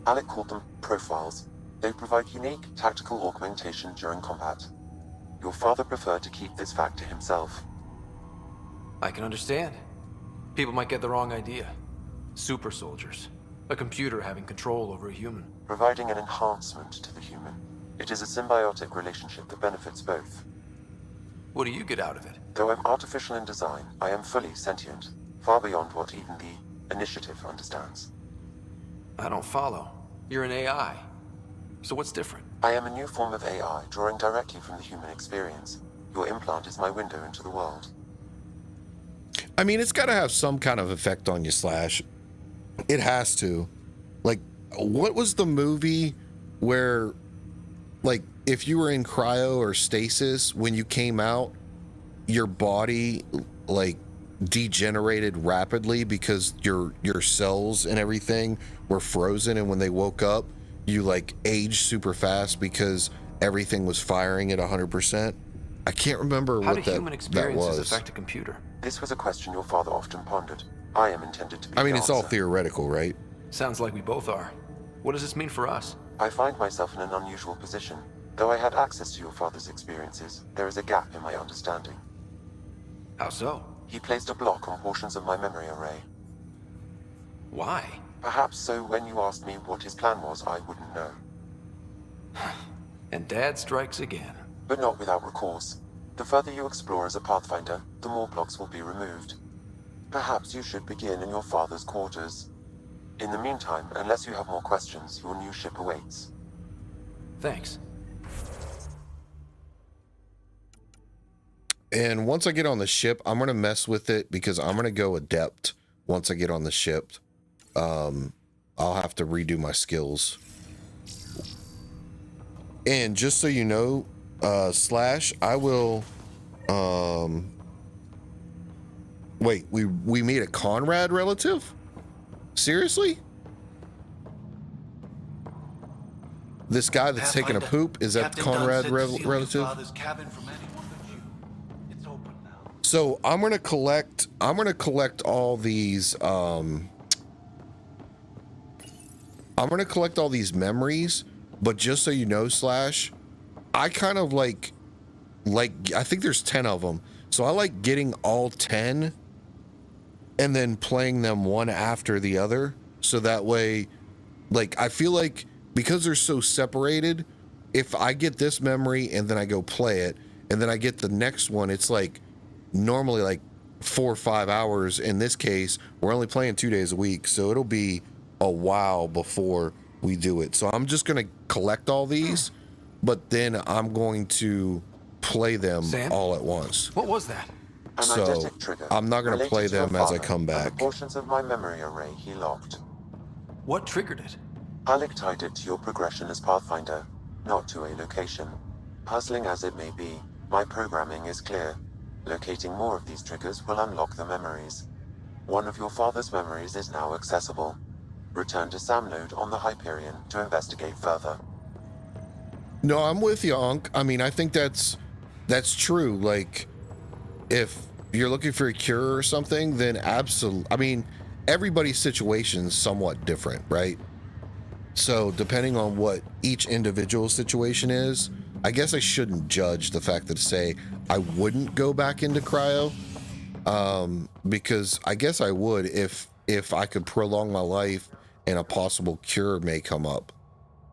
Alec called them profiles. They provide unique tactical augmentation during combat. Your father preferred to keep this fact to himself. I can understand. People might get the wrong idea. Super soldiers. A computer having control over a human. Providing an enhancement to the human. It is a symbiotic relationship that benefits both. What do you get out of it? Though I'm artificial in design, I am fully sentient, far beyond what even the Initiative understands. I don't follow. You're an AI. So what's different? I am a new form of AI, drawing directly from the human experience. Your implant is my window into the world. I mean, it's got to have some kind of effect on you, Slash. It has to. Like, what was the movie where, like, if you were in cryo or stasis, when you came out, your body, like, degenerated rapidly because your cells and everything were frozen, and when they woke up, you, like, aged super fast because everything was firing at 100%? I can't remember How what do human that experiences was. affect a computer? This was a question your father often pondered. I am intended to be I mean, the it's all answer. theoretical, right? Sounds like we both are. What does this mean for us? I find myself in an unusual position. Though I had access to your father's experiences, there is a gap in my understanding. How so? He placed a block on portions of my memory array. Why? Perhaps so when you asked me what his plan was, I wouldn't know. And Dad strikes again. But not without recourse. The further you explore as a Pathfinder, the more blocks will be removed. Perhaps you should begin in your father's quarters. In the meantime, unless you have more questions, your new ship awaits. Thanks. And once I get on the ship, I'm going to mess with it because I'm going to go adept once I get on the ship. I'll have to redo my skills. And just so you know, Slash, I will... Wait, we made a Conrad relative? Seriously? This guy that's taking a poop, is that Conrad relative? So I'm gonna collect all these I'm gonna collect all these memories, but just so you know, Slash, I kind of like I think there's 10 of them. So I like getting all 10 and then playing them one after the other. So that way, like, I feel like because they're so separated, if I get this memory and then I go play it and then I get the next one, it's like normally like 4 or 5 hours. In this case, we're only playing 2 days a week. So it'll be a while before we do it. So I'm just going to collect all these, but then I'm going to play them all at once. What was that? So I'm not going to play them as I come back. Portions of my memory array he locked. What triggered it? Alec tied it to your progression as Pathfinder, not to a location. Puzzling as it may be, my programming is clear. Locating more of these triggers will unlock the memories. One of your father's memories is now accessible. Return to Sam Node on the Hyperion to investigate further. No, I'm with you, Unc. I mean, I think that's true. Like, if you're looking for a cure or something, then absolutely. I mean, everybody's situation is somewhat different, right? So depending on what each individual situation is, I guess I shouldn't judge the fact that, say, I wouldn't go back into cryo, because I guess I would if I could prolong my life and a possible cure may come up.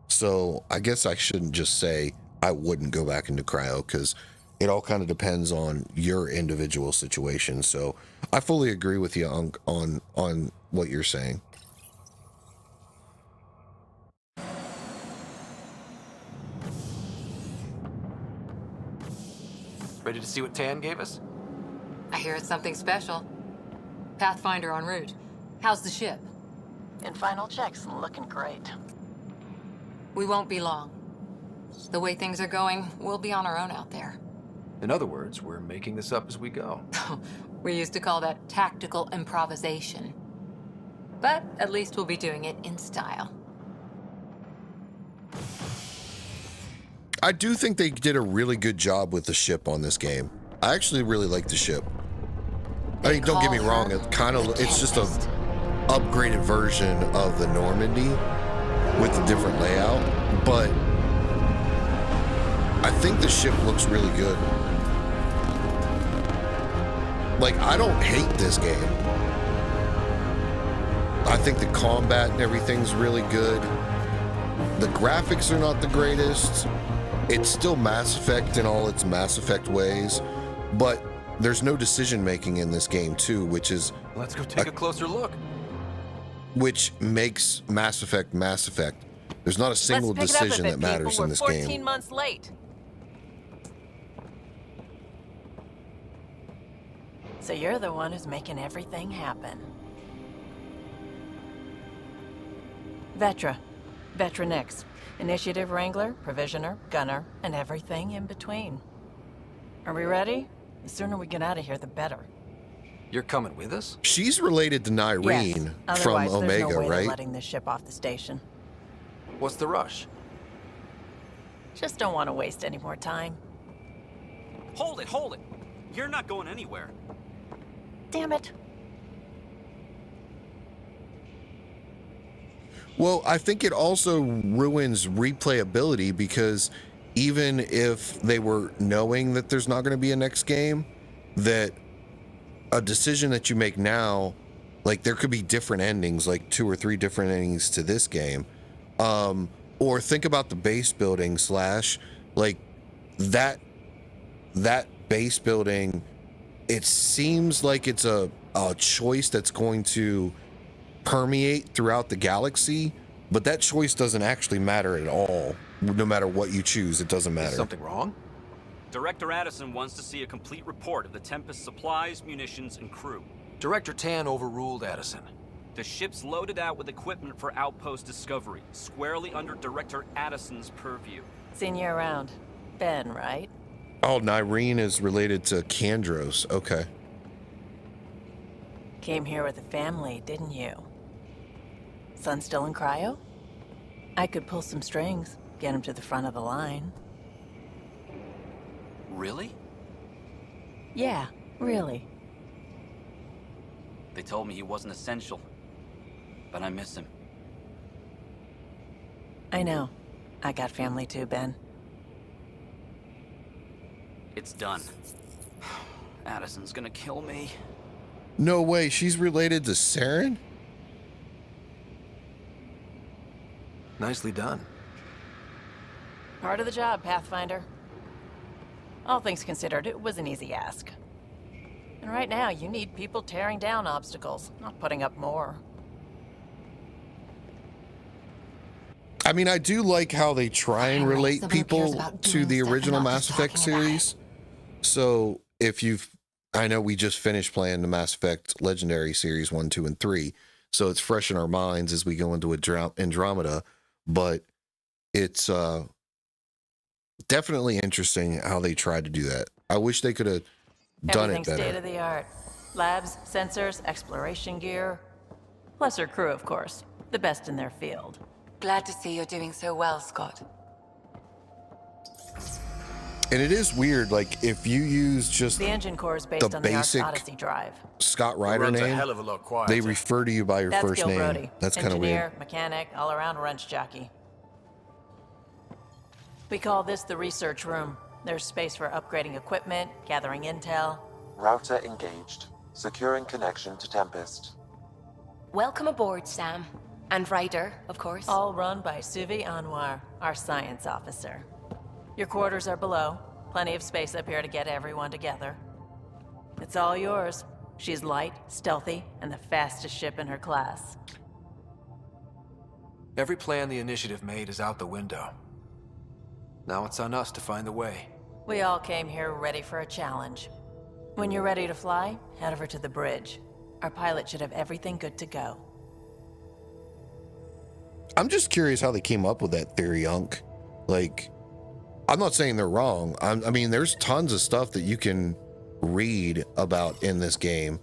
So I guess I shouldn't just say I wouldn't go back into cryo, because it all kind of depends on your individual situation. So I fully agree with you on what you're saying. Ready to see what Tan gave us? I hear it's something special. Pathfinder en route. How's the ship? In final checks, looking great. We won't be long. The way things are going, we'll be on our own out there. In other words, we're making this up as we go. We used to call that tactical improvisation. But at least we'll be doing it in style. I do think they did a really good job with the ship on this game. I actually really like the ship. I mean, don't get me wrong, it's just a upgraded version of the Normandy with a different layout, but I think the ship looks really good. Like, I don't hate this game. I think the combat and everything's really good. The graphics are not the greatest. It's still Mass Effect in all its Mass Effect ways, but there's no decision making in this game too, which is... Let's go take a closer look. Which makes Mass Effect Mass Effect. There's not a single decision that matters in this game. We're 14 months late. So you're the one who's making everything happen. Vetra. Vetra Nix. Initiative Wrangler, Provisioner, Gunner, and everything in between. Are we ready? The sooner we get out of here, the better. You're coming with us? She's related to Nyreen from Omega, there's no way right? they're letting this ship off the station. What's the rush? Just don't want to waste any more time. Hold it, hold it! You're not going anywhere. Damn it. Well, I think it also ruins replayability because even if they were knowing that there's not going to be a next game, that a decision that you make now, like there could be different endings, like 2 or 3 different endings to this game. Or think about the base building slash, like that base building, it seems like it's a choice that's going to permeate throughout the galaxy, but that choice doesn't actually matter at all. No matter what you choose, it doesn't matter. Is something wrong? Director Addison wants to see a complete report of the Tempest supplies, munitions, and crew. Director Tan overruled Addison. The ship's loaded out with equipment for outpost discovery, squarely under Director Addison's purview. Seen you around. Ben, right? Oh, Nyreen is related to Kandros. Okay. Came here with a family, didn't you? Son still in cryo? I could pull some strings, get him to the front of the line. Really? Yeah, really. They told me he wasn't essential, but I miss him. I know. I got family too, Ben. It's done. Addison's gonna kill me. No way, she's related to Saren? Nicely done. Part of the job, Pathfinder. All things considered, it was an easy ask. And right now, you need people tearing down obstacles, not putting up more. I mean, I do like how they try and relate people to the original Mass Effect series. So if I know we just finished playing the Mass Effect Legendary Series 1, 2, and 3, so it's fresh in our minds as we go into Andromeda, but it's definitely interesting how they tried to do that. I wish they could have done it better. State of the art. Labs, sensors, exploration gear. Plus her crew, of course. The best in their field. Glad to see you're doing so well, Scott. And it is weird, like if you use just the engine core is based on the Arc's Odyssey drive. Scott Ryder name, they refer to you by your first name. Brody. That's kind of weird. Engineer, mechanic, all-around wrench jockey. We call this the research room. There's space for upgrading equipment, gathering intel. Router engaged. Securing connection to Tempest. Welcome aboard, Sam. And Ryder, of course. All run by Suvi Anwar, our science officer. Your quarters are below. Plenty of space up here to get everyone together. It's all yours. She's light, stealthy, and the fastest ship in her class. Every plan the Initiative made is out the window. Now it's on us to find the way. We all came here ready for a challenge. When you're ready to fly, head over to the bridge. Our pilot should have everything good to go. I'm just curious how they came up with that theory, Unc. Like, I'm not saying they're wrong. I mean, there's tons of stuff that you can read about in this game.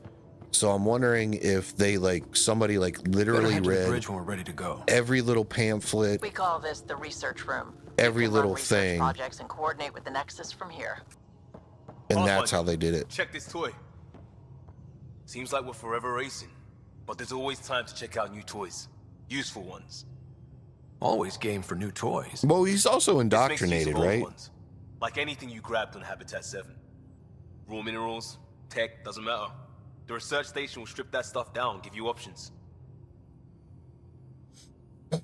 So I'm wondering if they, like, somebody, like, literally read the bridge when we're ready to go. Every little pamphlet. We call this the research room. Every little thing. Projects and coordinate with the Nexus from here. And that's how they did it. Check this toy. Seems like we're forever racing, but there's always time to check out new toys. Useful ones. Always game for new toys. Well, he's also indoctrinated, right? Ones. Like anything you grabbed on Habitat 7. Raw minerals, tech, doesn't matter. The research station will strip that stuff down and give you options.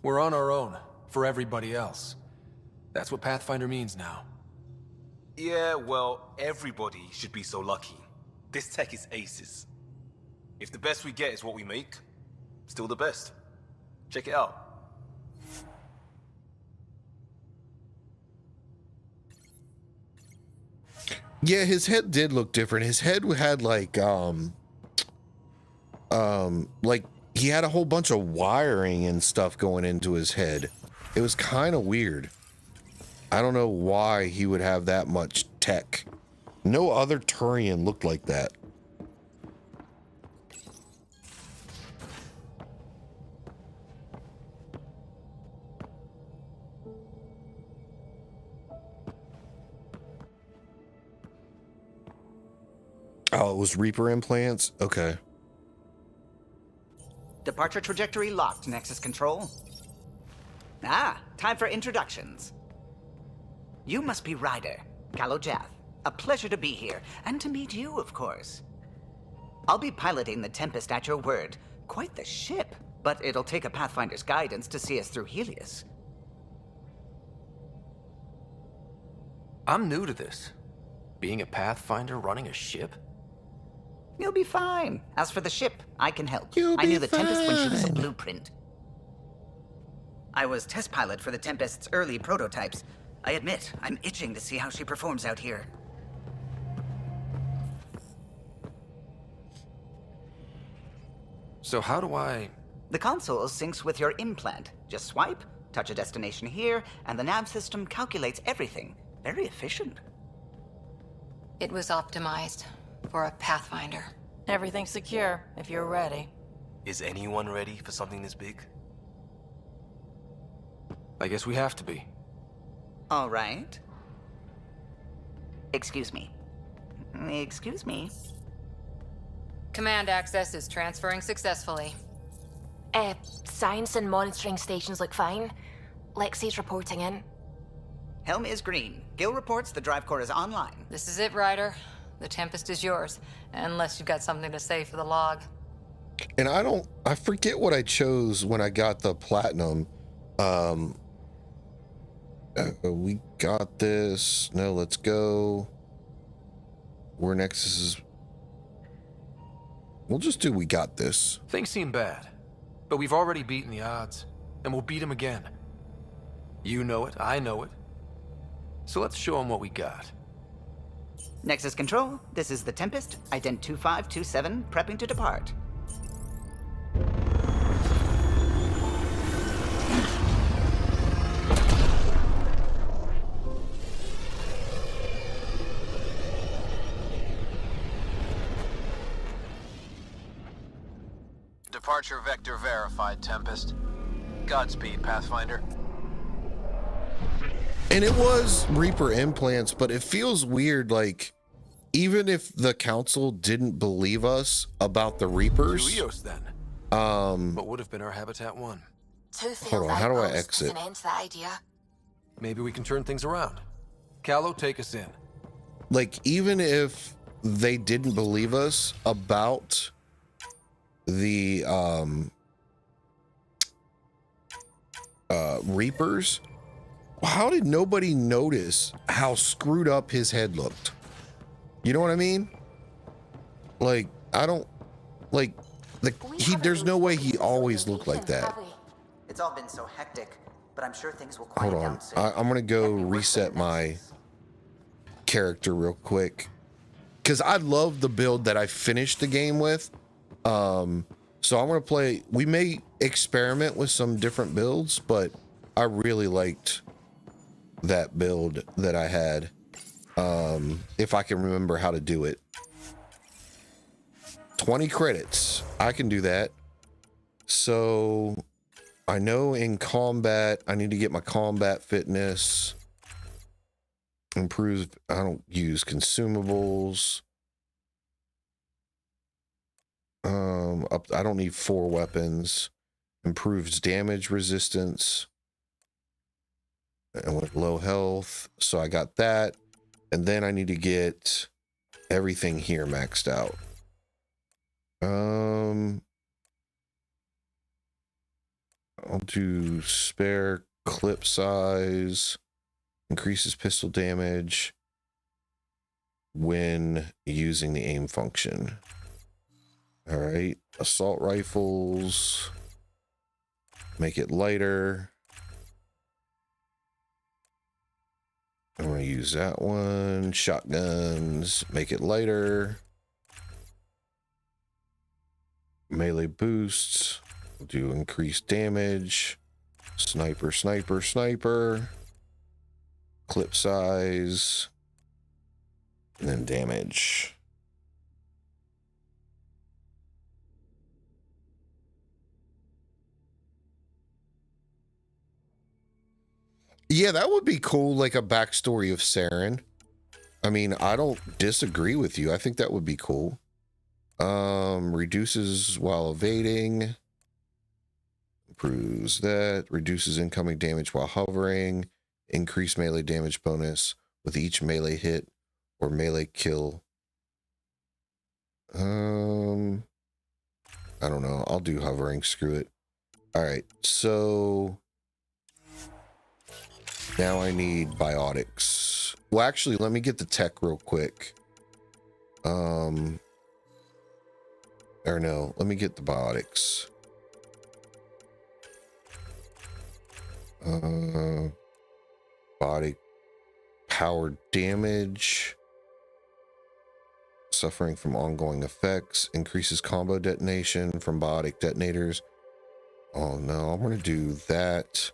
We're on our own, for everybody else. That's what Pathfinder means now. Yeah, well, everybody should be so lucky. This tech is aces. If the best we get is what we make, still the best. Check it out. Yeah, his head did look different. His head had like he had a whole bunch of wiring and stuff going into his head. It was kind of weird. I don't know why he would have that much tech. No other Turian looked like that. Oh, it was Reaper implants? Okay. Departure trajectory locked, Nexus Control. Ah, time for introductions. You must be Ryder, Kalojath. A pleasure to be here, and to meet you, of course. I'll be piloting the Tempest at your word. Quite the ship, but it'll take a Pathfinder's guidance to see us through Heleus. I'm new to this. Being a Pathfinder running a ship? You'll be fine. As for the ship, I can help. I knew the Tempest when she was a blueprint. I was test pilot for the Tempest's early prototypes. I admit, I'm itching to see how she performs out here. So how do I... The console syncs with your implant. Just swipe, touch a destination here, and the nav system calculates everything. Very efficient. It was optimized for a Pathfinder. Everything's secure, if you're ready. Is anyone ready for something this big? I guess we have to be. All right. Excuse me. Excuse me. Command access is transferring successfully. Science and monitoring stations look fine. Lexi's reporting in. Helm is green. Gil reports the drive core is online. This is it, Ryder. The Tempest is yours, unless you've got something to say for the log. And I forget what I chose when I got the platinum. We got this. No, let's go. Where Nexus is. We'll just do we got this. Things seem bad, but we've already beaten the odds, and we'll beat them again. You know it, I know it. So let's show them what we got. Nexus Control, this is the Tempest, ident 2527, prepping to depart. Departure vector verified, Tempest. Godspeed, Pathfinder. And it was Reaper implants, but it feels weird, like, even if the council didn't believe us about the Reapers. Helios, then. What would have been our Habitat 1? Hold on, how do I exit? An end to that idea. Maybe we can turn things around. Callow, take us in. Like, even if they didn't believe us about the Reapers, how did nobody notice how screwed up his head looked? You know what I mean? Like, I don't like there's no way he always looked like that. It's all been so hectic, but I'm sure things will quiet Hold on, down soon. I'm gonna go reset my character real quick because I love the build that I finished the game with. So I'm gonna play. We may experiment with some different builds, but I really liked that build that I had. If I can remember how to do it. 20 credits. I can do that. So I know in combat, I need to get my combat fitness. Improve. I don't use consumables. I don't need 4 weapons. Improves damage resistance. And with low health. So I got that. And then I need to get everything here maxed out. I'll do spare clip size. Increases pistol damage when using the aim function. All right, assault rifles, make it lighter. I'm gonna use that one. Shotguns, make it lighter. Melee boosts, we'll do increased damage. Sniper, sniper, sniper. Clip size, and then damage. Yeah, that would be cool, like a backstory of Saren. I mean, I don't disagree with you. I think that would be cool. Reduces while evading. Improves that. Reduces incoming damage while hovering. Increase melee damage bonus with each melee hit or melee kill. I don't know. I'll do hovering. Screw it. All right. So now I need biotics. Well, actually, let me get the tech real quick. Or no, let me get the biotics. Body power damage. Suffering from ongoing effects. Increases combo detonation from biotic detonators. Oh no, I'm going to do that.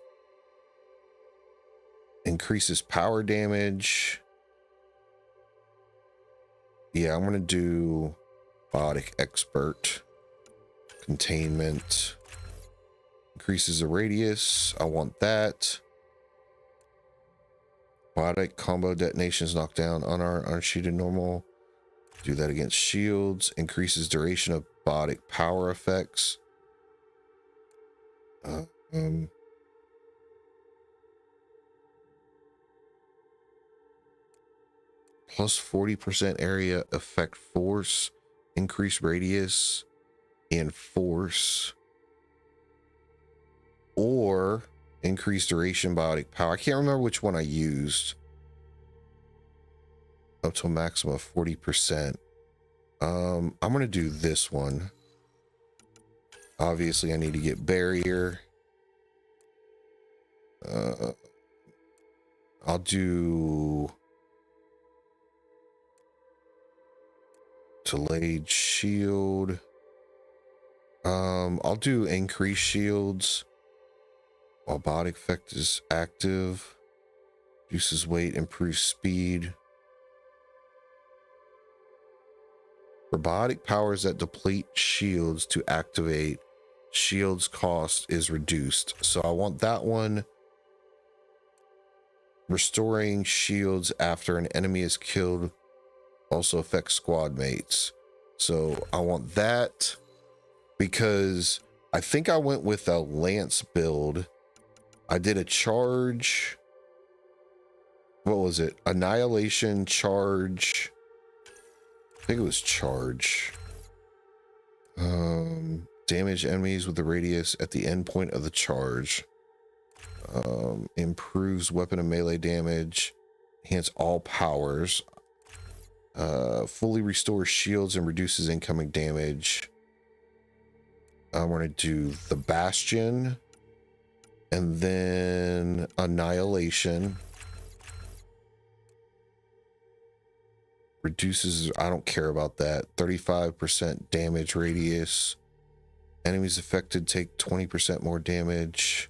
Increases power damage. Yeah, I'm going to do biotic expert. Containment. Increases the radius. I want that. Biotic combo detonations knock down unarmed, unsheeted normal. Do that against shields. Increases duration of biotic power effects. Plus 40% area effect force. Increase radius and force. Or increase duration biotic power. I can't remember which one I used. Up to a maximum of 40%. I'm going to do this one. Obviously, I need to get barrier. I'll do delayed shield. I'll do increased shields while biotic effect is active. Reduces weight, improves speed. For biotic powers that deplete shields to activate, shields cost is reduced. So I want that one. Restoring shields after an enemy is killed also affects squad mates. So I want that because I think I went with a lance build. I did a charge. What was it? Annihilation, charge. I think it was charge. Damage enemies with the radius at the end point of the charge. Improves weapon and melee damage. Enhance all powers. Fully restores shields and reduces incoming damage. I'm going to do the Bastion. And then Annihilation. Reduces, I don't care about that. 35% damage radius. Enemies affected take 20% more damage.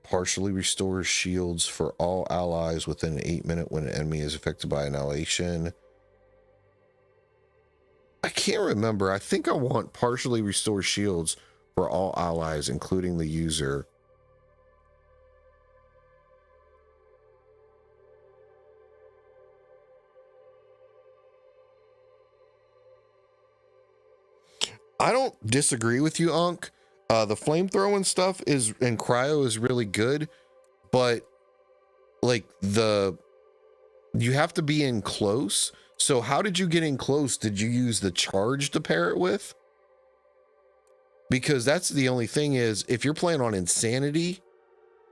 Partially restores shields for all allies within an 8-minute when an enemy is affected by annihilation. I can't remember. I think I want partially restore shields for all allies, including the user. I don't disagree with you, Unc. The flamethrowing stuff is and cryo is really good, but like you have to be in close. So how did you get in close? Did you use the charge to pair it with? Because that's the only thing is if you're playing on insanity,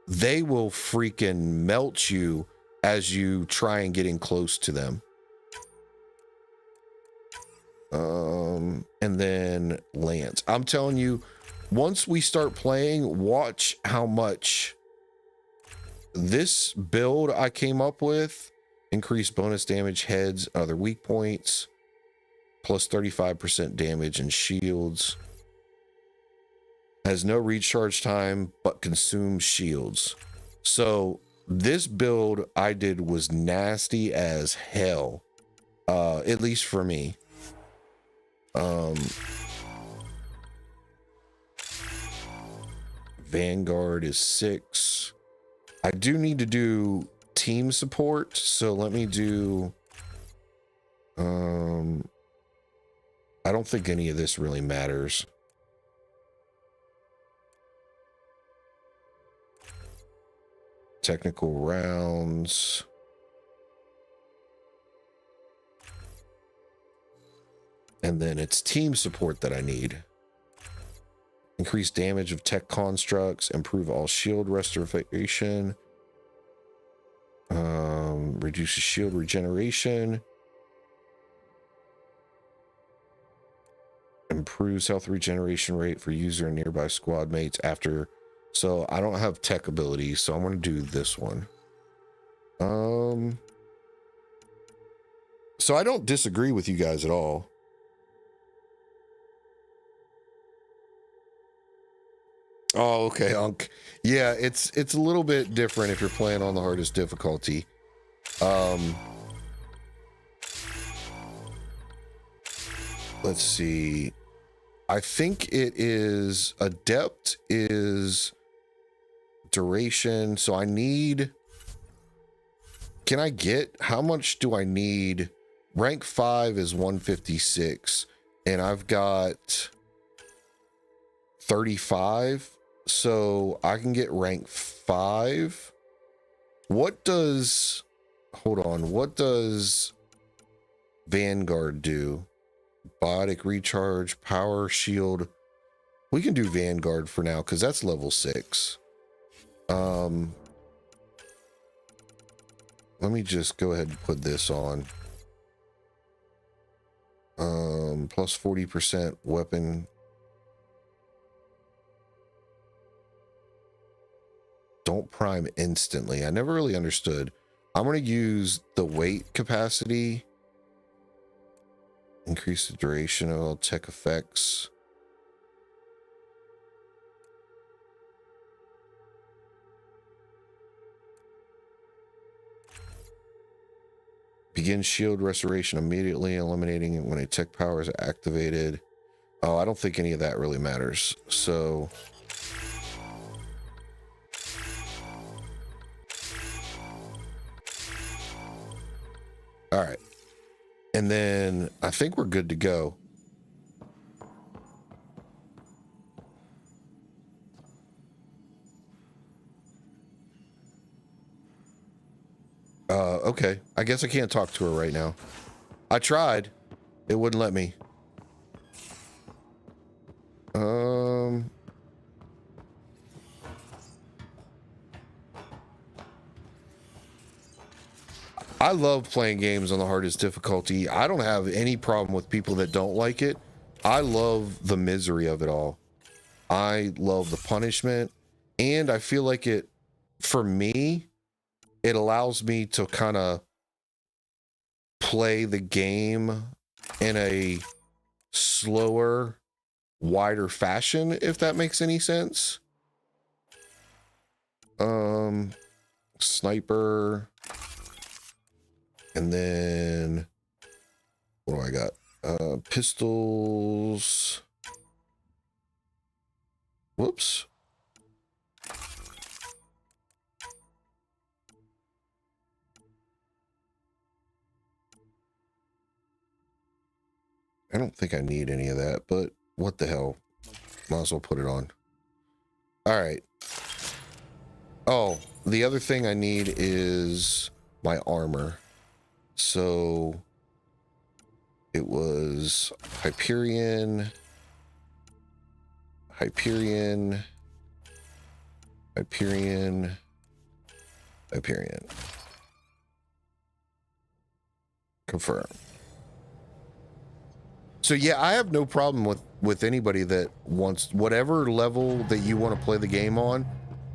they will freaking melt you as you try and get in close to them. And then Lance. I'm telling you, once we start playing, watch how much this build I came up with. Increased bonus damage, heads, other weak points, plus 35% damage and shields. Has no recharge time, but consumes shields. So this build I did was nasty as hell. At least for me. Vanguard is 6. I do need to do team support, so let me do I don't think any of this really matters. Technical rounds. And then it's team support that I need. Increase damage of tech constructs, improve all shield restoration, reduces shield regeneration, improves health regeneration rate for user and nearby squad mates after. So I don't have tech abilities, so I'm going to do this one. So I don't disagree with you guys at all. Oh, okay, Unc. Yeah, it's a little bit different if you're playing on the hardest difficulty. Let's see. I think it is adept is duration. So I need. Can I get, how much do I need? Rank 5 is 156, and I've got 35. So I can get rank 5. What does, hold on, what does Vanguard do? Biotic recharge, power shield. We can do Vanguard for now because that's level 6. Let me just go ahead and put this on. Plus 40% weapon. Don't prime instantly. I never really understood. I'm going to use the weight capacity. Increase the duration of all tech effects. Begin shield restoration immediately, eliminating it when a tech power is activated. Oh, I don't think any of that really matters. So all right. And then I think we're good to go. Okay. I guess I can't talk to her right now. I tried. It wouldn't let me. I love playing games on the hardest difficulty. I don't have any problem with people that don't like it. I love the misery of it all. I love the punishment, and I feel like it, for me, it allows me to kind of play the game in a slower, wider fashion, if that makes any sense. Sniper. And then what do I got? Pistols. Whoops. I don't think I need any of that, but what the hell? Might as well put it on. All right. Oh, the other thing I need is my armor. So it was Hyperion, Hyperion, Hyperion, Hyperion. Confirm. So yeah, I have no problem with anybody that wants whatever level that you want to play the game on.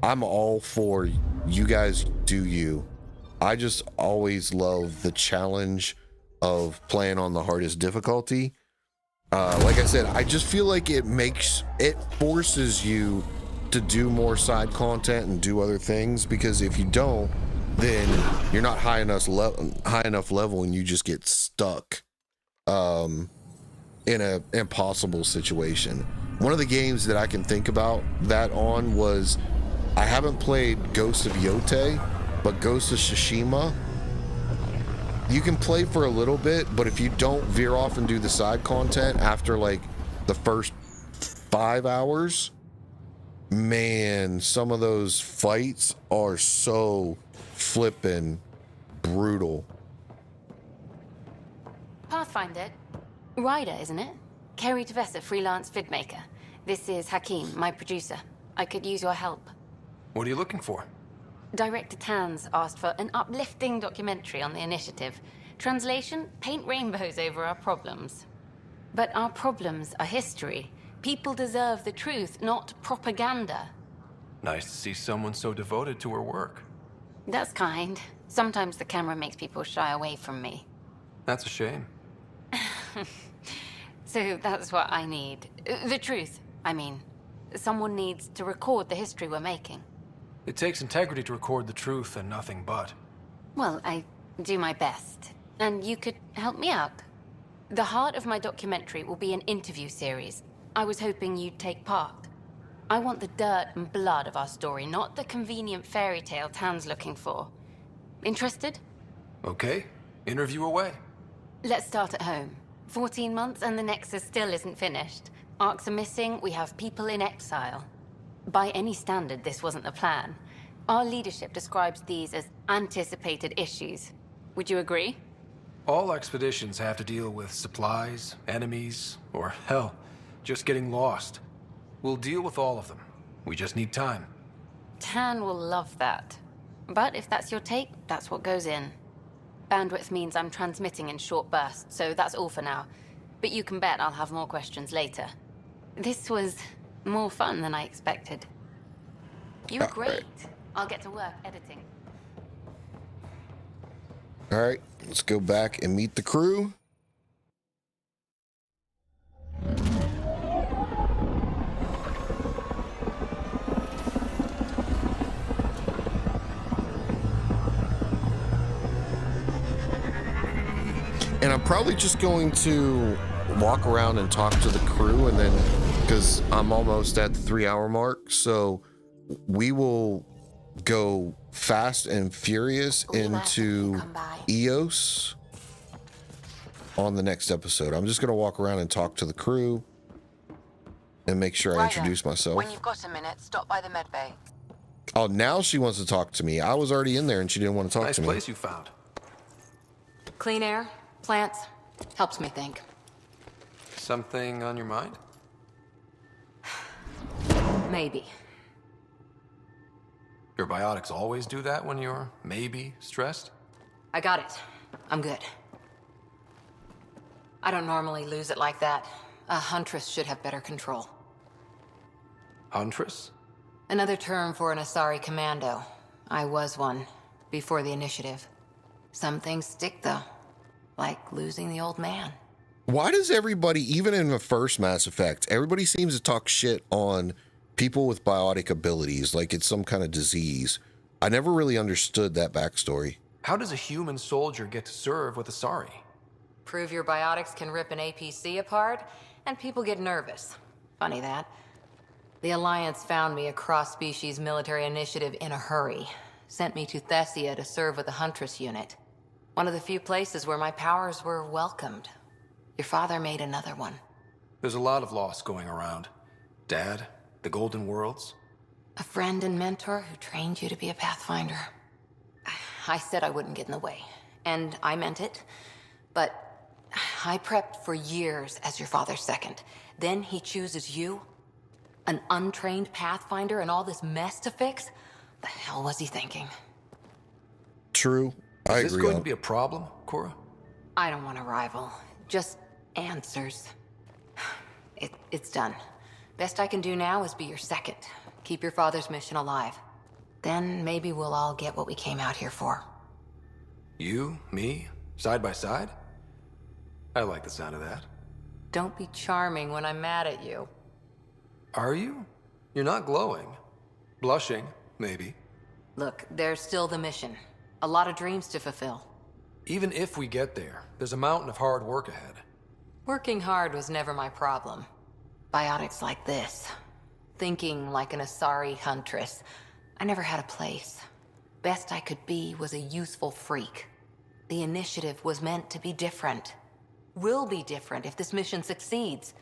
I'm all for you guys do you. I just always love the challenge of playing on the hardest difficulty. Like I said, I just feel like it forces you to do more side content and do other things, because if you don't, then you're not high enough level and you just get stuck in an impossible situation. One of the games that I can think about that on was, I haven't played Ghost of Yotei, but Ghost of Tsushima, you can play for a little bit, but if you don't veer off and do the side content after like the first 5 hours, Man, some of those fights are so flippin' brutal. Pathfinder. Ryder, isn't it? Kerry Tavessa, freelance vidmaker. This is Hakeem, my producer. I could use your help. What are you looking for? Director Tanz asked for an uplifting documentary on the initiative. Translation, paint rainbows over our problems. But our problems are history. People deserve the truth, not propaganda. Nice to see someone so devoted to her work. That's kind. Sometimes the camera makes people shy away from me. That's a shame. So that's what I need. The truth, I mean. Someone needs to record the history we're making. It takes integrity to record the truth and nothing but. Well, I do my best. And you could help me out. The heart of my documentary will be an interview series. I was hoping you'd take part. I want the dirt and blood of our story, not the convenient fairy tale Tan's looking for. Interested? Okay, interview away. Let's start at home. 14 months and the Nexus still isn't finished. Arcs are missing, we have people in exile. By any standard, this wasn't the plan. Our leadership describes these as anticipated issues. Would you agree? All expeditions have to deal with supplies, enemies, or hell, just getting lost. We'll deal with all of them. We just need time. Tan will love that. But if that's your take, that's what goes in. Bandwidth means I'm transmitting in short bursts, so that's all for now. But you can bet I'll have more questions later. This was more fun than I expected. You were great. I'll get to work editing. All right, let's go back and meet the crew. And I'm probably just going to walk around and talk to the crew, and then, because I'm almost at the 3-hour mark, so we will go fast and furious into EOS on the next episode. I'm just going to walk around and talk to the crew and make sure I introduce myself. When you've got a minute, stop by the med bay. Oh, now she wants to talk to me. I was already in there and she didn't want to talk to me. Nice place you found. Clean air, plants, helps me think. Something on your mind? Maybe. Your biotics always do that when you're maybe stressed? I got it. I'm good. I don't normally lose it like that. A huntress should have better control. Huntress? Another term for an Asari commando. I was one, before the initiative. Some things stick, though. Like losing the old man. Why does everybody, even in the first Mass Effect, everybody seems to talk shit on people with biotic abilities, like it's some kind of disease? I never really understood that backstory. How does a human soldier get to serve with Asari? Prove your biotics can rip an APC apart, and people get nervous. Funny that. The Alliance found me a cross-species military initiative in a hurry. Sent me to Thessia to serve with the Huntress unit. One of the few places where my powers were welcomed. Your father made another one. There's a lot of loss going around. Dad, the Golden Worlds. A friend and mentor who trained you to be a Pathfinder. I said I wouldn't get in the way, and I meant it. But I prepped for years as your father's second. Then he chooses you? An untrained Pathfinder and all this mess to fix? The hell was he thinking? True. I agree. Is this going to be a problem, Cora? I don't want a rival. Just answers. It's done. Best I can do now is be your second. Keep your father's mission alive. Then maybe we'll all get what we came out here for. You, me, side by side? I like the sound of that. Don't be charming when I'm mad at you. Are you? You're not glowing. Blushing, maybe. Look, there's still the mission. A lot of dreams to fulfill. Even if we get there, there's a mountain of hard work ahead. Working hard was never my problem. Biotics like this. Thinking like an Asari huntress. I never had a place. Best I could be was a useful freak. The initiative was meant to be different. Will be different if this mission succeeds.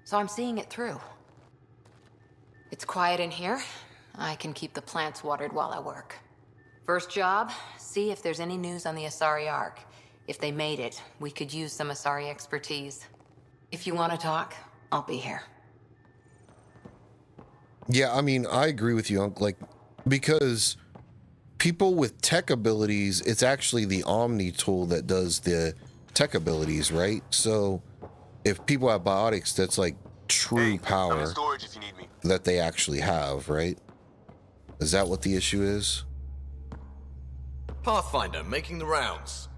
So I'm seeing it through. It's quiet in here. I can keep the plants watered while I work. First job, see if there's any news on the Asari Ark. If they made it, we could use some Asari expertise. If you want to talk, I'll be here. Yeah, I mean, I agree with you, Unc. Like, because people with tech abilities, it's actually the Omni tool that does the tech abilities, right? So if people have biotics, that's like true power storage if you need me. that they actually have, right? Is that what the issue is? Pathfinder making the rounds.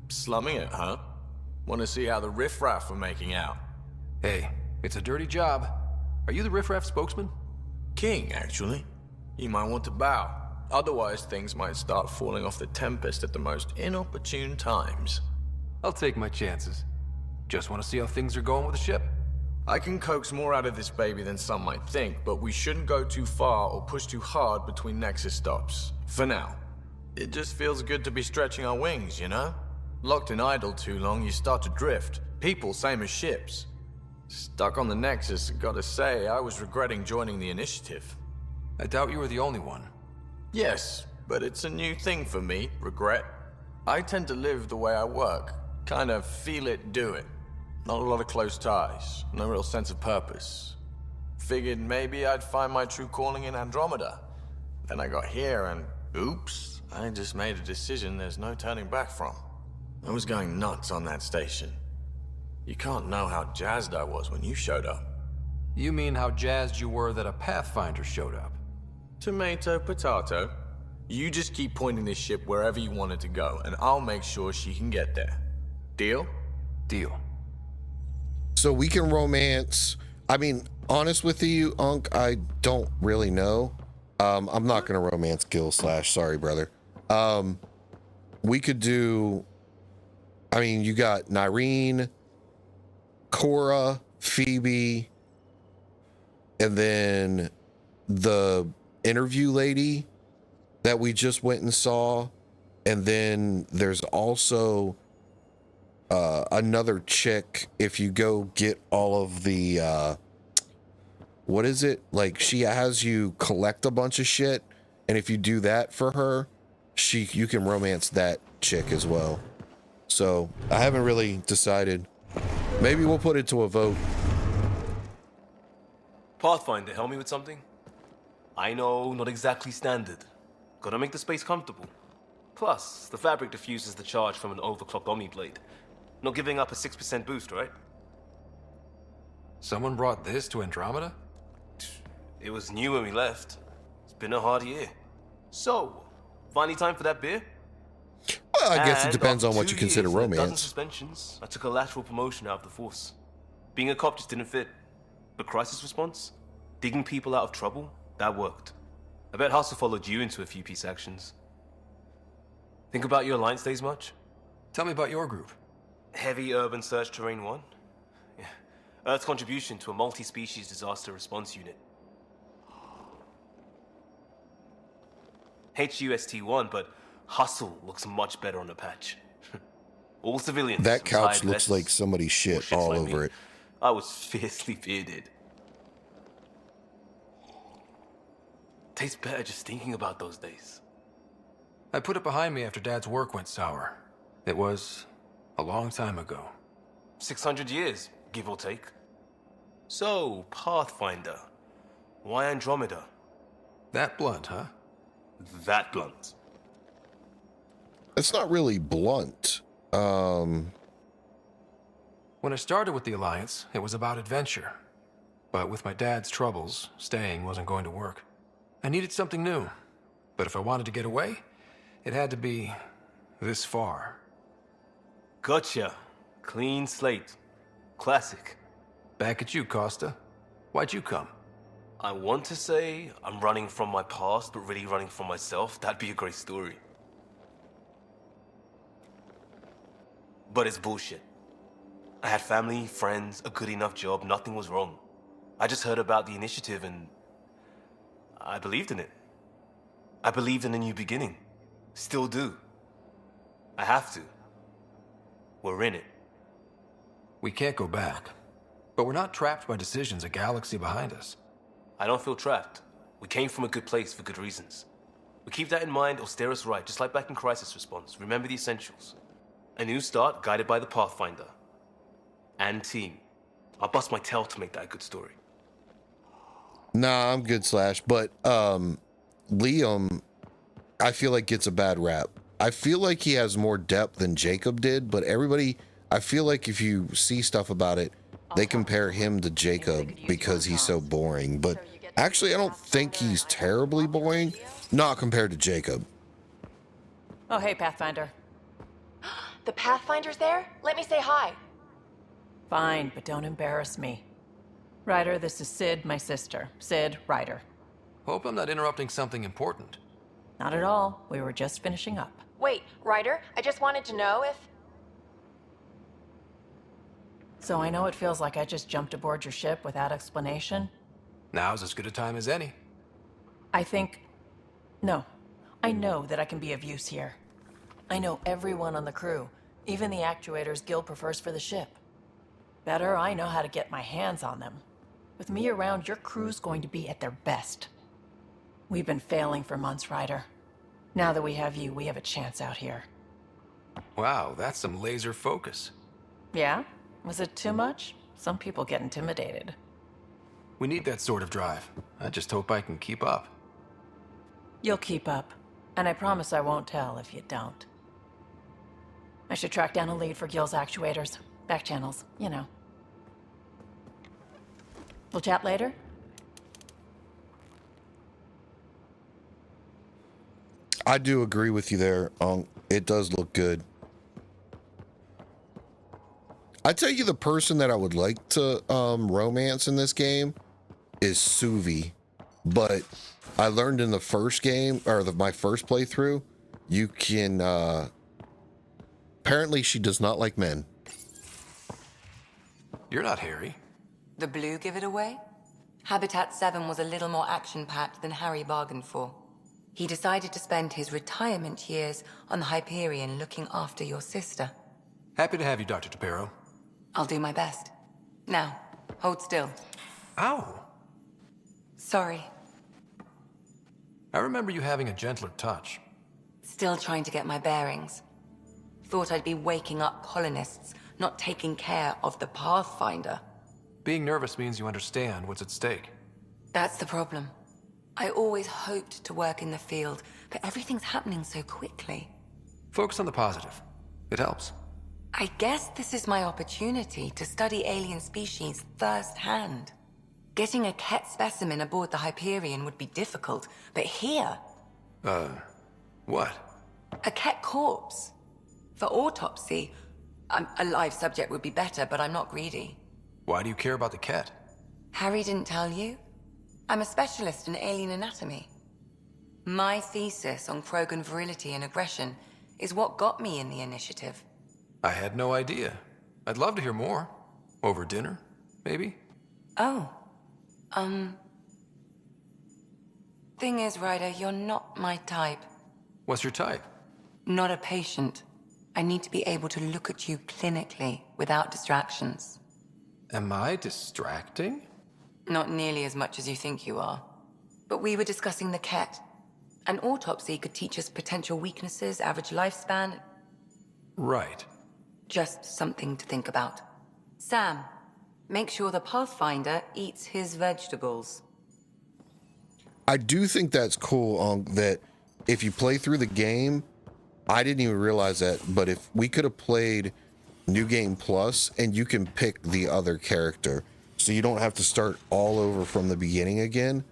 Slumming it, huh? Want to see how the riffraff are making out? Hey, it's a dirty job. Are you the riffraff spokesman? King, actually. You might want to bow. Otherwise, things might start falling off the Tempest at the most inopportune times. I'll take my chances. Just want to see how things are going with the ship. I can coax more out of this baby than some might think, but we shouldn't go too far or push too hard between Nexus stops. For now. It just feels good to be stretching our wings, you know? Locked in idle too long, you start to drift. People, same as ships. Stuck on the Nexus, gotta say, I was regretting joining the initiative. I doubt you were the only one. Yes, but it's a new thing for me, regret. I tend to live the way I work. Kind of feel it, do it. Not a lot of close ties, no real sense of purpose. Figured maybe I'd find my true calling in Andromeda. Then I got here and, oops, I just made a decision there's no turning back from. I was going nuts on that station. You can't know how jazzed I was when you showed up. You mean how jazzed you were that a Pathfinder showed up? Tomato, potato. You just keep pointing this ship wherever you want it to go, and I'll make sure she can get there. Deal? Deal. So we can romance. I mean, honest with you, Unc, I don't really know. I'm not gonna romance Gil / sorry, brother. We could do. I mean, you got Nyreen, Cora, Phoebe, and then the interview lady that we just went and saw, and then there's also another chick. If you go get all of the what is it, like, she has you collect a bunch of shit, and if you do that for her, you can romance that chick as well. So I haven't really decided. Maybe we'll put it to a vote. Pathfinder, help me with something? I know, not exactly standard. Gotta make the space comfortable. Plus, the fabric diffuses the charge from an overclocked Omniblade. Not giving up a 6% boost, right? Someone brought this to Andromeda? It was new when we left. It's been a hard year. So, finally time for that beer? Well, I guess it And depends on after what 2 you consider years and a dozen romance. suspensions, I took a lateral promotion out of the force. Being a cop just didn't fit. But crisis response? Digging people out of trouble? That worked. I bet Hustle followed you into a few peace actions. Think about your Alliance days much? Tell me about your group. Heavy Urban Search Terrain 1? Yeah. Earth's contribution to a multi-species disaster response unit. HUST-1, but Hustle looks much better on the patch. All civilians. That couch retired looks vets, like somebody shit all like over me. it. I was fiercely bearded. Tastes better just thinking about those days. I put it behind me after Dad's work went sour. It was a long time ago. 600 years, give or take. So, Pathfinder. Why Andromeda? That blunt, huh? That blunt. It's not really blunt. When I started with the Alliance, it was about adventure. But with my dad's troubles, staying wasn't going to work. I needed something new. But if I wanted to get away, it had to be this far. Gotcha. Clean slate. Classic. Back at you, Costa. Why'd you come? I want to say I'm running from my past, but really running from myself. That'd be a great story. But it's bullshit. I had family, friends, a good enough job, nothing was wrong. I just heard about the initiative and I believed in it. I believed in a new beginning. Still do. I have to. We're in it. We can't go back. But we're not trapped by decisions a galaxy behind us. I don't feel trapped. We came from a good place for good reasons. We keep that in mind, it'll steer us right, just like back in Crisis Response. Remember the essentials. A new start guided by the Pathfinder. And team. I'll bust my tail to make that a good story. Nah, I'm good, Slash. But Liam, I feel like gets a bad rap. I feel like he has more depth than Jacob did, but everybody, I feel like if you see stuff about it, they compare him to Jacob because he's so boring. But actually, I don't think he's terribly boring, not compared to Jacob. Oh, hey, Pathfinder. The Pathfinder's there? Let me say hi. Fine, but don't embarrass me. Ryder, this is Sid, my sister. Sid, Ryder. Hope I'm not interrupting something important. Not at all. We were just finishing up. Wait, Ryder, I just wanted to know if... So I know it feels like I just jumped aboard your ship without explanation. Now's as good a time as any. No. I know that I can be of use here. I know everyone on the crew, even the actuators Gil prefers for the ship. Better, I know how to get my hands on them. With me around, your crew's going to be at their best. We've been failing for months, Ryder. Now that we have you, we have a chance out here. Wow, that's some laser focus. Yeah? Was it too much? Some people get intimidated. We need that sort of drive. I just hope I can keep up. You'll keep up. And I promise I won't tell if you don't. I should track down a lead for Gil's actuators. Back channels, you know. We'll chat later? I do agree with you there. It does look good. I tell you, the person that I would like to romance in this game is Suvi, but I learned in the first game, or my first playthrough, you can apparently she does not like men. You're not Harry. The blue give it away? Habitat 7 was a little more action-packed than Harry bargained for. He decided to spend his retirement years on the Hyperion looking after your sister. Happy to have you, Dr. Tapero. I'll do my best. Now, hold still. Ow! Sorry. I remember you having a gentler touch. Still trying to get my bearings. Thought I'd be waking up colonists, not taking care of the Pathfinder. Being nervous means you understand what's at stake. That's the problem. I always hoped to work in the field, but everything's happening so quickly. Focus on the positive. It helps. I guess this is my opportunity to study alien species firsthand. Getting a Ket specimen aboard the Hyperion would be difficult, but here... what? A Ket corpse. For autopsy, a live subject would be better, but I'm not greedy. Why do you care about the Ket? Harry didn't tell you? I'm a specialist in alien anatomy. My thesis on Krogan virility and aggression is what got me in the initiative. I had no idea. I'd love to hear more. Over dinner, maybe? Oh. Thing is, Ryder, you're not my type. What's your type? Not a patient. I need to be able to look at you clinically without distractions. Am I distracting? Not nearly as much as you think you are. But we were discussing the Ket. An autopsy could teach us potential weaknesses, average lifespan. Right. Just something to think about. Sam, make sure the Pathfinder eats his vegetables. I do think that's cool, that if you play through the game, I didn't even realize that, but if we could have played New Game Plus and you can pick the other character, so you don't have to start all over from the beginning again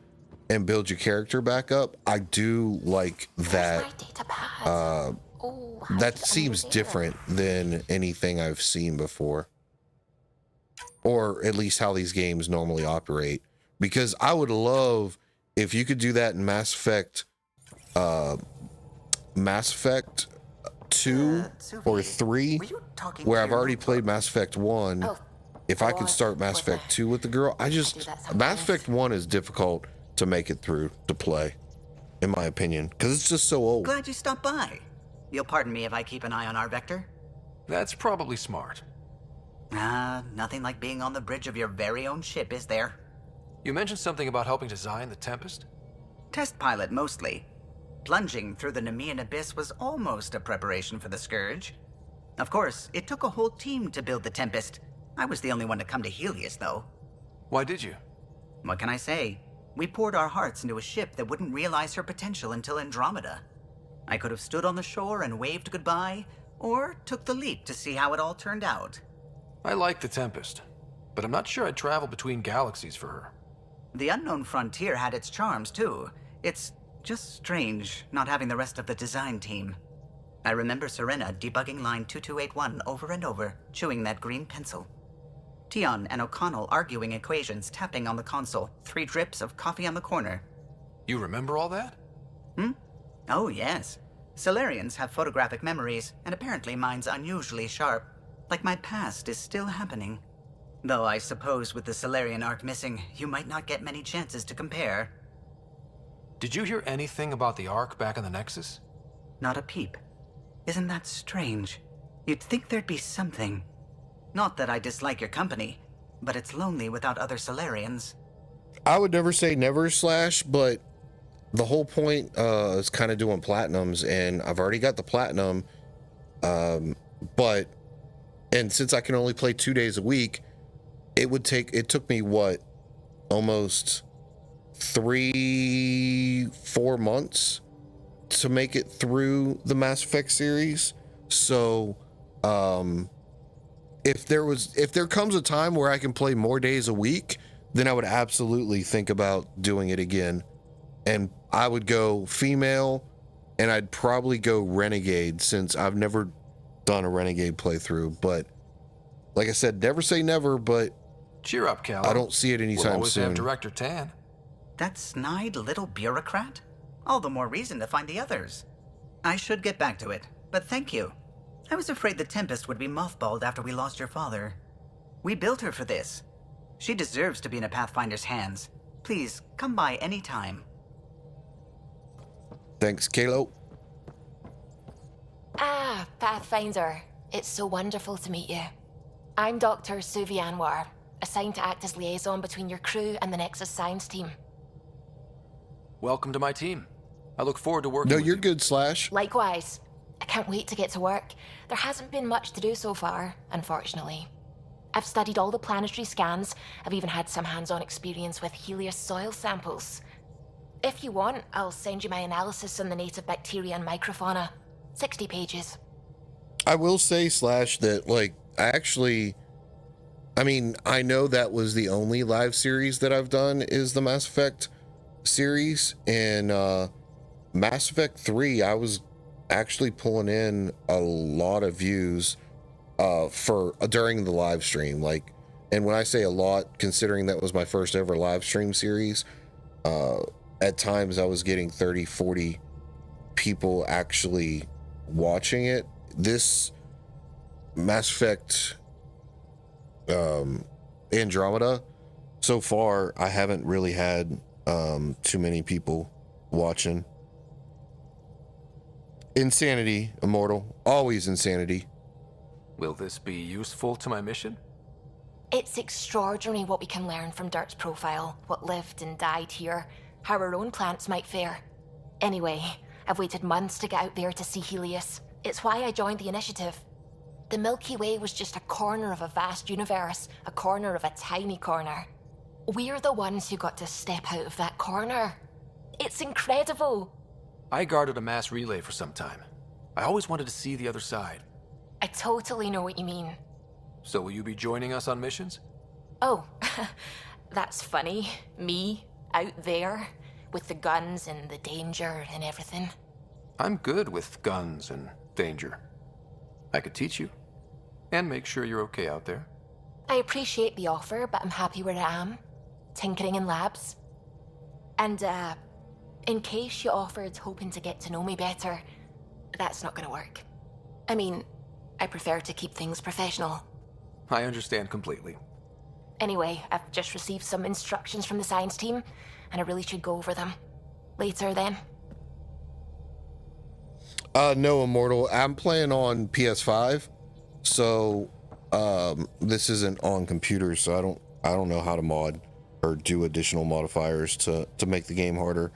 and build your character back up. I do like that. That seems different than anything I've seen before, or at least how these games normally operate, because I would love if you could do that in Mass Effect 2 or 3, where I've already played Mass Effect 1. If I could start Mass Effect 2 with the girl, Mass Effect 1 is difficult to make it through to play, in my opinion, because it's just so old. Glad you stopped by. You'll pardon me if I keep an eye on our vector? That's probably smart. Nothing like being on the bridge of your very own ship, is there? You mentioned something about helping design the Tempest? Test pilot, mostly. Plunging through the Nemean abyss was almost a preparation for the Scourge. Of course, it took a whole team to build the Tempest. I was the only one to come to Heleus, though. Why did you? What can I say? We poured our hearts into a ship that wouldn't realize her potential until Andromeda. I could have stood on the shore and waved goodbye, or took the leap to see how it all turned out. I like the Tempest, but I'm not sure I'd travel between galaxies for her. The unknown frontier had its charms, too. It's just strange not having the rest of the design team. I remember Serena debugging line 2281 over and over, chewing that green pencil. Tion and O'Connell arguing equations, tapping on the console, 3 drips of coffee on the corner. You remember all that? Oh, yes. Solarians have photographic memories, and apparently mine's unusually sharp. Like my past is still happening. Though I suppose with the Solarian arc missing, you might not get many chances to compare. Did you hear anything about the Ark back in the Nexus? Not a peep. Isn't that strange? You'd think there'd be something. Not that I dislike your company, but it's lonely without other Solarians. I would never say never, Slash, but the whole point is kind of doing platinums, and I've already got the platinum. And since I can only play 2 days a week, it took me what, almost 3-4 months to make it through the Mass Effect series. So if there comes a time where I can play more days a week, then I would absolutely think about doing it again. And I would go female, and I'd probably go Renegade, since I've never done a Renegade playthrough. But like I said, never say never, but cheer up, Cal. I don't see it anytime we'll always soon. have Director Tan. That snide little bureaucrat? All the more reason to find the others. I should get back to it, but thank you. I was afraid the Tempest would be mothballed after we lost your father. We built her for this. She deserves to be in a Pathfinder's hands. Please, come by any time. Thanks, Kalo. Ah, Pathfinder. It's so wonderful to meet you. I'm Dr. Suvi Anwar, assigned to act as liaison between your crew and the Nexus science team. Welcome to my team. I look forward to working with you. You're good, Slash. Likewise. I can't wait to get to work. There hasn't been much to do so far, unfortunately. I've studied all the planetary scans. I've even had some hands-on experience with Heleus soil samples. If you want, I'll send you my analysis on the native bacteria and microfauna. 60 pages. I will say, Slash, that, like, I know that was the only live series that I've done is the Mass Effect series, and Mass Effect 3, I was actually pulling in a lot of views during the live stream. Like, and when I say a lot, considering that was my first ever live stream series, at times I was getting 30-40 people actually watching it. This Mass Effect Andromeda, so far I haven't really had too many people watching. Insanity, Immortal. Always insanity. Will this be useful to my mission? It's extraordinary what we can learn from Dirt's profile, what lived and died here, how our own plants might fare. Anyway, I've waited months to get out there to see Heleus. It's why I joined the initiative. The Milky Way was just a corner of a vast universe, a corner of a tiny corner. We're the ones who got to step out of that corner. It's incredible. I guarded a mass relay for some time. I always wanted to see the other side. I totally know what you mean. So will you be joining us on missions? Oh, that's funny. Me, out there, with the guns and the danger and everything. I'm good with guns and danger. I could teach you, and make sure you're okay out there. I appreciate the offer, but I'm happy where I am. Tinkering in labs. And, in case you offered hoping to get to know me better, that's not gonna work. I mean, I prefer to keep things professional. I understand completely. Anyway, I've just received some instructions from the science team, and I really should go over them. Later, then. No, Immortal. I'm playing on PS5, so this isn't on computers, so I don't know how to mod. or do additional modifiers to make the game harder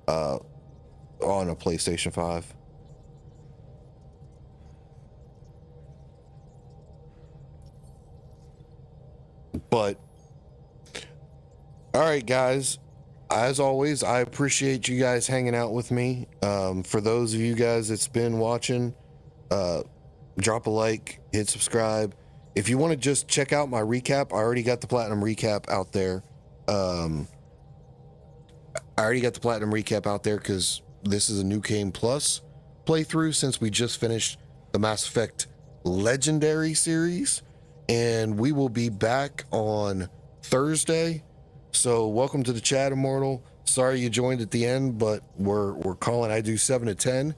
on a PlayStation 5. But all right, guys, as always, I appreciate you guys hanging out with me. For those of you guys that's been watching, drop a like, hit subscribe. If you want to just check out my recap, I already got the platinum recap out there. Because this is a new game plus playthrough since we just finished the Mass Effect Legendary series, and we will be back on Thursday. So welcome to the chat, Immortal. Sorry you joined at the end, but we're calling I do 7 to 10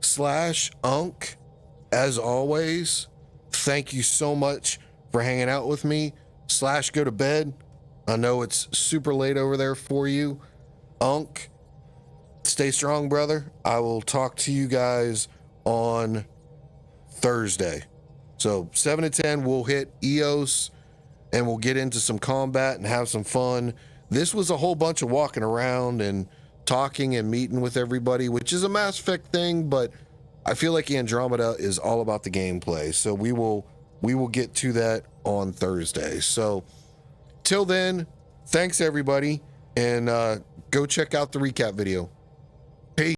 /Unk. As always, thank you so much for hanging out with me / go to bed. I know it's super late over there for you. Unk, stay strong, brother. I will talk to you guys on Thursday. So 7 to 10, we'll hit EOS and we'll get into some combat and have some fun. This was a whole bunch of walking around and talking and meeting with everybody, which is a Mass Effect thing, but I feel like Andromeda is all about the gameplay. So we will get to that on Thursday. So till then, thanks everybody, and go check out the recap video.